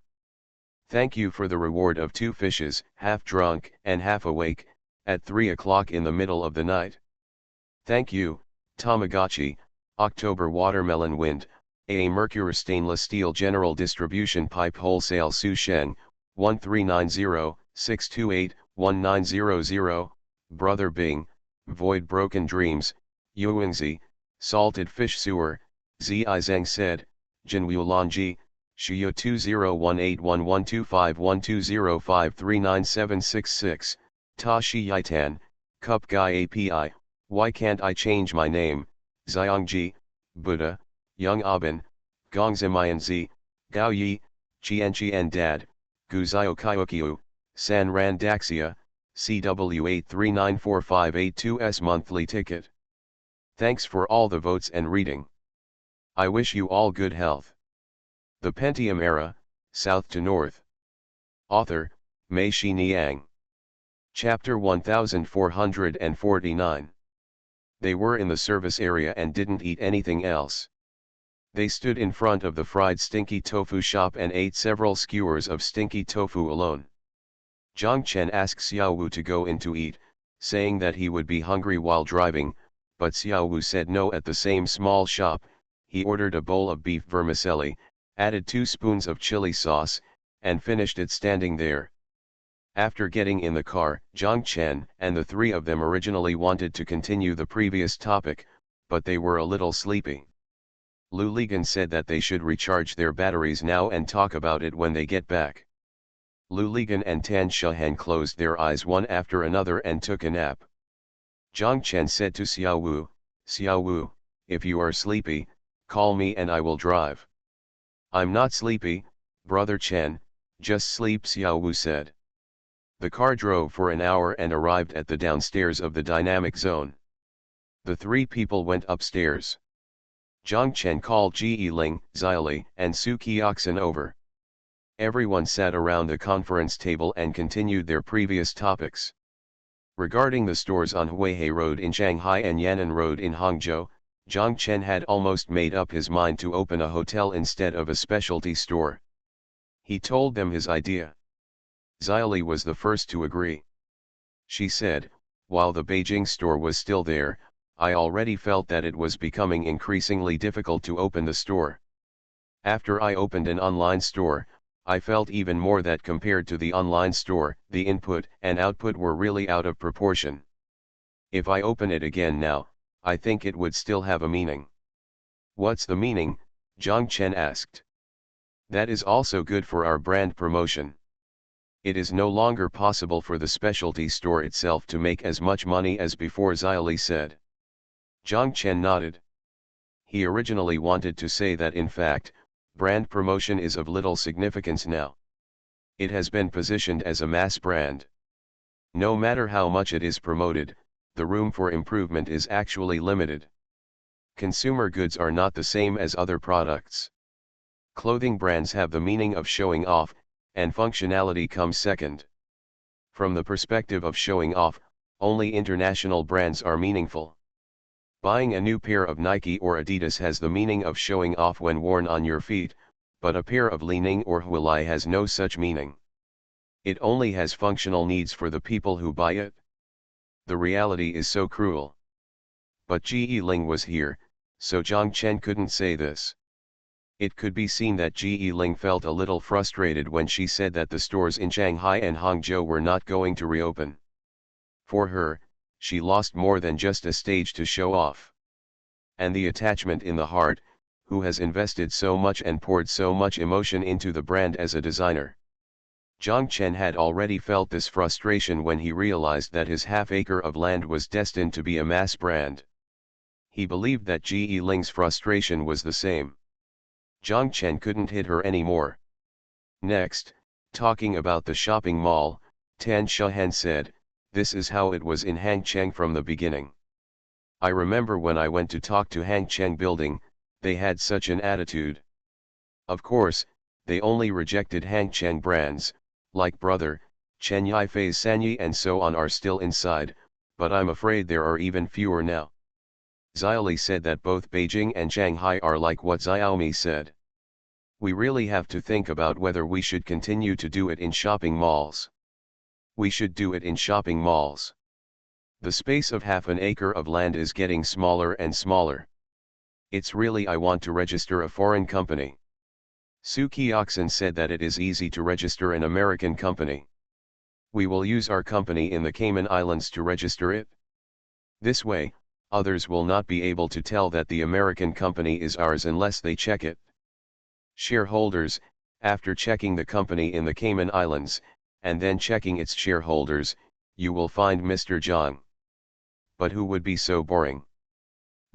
Thank you for the reward of 2 fishes, half drunk and half awake, at 3 o'clock in the middle of the night. Thank you, Tamagotchi, October watermelon wind, A Mercury stainless steel general distribution pipe wholesale Su Sheng, 1390-628-1900, Brother Bing, Void Broken Dreams, Yuangzi, Salted Fish Sewer, Zi Zhang said, Jinwu Lanji, Shuyo 201811251205397766, Ta Shi Yitan, Cup Guy API, Why Can't I Change My Name, Xiangji, Buddha, Young Aben, Gongzimianzi, Gao Yi, Qianqian Dad, Guzio Kyokiu, San Ran Daxia, CW8394582S monthly ticket. Thanks for all the votes and reading. I wish you all good health. The Pentium Era, South to North. Author, Mei Shi Niang. Chapter 1449. They were in the service area and didn't eat anything else. They stood in front of the fried stinky tofu shop and ate several skewers of stinky tofu alone. Zhang Chen asked Xiao Wu to go in to eat, saying that he would be hungry while driving, but Xiao Wu said no. At the same small shop, he ordered a bowl of beef vermicelli, added 2 spoons of chili sauce, and finished it standing there. After getting in the car, Zhang Chen and the 3 of them originally wanted to continue the previous topic, but they were a little sleepy. Lu Ligan said that they should recharge their batteries now and talk about it when they get back. Lu Ligan and Tan Shahan closed their eyes one after another and took a nap. Zhang Chen said to Xiao Wu, if you are sleepy, call me and I will drive. I'm not sleepy, brother Chen, just sleep, Xiao Wu said. The car drove for an hour and arrived at the downstairs of the dynamic zone. The 3 people went upstairs. Zhang Chen called Ji Ling, Xiaoli, and Su Qiaxin over. Everyone sat around the conference table and continued their previous topics. Regarding the stores on Huihai Road in Shanghai and Yan'an Road in Hangzhou, Zhang Chen had almost made up his mind to open a hotel instead of a specialty store. He told them his idea. Xiaoli was the first to agree. She said, while the Beijing store was still there, I already felt that it was becoming increasingly difficult to open the store. After I opened an online store, I felt even more that compared to the online store, the input and output were really out of proportion. If I open it again now, I think it would still have a meaning. What's the meaning? Zhang Chen asked. That is also good for our brand promotion. It is no longer possible for the specialty store itself to make as much money as before, Xiaoli said. Zhang Chen nodded. He originally wanted to say that in fact, brand promotion is of little significance now. It has been positioned as a mass brand. No matter how much it is promoted, the room for improvement is actually limited. Consumer goods are not the same as other products. Clothing brands have the meaning of showing off, and functionality comes second. From the perspective of showing off, only international brands are meaningful. Buying a new pair of Nike or Adidas has the meaning of showing off when worn on your feet, but a pair of Li-Ning or Huilai has no such meaning. It only has functional needs for the people who buy it. The reality is so cruel. But Ji Ling was here, so Zhang Chen couldn't say this. It could be seen that Ji Ling felt a little frustrated when she said that the stores in Shanghai and Hangzhou were not going to reopen. For her, she lost more than just a stage to show off. And the attachment in the heart, who has invested so much and poured so much emotion into the brand as a designer. Zhang Chen had already felt this frustration when he realized that his half-acre of land was destined to be a mass brand. He believed that Ji Ling's frustration was the same. Zhang Chen couldn't hit her anymore. Next, talking about the shopping mall, Tan Shahan said, this is how it was in Hangcheng from the beginning. I remember when I went to talk to Hangcheng Building, they had such an attitude. Of course, they only rejected Hangcheng brands, like Brother, Chen Yifei's Sanyi and so on are still inside, but I'm afraid there are even fewer now. Xiaoli said that both Beijing and Shanghai are like what Xiaomi said. We really have to think about whether we should continue to do it in shopping malls. We should do it in shopping malls. The space of half an acre of land is getting smaller and smaller. It's really I want to register a foreign company. Su Qiaxin said that it is easy to register an American company. We will use our company in the Cayman Islands to register it. This way, others will not be able to tell that the American company is ours unless they check it. Shareholders, after checking the company in the Cayman Islands, and then checking its shareholders, you will find Mr. Zhang. But who would be so boring?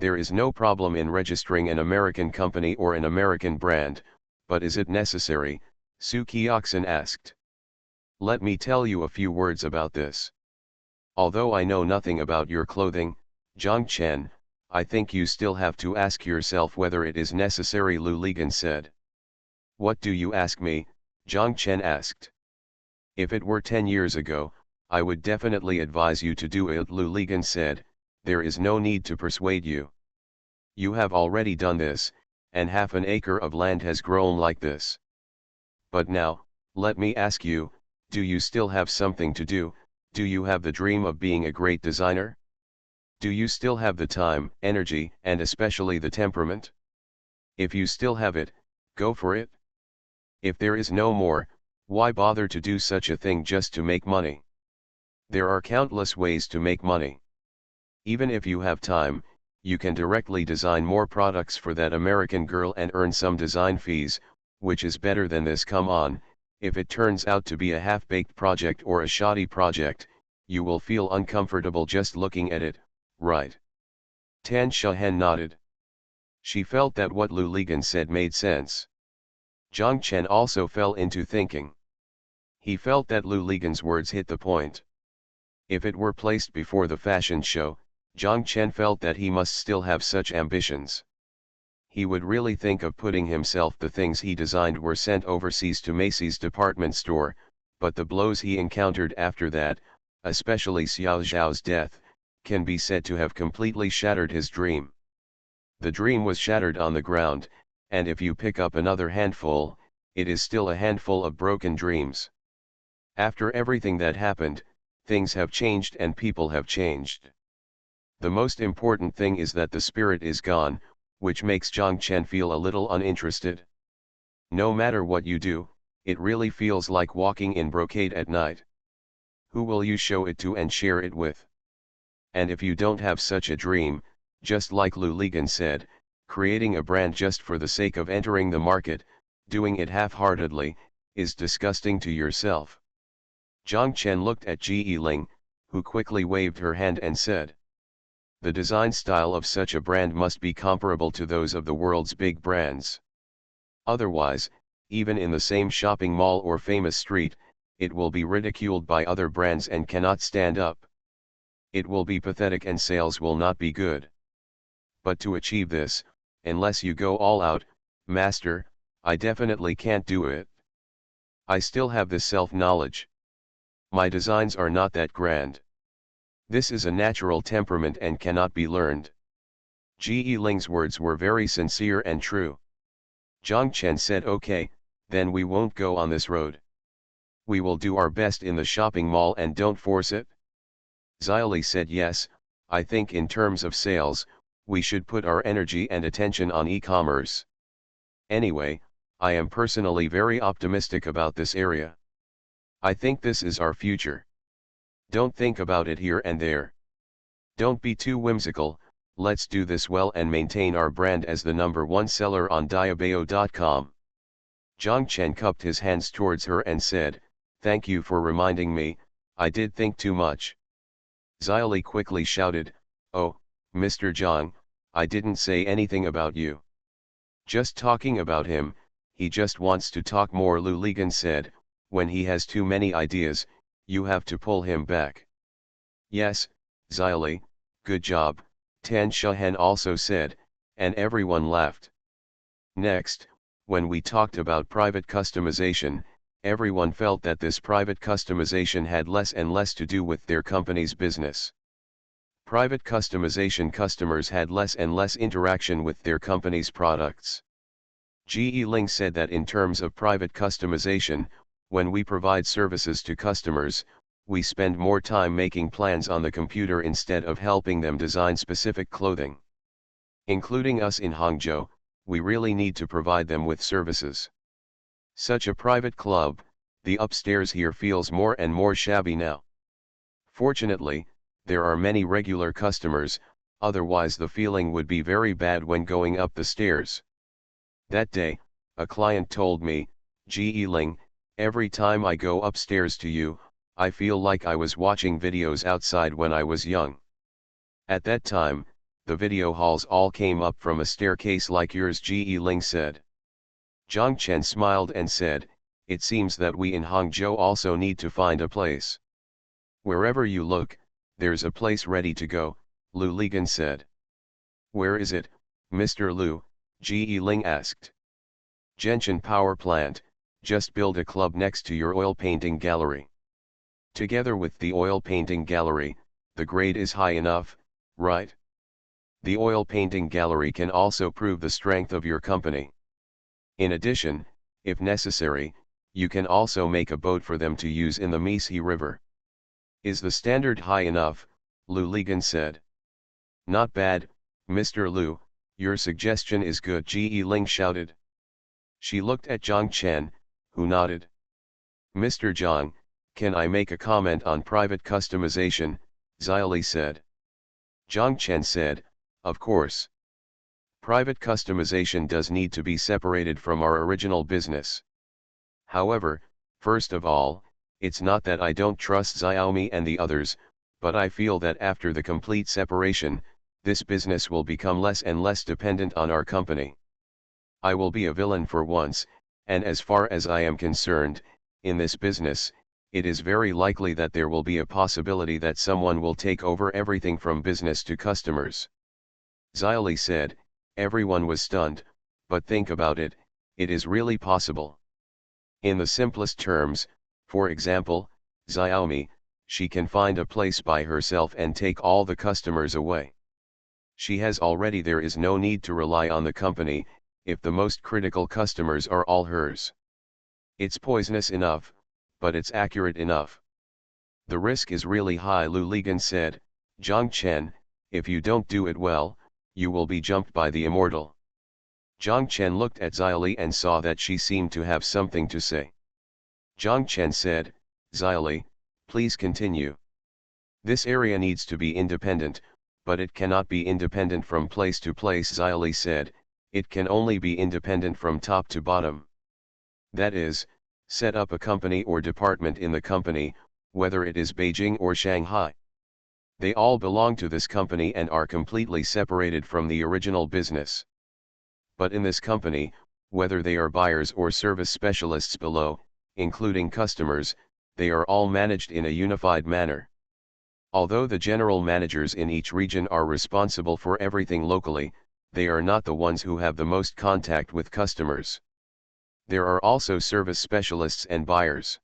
There is no problem in registering an American company or an American brand, but is it necessary? Su Kyoxin asked. Let me tell you a few words about this. Although I know nothing about your clothing, Zhang Chen, I think you still have to ask yourself whether it is necessary, Lu Ligan said. What do you ask me? Zhang Chen asked. If it were 10 years ago, I would definitely advise you to do it, Lu Ligan said. There is no need to persuade you. You have already done this, and half an acre of land has grown like this. But now, let me ask you, do you still have something to do? Do you have the dream of being a great designer? Do you still have the time, energy, and especially the temperament? If you still have it, go for it. If there is no more, why bother to do such a thing just to make money? There are countless ways to make money. Even if you have time, you can directly design more products for that American girl and earn some design fees, which is better than this. Come on, if it turns out to be a half-baked project or a shoddy project, you will feel uncomfortable just looking at it, right? Tan Shahen nodded. She felt that what Lu Ligan said made sense. Zhang Chen also fell into thinking. He felt that Lu Ligan's words hit the point. If it were placed before the fashion show, Zhang Chen felt that he must still have such ambitions. He would really think of putting himself. The things he designed were sent overseas to Macy's department store, but the blows he encountered after that, especially Xiao Zhao's death, can be said to have completely shattered his dream. The dream was shattered on the ground, and if you pick up another handful, it is still a handful of broken dreams. After everything that happened, things have changed and people have changed. The most important thing is that the spirit is gone, which makes Zhang Chen feel a little uninterested. No matter what you do, it really feels like walking in brocade at night. Who will you show it to and share it with? And if you don't have such a dream, just like Lu Ligan said, creating a brand just for the sake of entering the market, doing it half-heartedly, is disgusting to yourself. Zhang Chen looked at Ji Ling, who quickly waved her hand and said, the design style of such a brand must be comparable to those of the world's big brands. Otherwise, even in the same shopping mall or famous street, it will be ridiculed by other brands and cannot stand up. It will be pathetic and sales will not be good. But to achieve this, unless you go all out, master, I definitely can't do it. I still have this self-knowledge. My designs are not that grand. This is a natural temperament and cannot be learned. Ji Ling's words were very sincere and true. Zhang Chen said, okay, then we won't go on this road. We will do our best in the shopping mall and don't force it. Xiaoli said, yes, I think in terms of sales, we should put our energy and attention on e-commerce. Anyway, I am personally very optimistic about this area. I think this is our future. Don't think about it here and there. Don't be too whimsical, let's do this well and maintain our brand as the #1 seller on Diabeo.com. Zhang Chen cupped his hands towards her and said, thank you for reminding me, I did think too much. Xiaoli quickly shouted, oh, Mr. Zhang, I didn't say anything about you. Just talking about him, he just wants to talk more, Lu Ligan said, when he has too many ideas, you have to pull him back. Yes, Xiaoli, good job, Tan Shahen also said, and everyone laughed. Next, when we talked about private customization, everyone felt that this private customization had less and less to do with their company's business. Private customization customers had less and less interaction with their company's products. Ji Ling said that in terms of private customization, when we provide services to customers, we spend more time making plans on the computer instead of helping them design specific clothing. Including us in Hangzhou, we really need to provide them with services. Such a private club, the upstairs here feels more and more shabby now. Fortunately, there are many regular customers, otherwise the feeling would be very bad when going up the stairs. That day, a client told me, Ji Ling, every time I go upstairs to you, I feel like I was watching videos outside when I was young. At that time, the video halls all came up from a staircase like yours, Ge Ling said. Zhang Chen smiled and said, it seems that we in Hangzhou also need to find a place. Wherever you look, there's a place ready to go, Lu Ligan said. Where is it, Mr. Lu? Ge Ling asked. Gentian Power Plant, just build a club next to your oil painting gallery. Together with the oil painting gallery, the grade is high enough, right? The oil painting gallery can also prove the strength of your company. In addition, if necessary, you can also make a boat for them to use in the Meisi River. Is the standard high enough? Lu Ligan said. Not bad, Mr. Lu, your suggestion is good, Ge Ling shouted. She looked at Zhang Chen, who nodded. Mr. Zhang, can I make a comment on private customization? Xiaoli said. Zhang Chen said, of course. Private customization does need to be separated from our original business. However, first of all, it's not that I don't trust Xiaomi and the others, but I feel that after the complete separation, this business will become less and less dependent on our company. I will be a villain for once, and as far as I am concerned, in this business, it is very likely that there will be a possibility that someone will take over everything from business to customers. Xiaoli said. Everyone was stunned, but think about it, it is really possible. In the simplest terms, for example, Xiaomi, she can find a place by herself and take all the customers away. She has already, there is no need to rely on the company, if the most critical customers are all hers. It's poisonous enough, but it's accurate enough. The risk is really high, Lu Ligan said. Zhang Chen, if you don't do it well, you will be jumped by the immortal. Zhang Chen looked at Xiaoli and saw that she seemed to have something to say. Zhang Chen said, Xiaoli, please continue. This area needs to be independent, but it cannot be independent from place to place, Xiaoli said, it can only be independent from top to bottom. That is, set up a company or department in the company, whether it is Beijing or Shanghai. They all belong to this company and are completely separated from the original business. But in this company, whether they are buyers or service specialists below, including customers, they are all managed in a unified manner. Although the general managers in each region are responsible for everything locally, they are not the ones who have the most contact with customers. There are also service specialists and buyers.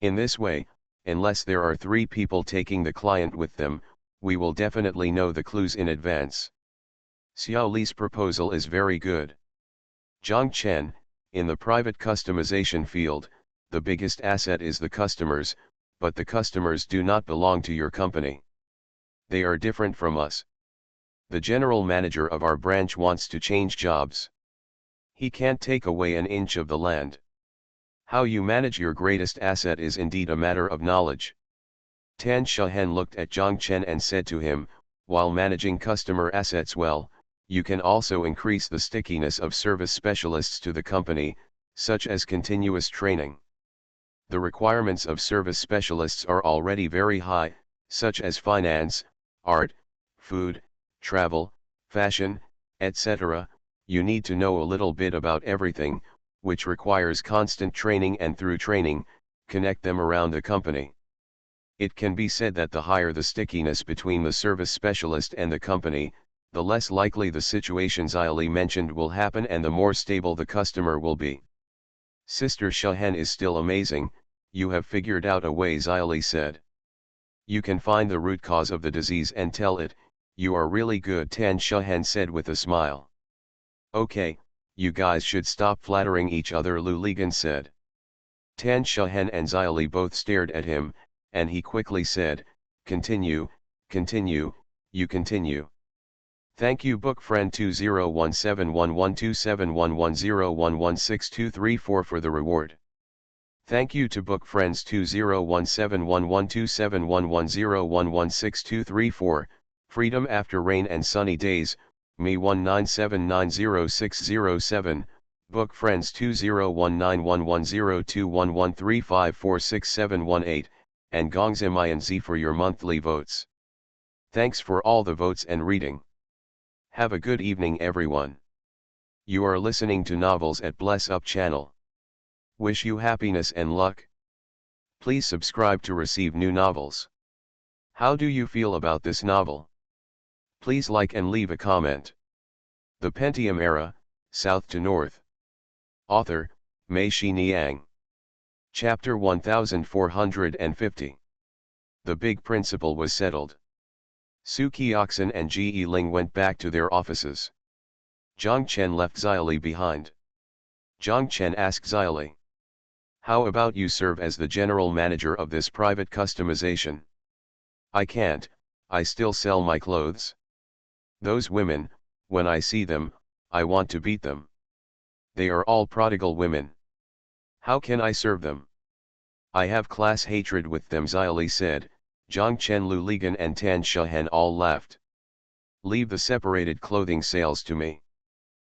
In this way, unless there are 3 people taking the client with them, we will definitely know the clues in advance. Xiao Li's proposal is very good. Zhang Chen, in the private customization field, the biggest asset is the customers, but the customers do not belong to your company. They are different from us. The general manager of our branch wants to change jobs. He can't take away an inch of the land. How you manage your greatest asset is indeed a matter of knowledge. Tan Shahen looked at Zhang Chen and said to him, while managing customer assets well, you can also increase the stickiness of service specialists to the company, such as continuous training. The requirements of service specialists are already very high, such as finance, art, food, travel, fashion, etc. You need to know a little bit about everything, which requires constant training, and through training, connect them around the company. It can be said that the higher the stickiness between the service specialist and the company, the less likely the situations Xiaoli mentioned will happen and the more stable the customer will be. Sister Shahen is still amazing, you have figured out a way, Xiaoli said. You can find the root cause of the disease and tell it, you are really good, Tan Shahen said with a smile. Okay, you guys should stop flattering each other, Lu Ligan said. Tan Shahen and Xiaoli both stared at him, and he quickly said, continue, continue, you continue. Thank you book friend 201711271101162344 for the reward. Thank you to book friends 201711271101162344, Freedom After Rain and Sunny Days, Me 19790607, book friends 201911021135464718, and Gongzimian Z for your monthly votes. Thanks for all the votes and reading. Have a good evening everyone. You are listening to Novels at Bless Up channel. Wish you happiness and luck. Please subscribe to receive new novels. How do you feel about this novel? Please like and leave a comment. The Pentium Era, South to North. Author, Mei Shi Niang. Chapter 1450. The big principle was settled. Su Qiaxin and Ji Ling went back to their offices. Zhang Chen left Xiaoli behind. Zhang Chen asked Xiaoli, "How about you serve as the general manager of this private customization?" "I can't, I still sell my clothes. Those women, when I see them, I want to beat them. They are all prodigal women. How can I serve them? I have class hatred with them," Xiaoli said. Zhang Chen, Lu Ligan and Tan Shahan all laughed. "Leave the separated clothing sales to me.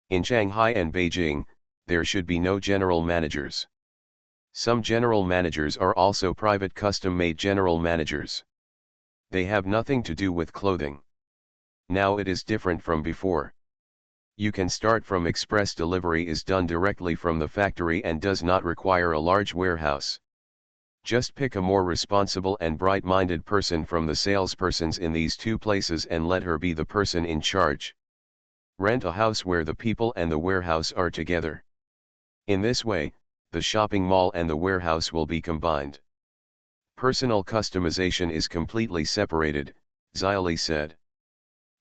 In Shanghai and Beijing, there should be no general managers. Some general managers are also private custom-made general managers. They have nothing to do with clothing. Now it is different from before. You can start from express delivery is done directly from the factory and does not require a large warehouse. Just pick a more responsible and bright-minded person from the salespersons in these two places and let her be the person in charge. Rent a house where the people and the warehouse are together. In this way, the shopping mall and the warehouse will be combined. Personal customization is completely separated," Xiaoli said.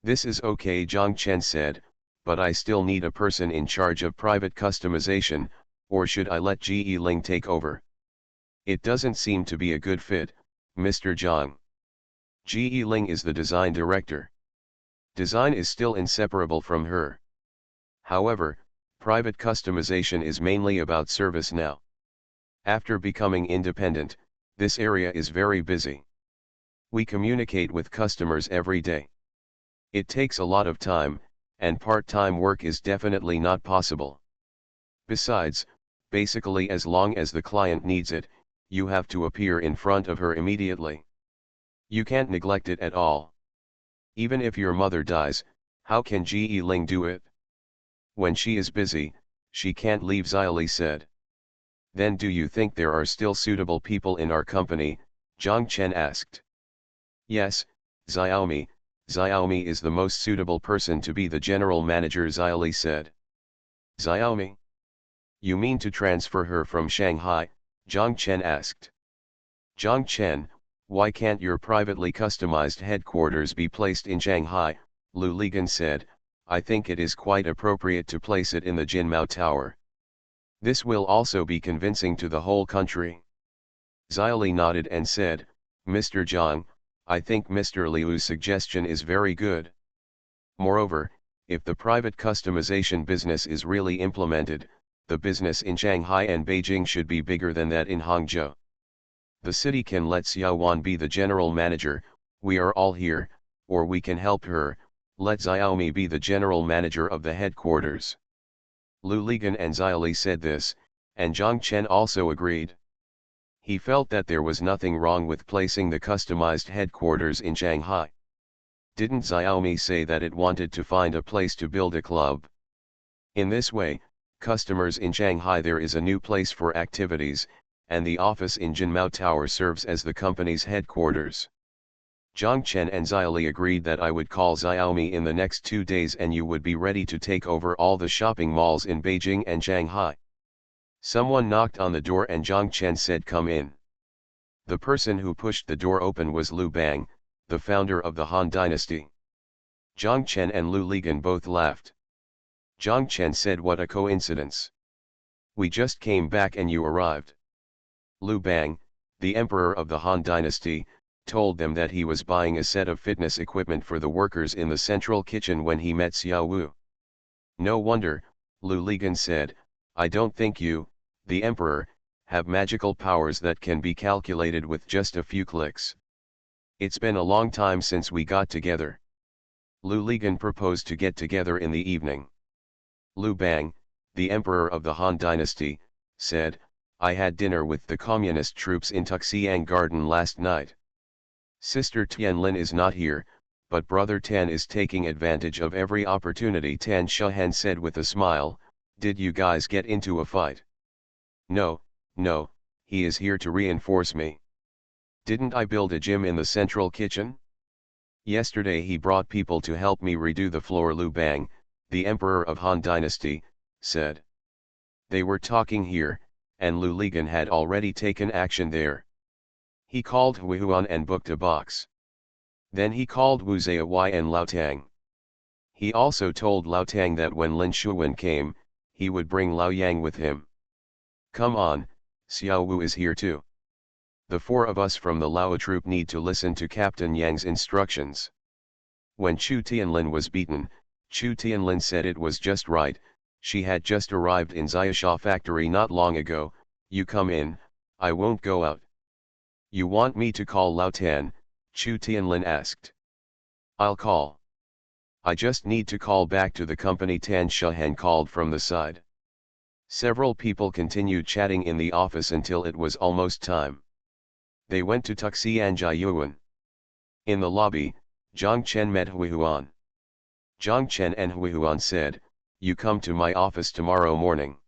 "This is okay," Zhang Chen said, "but I still need a person in charge of private customization, or should I let Ji Ling take over? It doesn't seem to be a good fit, Mr. Zhang. Ji Ling is the design director. Design is still inseparable from her. However, private customization is mainly about service now. After becoming independent, this area is very busy. We communicate with customers every day. It takes a lot of time, and part-time work is definitely not possible. Besides, basically as long as the client needs it, you have to appear in front of her immediately. You can't neglect it at all. Even if your mother dies, how can Ji Ling do it? When she is busy, she can't leave," Xiaoli said. "Then do you think there are still suitable people in our company?" Zhang Chen asked. "Yes, Xiaomi is the most suitable person to be the general manager," Xiaoli said. "Xiaomi? You mean to transfer her from Shanghai?" Zhang Chen asked. "Zhang Chen, why can't your privately customized headquarters be placed in Shanghai?" Lu Ligan said. "I think it is quite appropriate to place it in the Jinmao Tower. This will also be convincing to the whole country." Xiaoli nodded and said, "Mr. Zhang, I think Mr. Liu's suggestion is very good. Moreover, if the private customization business is really implemented, the business in Shanghai and Beijing should be bigger than that in Hangzhou. The city can let Xiaowan be the general manager, we are all here, or we can help her, let Xiaomi be the general manager of the headquarters." Lu Ligan and Xiaoli said this, and Zhang Chen also agreed. He felt that there was nothing wrong with placing the customized headquarters in Shanghai. Didn't Xiaomi say that it wanted to find a place to build a club? In this way, customers in Shanghai, there is a new place for activities, and the office in Jinmao Tower serves as the company's headquarters. Zhang Chen and Xiaoli agreed that I would call Xiaomi in the next 2 days and you would be ready to take over all the shopping malls in Beijing and Shanghai. Someone knocked on the door and Zhang Chen said, "Come in." The person who pushed the door open was Lu Bang, the founder of the Han Dynasty. Zhang Chen and Lu Ligan both laughed. Zhang Chen said, "What a coincidence. We just came back and you arrived." Lu Bang, the emperor of the Han Dynasty, told them that he was buying a set of fitness equipment for the workers in the central kitchen when he met Xiao Wu. "No wonder," Lu Ligan said, "I don't think you, the emperor, have magical powers that can be calculated with just a few clicks. It's been a long time since we got together." Lu Ligan proposed to get together in the evening. Lu Bang, the emperor of the Han Dynasty, said, "I had dinner with the communist troops in Tuxiang Garden last night. Sister Tianlin is not here, but Brother Tan is taking advantage of every opportunity. Tan Shahan said with a smile. Did you guys get into a fight? No, no, he is here to reinforce me. Didn't I build a gym in the central kitchen? Yesterday he brought people to help me redo the floor. Lu Bang, the emperor of Han Dynasty, said. They were talking here, and Lu Ligan had already taken action there. He called Hui Huan and booked a box. Then he called Wu Zaiyi and Lao Tang. He also told Lao Tang that when Lin Shuwen came, he would bring Lao Yang with him. Come on, Xiao Wu is here too. The four of us from the Lao troop need to listen to Captain Yang's instructions. When Chu Tianlin was beaten, Chu Tianlin said it was just right. She had just arrived in Xiaosha factory not long ago. You come in, I won't go out. You want me to call Lao Tan? Chu Tianlin asked. I'll call. I just need to call back to the company. Tan Shahan called from the side. Several people continued chatting in the office until it was almost time. They went to Tuxian Jiayuan. In the lobby, Zhang Chen met Hui Huan. Zhang Chen and Hui Huan said, you come to my office tomorrow morning.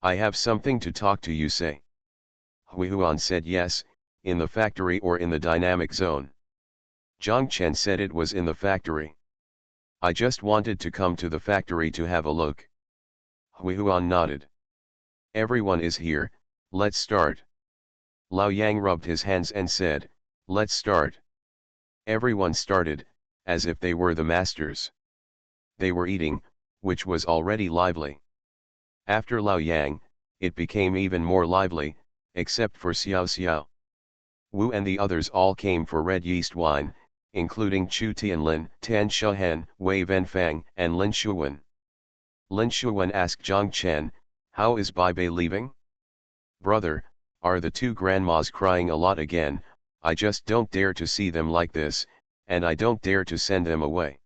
I have something to talk to you. Say. Hui Huan said yes, in the factory or in the dynamic zone. Zhang Chen said it was in the factory. I just wanted to come to the factory to have a look. Hui Huan nodded. Everyone is here, let's start. Lao Yang rubbed his hands and said, let's start. Everyone started, as if they were the masters. They were eating, which was already lively. After Lao Yang, it became even more lively, except for Xiao Xiao. Wu and the others all came for red yeast wine, including Chu Tianlin, Tan Shahan, Wei Venfang, and Lin Shuwen. Lin Shuwen asked Zhang Chen, how is Bai Bei leaving? Brother, are the two grandmas crying a lot again? I just don't dare to see them like this, and I don't dare to send them away.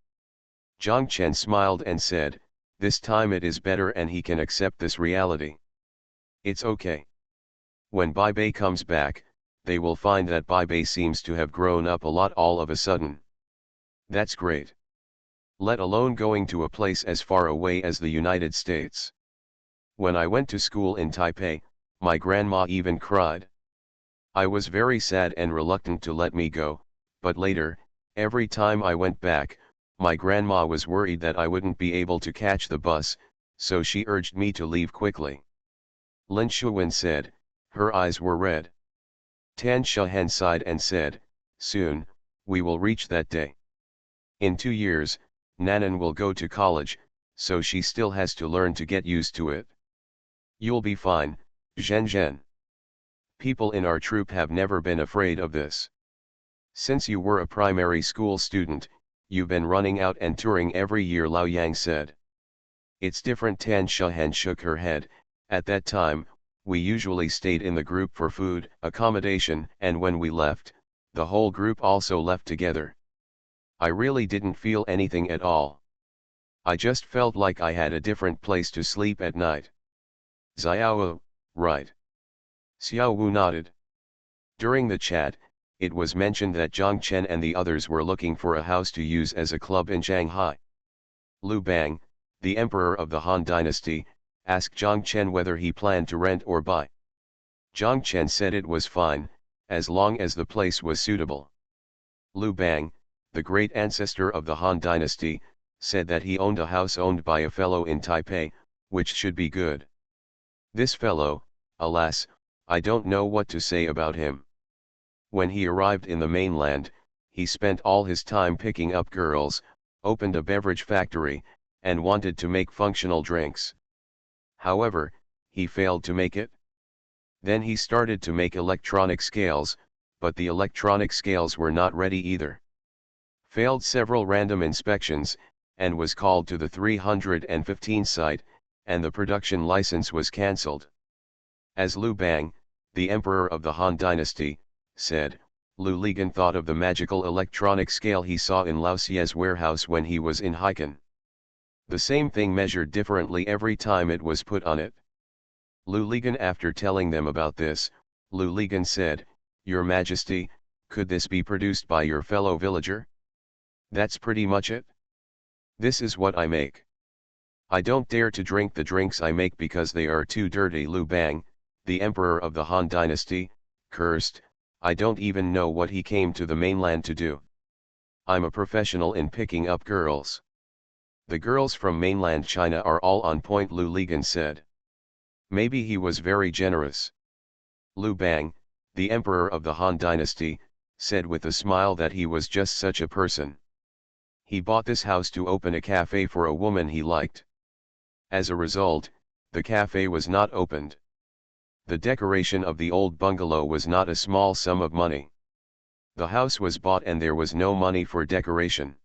Zhang Chen smiled and said, this time it is better and he can accept this reality. It's okay. When Bai Bei comes back, they will find that Bai Bei seems to have grown up a lot all of a sudden. That's great. Let alone going to a place as far away as the United States. When I went to school in Taipei, my grandma even cried. I was very sad and reluctant to let me go, but later, every time I went back, my grandma was worried that I wouldn't be able to catch the bus, so she urged me to leave quickly. Lin Shuwen said, her eyes were red. Tan Shahan sighed and said, soon, we will reach that day. In 2 years, Nanan will go to college, so she still has to learn to get used to it. You'll be fine, Zhen Zhen. People in our troop have never been afraid of this. Since you were a primary school student, you've been running out and touring every year, Lao Yang said. It's different. Tan Shahan shook her head. At that time, we usually stayed in the group for food, accommodation, and when we left, the whole group also left together. I really didn't feel anything at all. I just felt like I had a different place to sleep at night. Xiao, right. Xiao Wu nodded. During the chat, it was mentioned that Zhang Chen and the others were looking for a house to use as a club in Shanghai. Lu Bang, the emperor of the Han Dynasty, asked Zhang Chen whether he planned to rent or buy. Zhang Chen said it was fine, as long as the place was suitable. Lu Bang, the great ancestor of the Han Dynasty, said that he owned a house owned by a fellow in Taipei, which should be good. This fellow, alas, I don't know what to say about him. When he arrived in the mainland, he spent all his time picking up girls, opened a beverage factory, and wanted to make functional drinks. However, he failed to make it. Then he started to make electronic scales, but the electronic scales were not ready either. Failed several random inspections, and was called to the 315 site, and the production license was cancelled. As Lu Bang, the emperor of the Han Dynasty, said, Lu Ligan thought of the magical electronic scale he saw in Lao Xie's warehouse when he was in Haikan. The same thing measured differently every time it was put on it. Lu Ligan, after telling them about this, Lu Ligan said, Your Majesty, could this be produced by your fellow villager? That's pretty much it. This is what I make. I don't dare to drink the drinks I make because they are too dirty. Lu Bang, the emperor of the Han dynasty, cursed. I don't even know what he came to the mainland to do. I'm a professional in picking up girls. The girls from mainland China are all on point, Lu Ligan said. Maybe he was very generous. Lu Bang, the emperor of the Han dynasty, said with a smile that he was just such a person. He bought this house to open a cafe for a woman he liked. As a result, the cafe was not opened. The decoration of the old bungalow was not a small sum of money. The house was bought and there was no money for decoration.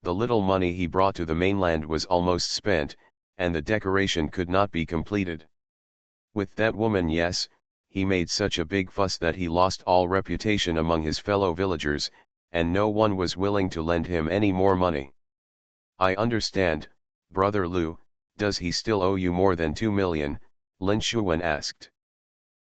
The little money he brought to the mainland was almost spent, and the decoration could not be completed. With that woman, yes, he made such a big fuss that he lost all reputation among his fellow villagers, and no one was willing to lend him any more money. I understand, Brother Lu, does he still owe you more than 2 million, Lin Shuwen asked.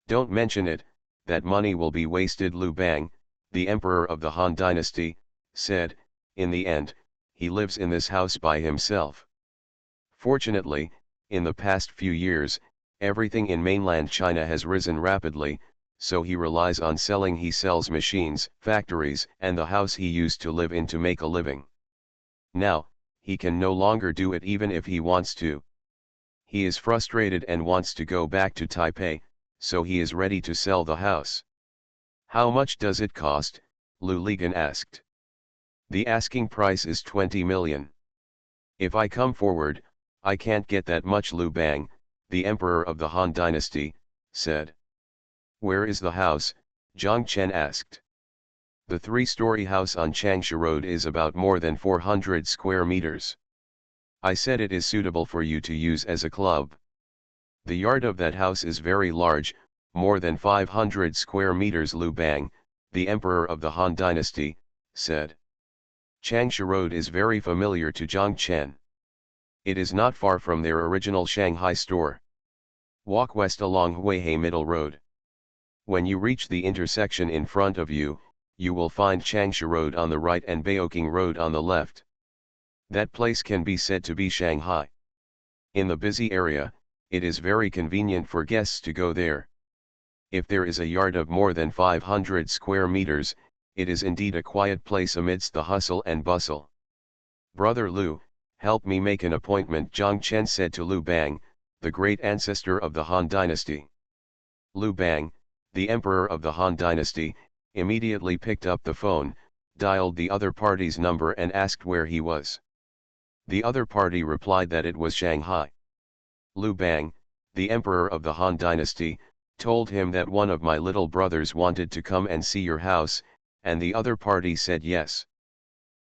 Don't mention it, that money will be wasted, Lu Bang, the emperor of the Han dynasty, said. In the end, he lives in this house by himself. Fortunately, in the past few years, everything in mainland China has risen rapidly, so he relies on selling. He sells machines, factories, and the house he used to live in to make a living. Now, he can no longer do it even if he wants to. He is frustrated and wants to go back to Taipei, so he is ready to sell the house. How much does it cost? Lu Ligan asked. The asking price is 20 million. If I come forward, I can't get that much, Lu Bang, the emperor of the Han dynasty, said. Where is the house? Zhang Chen asked. The 3-story house on Changsha Road is about more than 400 square meters. I said it is suitable for you to use as a club. The yard of that house is very large, more than 500 square meters, Lu Bang, the emperor of the Han dynasty, said. Changsha Road is very familiar to Zhang Chen. It is not far from their original Shanghai store. Walk west along Huihei Middle Road. When you reach the intersection in front of you, you will find Changsha Road on the right and Baoking Road on the left. That place can be said to be Shanghai. In the busy area, it is very convenient for guests to go there. If there is a yard of more than 500 square meters, it is indeed a quiet place amidst the hustle and bustle. Brother Lu, help me make an appointment, Zhang Chen said to Lu Bang, the great ancestor of the Han dynasty. Lu Bang, the emperor of the Han dynasty, immediately picked up the phone, dialed the other party's number and asked where he was. The other party replied that it was Shanghai. Lu Bang, the emperor of the Han dynasty, told him that one of my little brothers wanted to come and see your house, and the other party said yes.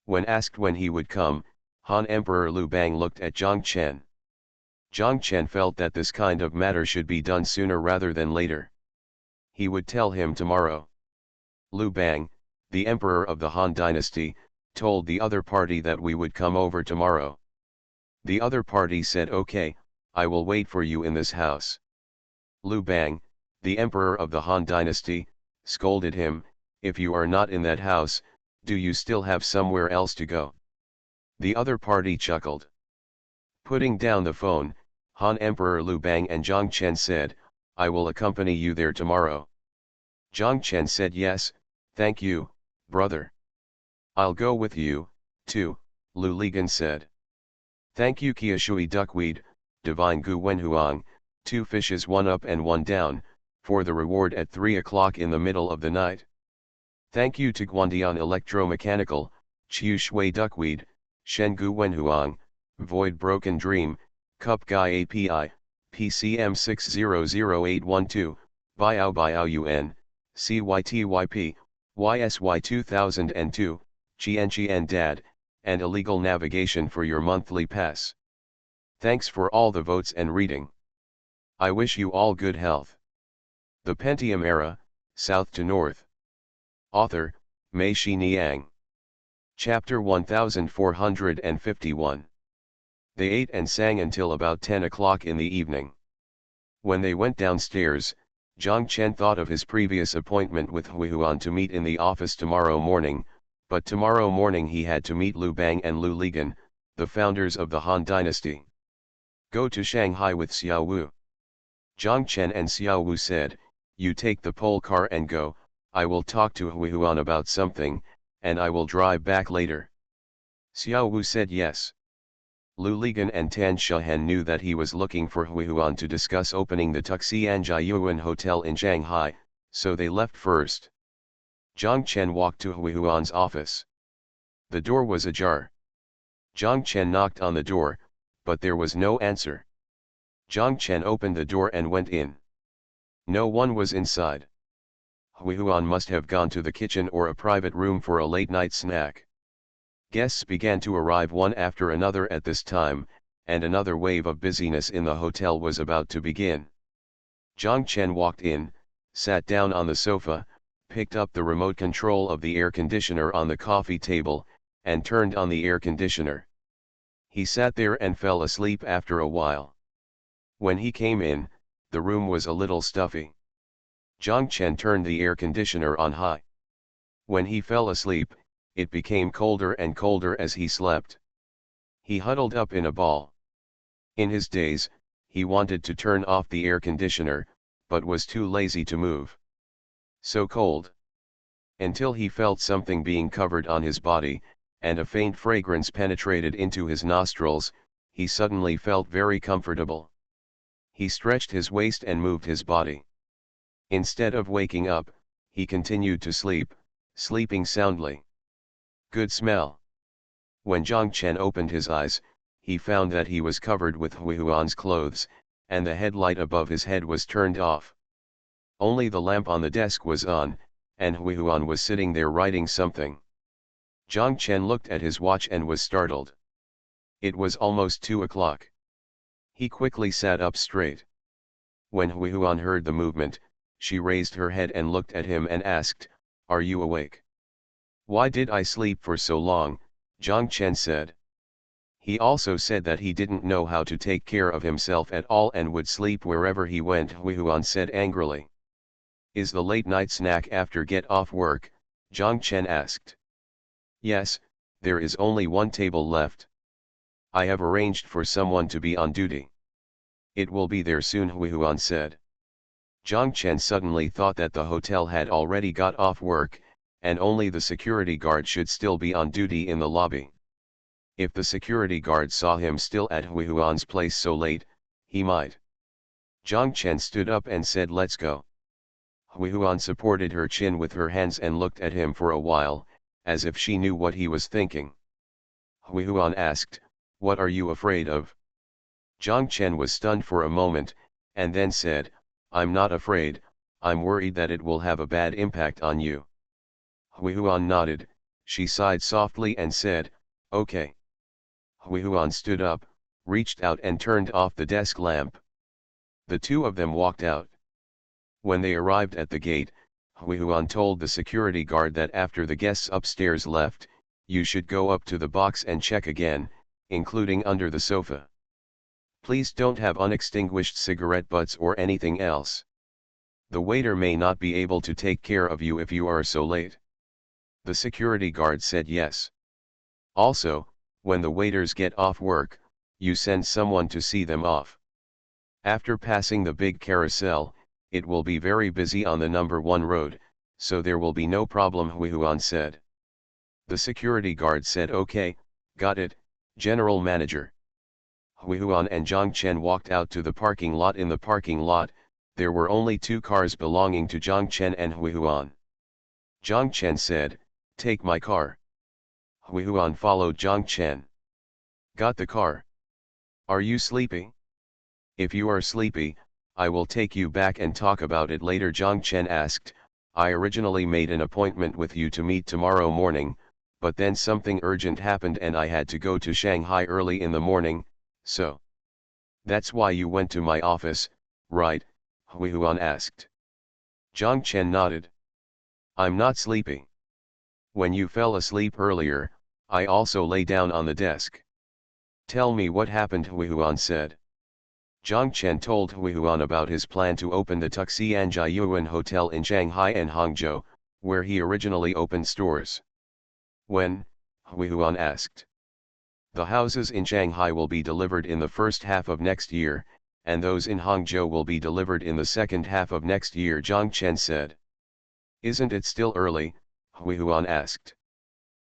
When asked when he would come, Han Emperor Lu Bang looked at Zhang Chen. Zhang Chen felt that this kind of matter should be done sooner rather than later. He would tell him tomorrow. Lu Bang, the emperor of the Han dynasty, told the other party that we would come over tomorrow. The other party said okay, I will wait for you in this house. Lu Bang, the emperor of the Han dynasty, scolded him, if you are not in that house, do you still have somewhere else to go? The other party chuckled. Putting down the phone, Han Emperor Lu Bang and Zhang Chen said, I will accompany you there tomorrow. Zhang Chen said yes, thank you, brother. I'll go with you, too, Lu Ligan said. Thank you Kia Shui Duckweed, Divine Gu Wenhuang, 2 fishes 1 up and 1 down, for the reward at 3 o'clock in the middle of the night. Thank you to Guandian Electromechanical, Chiu Shui Duckweed, Shen Gu Wenhuang, Void Broken Dream, Cup Guy API, PCM 600812, Biao UN, CYTYP, YSY 2002, Chien Dad, and Illegal Navigation for your monthly pass. Thanks for all the votes and reading. I wish you all good health. The Pentium Era, South to North. Author, Mei Shi Niang. Chapter 1451. They ate and sang until about 10 o'clock in the evening. When they went downstairs, Zhang Chen thought of his previous appointment with Hui Huan to meet in the office tomorrow morning, But tomorrow morning he had to meet Liu Bang and Liu Ligan, the founders of the Han dynasty. Go to Shanghai with Xiao Wu. Zhang Chen and Xiao Wu said, you take the pole car and go, I will talk to Hui Huan about something, and I will drive back later. Xiao Wu said yes. Liu Ligan and Tan Shahan knew that he was looking for Hui Huan to discuss opening the Tuxianjiayuan Hotel in Shanghai, so they left first. Zhang Chen walked to Hui Huan's office. The door was ajar. Zhang Chen knocked on the door, but there was no answer. Zhang Chen opened the door and went in. No one was inside. Hui Huan must have gone to the kitchen or a private room for a late-night snack. Guests began to arrive one after another at this time, and another wave of busyness in the hotel was about to begin. Zhang Chen walked in, sat down on the sofa, picked up the remote control of the air conditioner on the coffee table, and turned on the air conditioner. He sat there and fell asleep after a while. When he came in, the room was a little stuffy. Zhang Chen turned the air conditioner on high. When he fell asleep, it became colder and colder as he slept. He huddled up in a ball. In his daze, he wanted to turn off the air conditioner, but was too lazy to move. So cold. Until he felt something being covered on his body, and a faint fragrance penetrated into his nostrils, he suddenly felt very comfortable. He stretched his waist and moved his body. Instead of waking up, he continued to sleep, sleeping soundly. Good smell. When Zhang Chen opened his eyes, he found that he was covered with Hui Huan's clothes, and the headlight above his head was turned off. Only the lamp on the desk was on, and Hui Huan was sitting there writing something. Zhang Chen looked at his watch and was startled. It was almost 2 o'clock. He quickly sat up straight. When Hui Huan heard the movement, she raised her head and looked at him and asked, "Are you awake?" "Why did I sleep for so long?" Zhang Chen said. He also said that he didn't know how to take care of himself at all and would sleep wherever he went. Hui Huan said angrily. "Is the late-night snack after get off work?" Zhang Chen asked. "Yes, there is only one table left. I have arranged for someone to be on duty. It will be there soon," Hui Huan said. Zhang Chen suddenly thought that the hotel had already got off work, and only the security guard should still be on duty in the lobby. If the security guard saw him still at Hui Huan's place so late, he might. Zhang Chen stood up and said, "Let's go." Hui Huan supported her chin with her hands and looked at him for a while, as if she knew what he was thinking. Hui Huan asked, "What are you afraid of?" Zhang Chen was stunned for a moment, and then said, "I'm not afraid, I'm worried that it will have a bad impact on you." Hui Huan nodded, she sighed softly and said, "Okay." Hui Huan stood up, reached out and turned off the desk lamp. The two of them walked out. When they arrived at the gate, Hui Huan told the security guard that after the guests upstairs left, you should go up to the box and check again, including under the sofa. Please don't have unextinguished cigarette butts or anything else. The waiter may not be able to take care of you if you are so late. The security guard said yes. Also, when the waiters get off work, you send someone to see them off. After passing the big carousel, it will be very busy on the number 1 road, so there will be no problem, Hui Huan said. The security guard said, "Okay, got it, General Manager." Hui Huan and Zhang Chen walked out to the parking lot. In the parking lot, there were only 2 cars belonging to Zhang Chen and Hui Huan. Zhang Chen said, "Take my car." Hui Huan followed Zhang Chen. "Got the car? Are you sleepy?" "If you are sleepy, I will take you back and talk about it later," Zhang Chen asked. "I originally made an appointment with you to meet tomorrow morning, but then something urgent happened and I had to go to Shanghai early in the morning, so." "That's why you went to my office, right?" Hui Huan asked. Zhang Chen nodded. "I'm not sleepy. When you fell asleep earlier, I also lay down on the desk." "Tell me what happened," Hui Huan said. Zhang Chen told Hui Huan about his plan to open the Tuxianjiayuan Hotel in Shanghai and Hangzhou, where he originally opened stores. When? Hui Huan asked. The houses in Shanghai will be delivered in the first half of next year, and those in Hangzhou will be delivered in the second half of next year, Zhang Chen said. Isn't it still early? Hui Huan asked.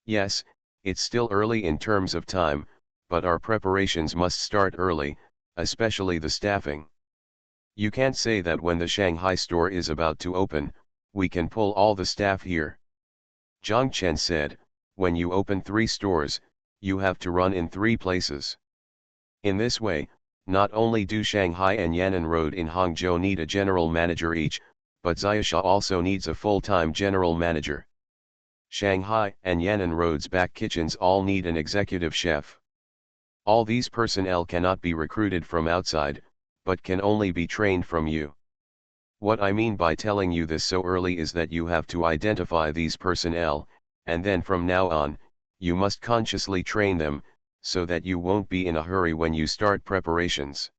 Yes, it's still early in terms of time, but our preparations must start early, especially the staffing. You can't say that when the Shanghai store is about to open, we can pull all the staff here. Zhang Chen said, when you open 3 stores, you have to run in 3 places. In this way, not only do Shanghai and Yan'an Road in Hangzhou need a general manager each, but Xiaosha also needs a full-time general manager. Shanghai and Yan'an Road's back kitchens all need an executive chef. All these personnel cannot be recruited from outside, but can only be trained from you. What I mean by telling you this so early is that you have to identify these personnel, and then from now on, you must consciously train them, so that you won't be in a hurry when you start preparations.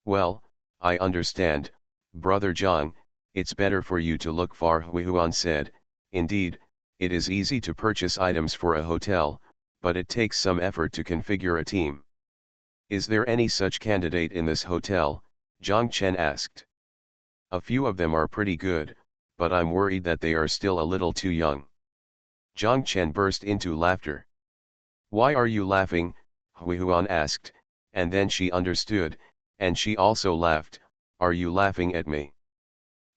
Well, I understand, Brother Zhang, it's better for you to look far, Hui Huan said. Indeed, it is easy to purchase items for a hotel, but it takes some effort to configure a team. Is there any such candidate in this hotel? Zhang Chen asked. A few of them are pretty good, but I'm worried that they are still a little too young. Zhang Chen burst into laughter. Why are you laughing? Hui Huan asked, and then she understood, and she also laughed. Are you laughing at me?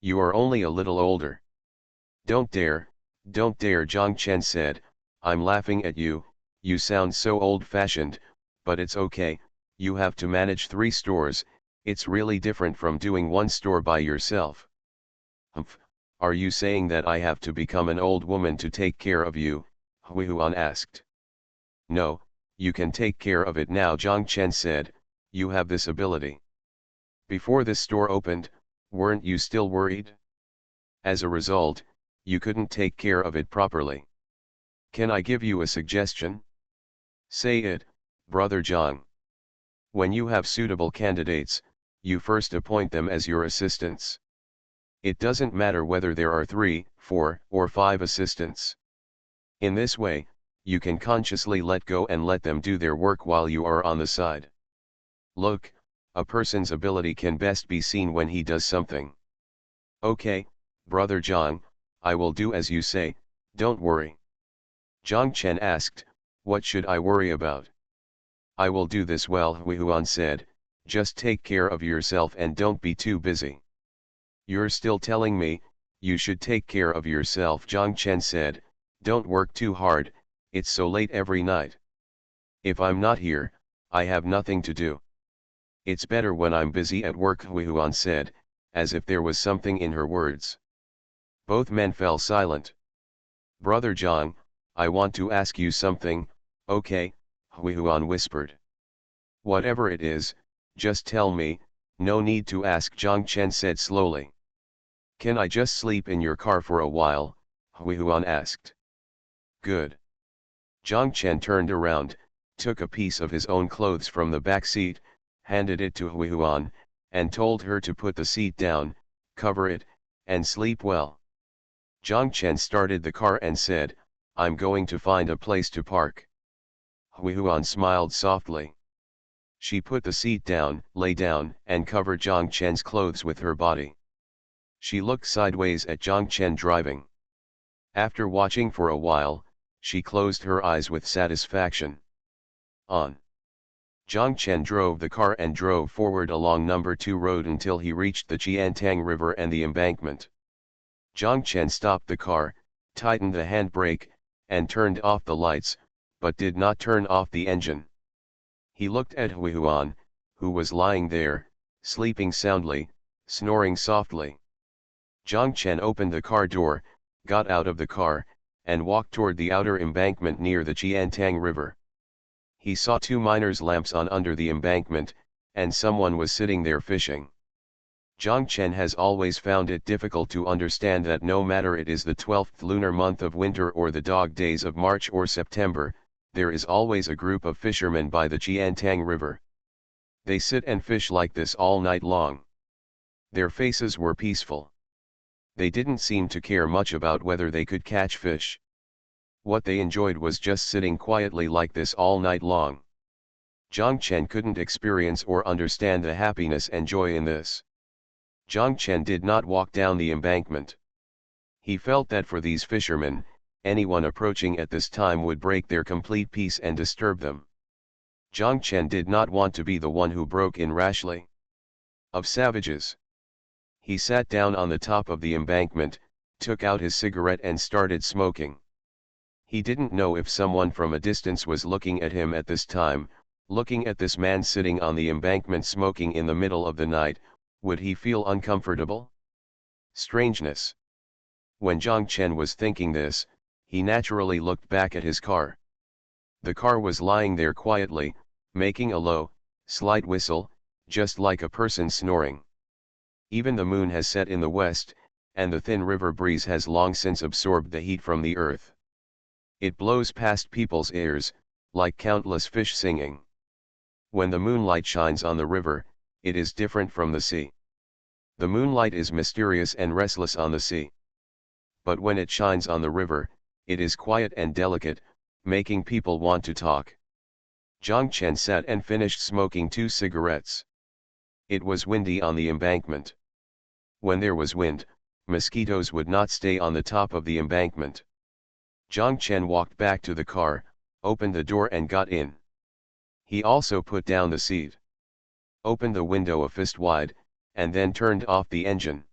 You are only a little older. Don't dare, Zhang Chen said. I'm laughing at you, you sound so old-fashioned, but it's okay, you have to manage 3 stores, it's really different from doing 1 store by yourself. Humph, are you saying that I have to become an old woman to take care of you? Hui Huan asked. No, you can take care of it now, Zhang Chen said, you have this ability. Before this store opened, weren't you still worried? As a result, you couldn't take care of it properly. Can I give you a suggestion? Say it, Brother Zhang. When you have suitable candidates, you first appoint them as your assistants. It doesn't matter whether there are 3, 4, or 5 assistants. In this way, you can consciously let go and let them do their work while you are on the side. Look, a person's ability can best be seen when he does something. Okay, Brother Zhang, I will do as you say, don't worry. Zhang Chen asked, what should I worry about? I will do this well, Hui Huan said, just take care of yourself and don't be too busy. You're still telling me, you should take care of yourself, Zhang Chen said, don't work too hard, it's so late every night. If I'm not here, I have nothing to do. It's better when I'm busy at work, Hui Huan said, as if there was something in her words. Both men fell silent. Brother Zhang, I want to ask you something, okay, Hui Huan whispered. Whatever it is, just tell me, no need to ask, Zhang Chen said slowly. Can I just sleep in your car for a while? Hui Huan asked. Good. Zhang Chen turned around, took a piece of his own clothes from the back seat, handed it to Hui Huan, and told her to put the seat down, cover it, and sleep well. Zhang Chen started the car and said, I'm going to find a place to park. Hui Huan smiled softly. She put the seat down, lay down, and covered Zhang Chen's clothes with her body. She looked sideways at Zhang Chen driving. After watching for a while, she closed her eyes with satisfaction. On. Zhang Chen drove the car and drove forward along number 2 road until he reached the Qiantang River and the embankment. Zhang Chen stopped the car, tightened the handbrake, and turned off the lights, but did not turn off the engine. He looked at Hui Huan, who was lying there, sleeping soundly, snoring softly. Zhang Chen opened the car door, got out of the car, and walked toward the outer embankment near the Qiantang River. He saw 2 miners' lamps on under the embankment, and someone was sitting there fishing. Zhang Chen has always found it difficult to understand that no matter it is the 12th lunar month of winter or the dog days of March or September, there is always a group of fishermen by the Qiantang River. They sit and fish like this all night long. Their faces were peaceful. They didn't seem to care much about whether they could catch fish. What they enjoyed was just sitting quietly like this all night long. Zhang Chen couldn't experience or understand the happiness and joy in this. Zhang Chen did not walk down the embankment. He felt that for these fishermen, anyone approaching at this time would break their complete peace and disturb them. Zhang Chen did not want to be the one who broke in rashly. Of savages. He sat down on the top of the embankment, took out his cigarette and started smoking. He didn't know if someone from a distance was looking at him at this time. Looking at this man sitting on the embankment smoking in the middle of the night, would he feel uncomfortable? Strangeness. When Zhang Chen was thinking this, he naturally looked back at his car. The car was lying there quietly, making a low, slight whistle, just like a person snoring. Even the moon has set in the west, and the thin river breeze has long since absorbed the heat from the earth. It blows past people's ears, like countless fish singing. When the moonlight shines on the river, it is different from the sea. The moonlight is mysterious and restless on the sea. But when it shines on the river, it is quiet and delicate, making people want to talk. Zhang Chen sat and finished smoking 2 cigarettes. It was windy on the embankment. When there was wind, mosquitoes would not stay on the top of the embankment. Zhang Chen walked back to the car, opened the door and got in. He also put down the seat, opened the window a fist wide, and then turned off the engine.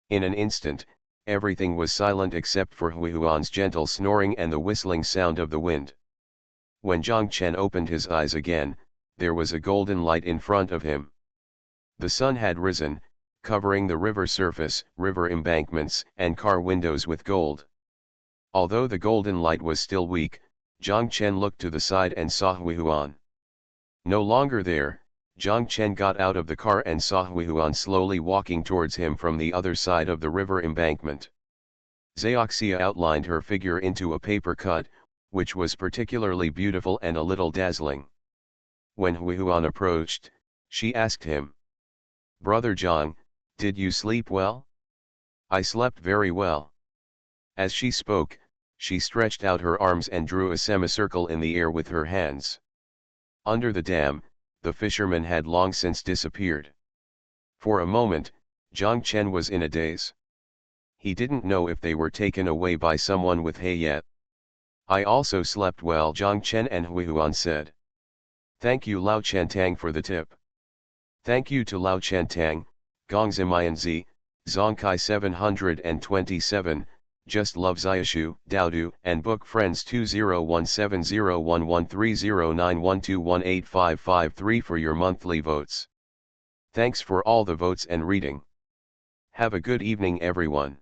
In an instant, everything was silent except for Hui Huan's gentle snoring and the whistling sound of the wind. When Zhang Chen opened his eyes again, there was a golden light in front of him. The sun had risen, covering the river surface, river embankments, and car windows with gold. Although the golden light was still weak, Zhang Chen looked to the side and saw Hui Huan. No longer there, Zhang Chen got out of the car and saw Hui Huan slowly walking towards him from the other side of the river embankment. Zioxia outlined her figure into a paper cut, which was particularly beautiful and a little dazzling. When Hui Huan approached, she asked him, "Brother Zhang, did you sleep well?" "I slept very well." As she spoke, she stretched out her arms and drew a semicircle in the air with her hands. Under the dam, the fishermen had long since disappeared. For a moment, Zhang Chen was in a daze. He didn't know if they were taken away by someone with hay yet. "I also slept well," Zhang Chen and Hui Huan said. "Thank you Lao Chantang for the tip." "Thank you to Lao Chantang, Gongzimianzi, Zongkai 727, Just Love Xiaoshu, Daodu, and Book Friends 201701130912185553 for your monthly votes. Thanks for all the votes and reading. Have a good evening everyone.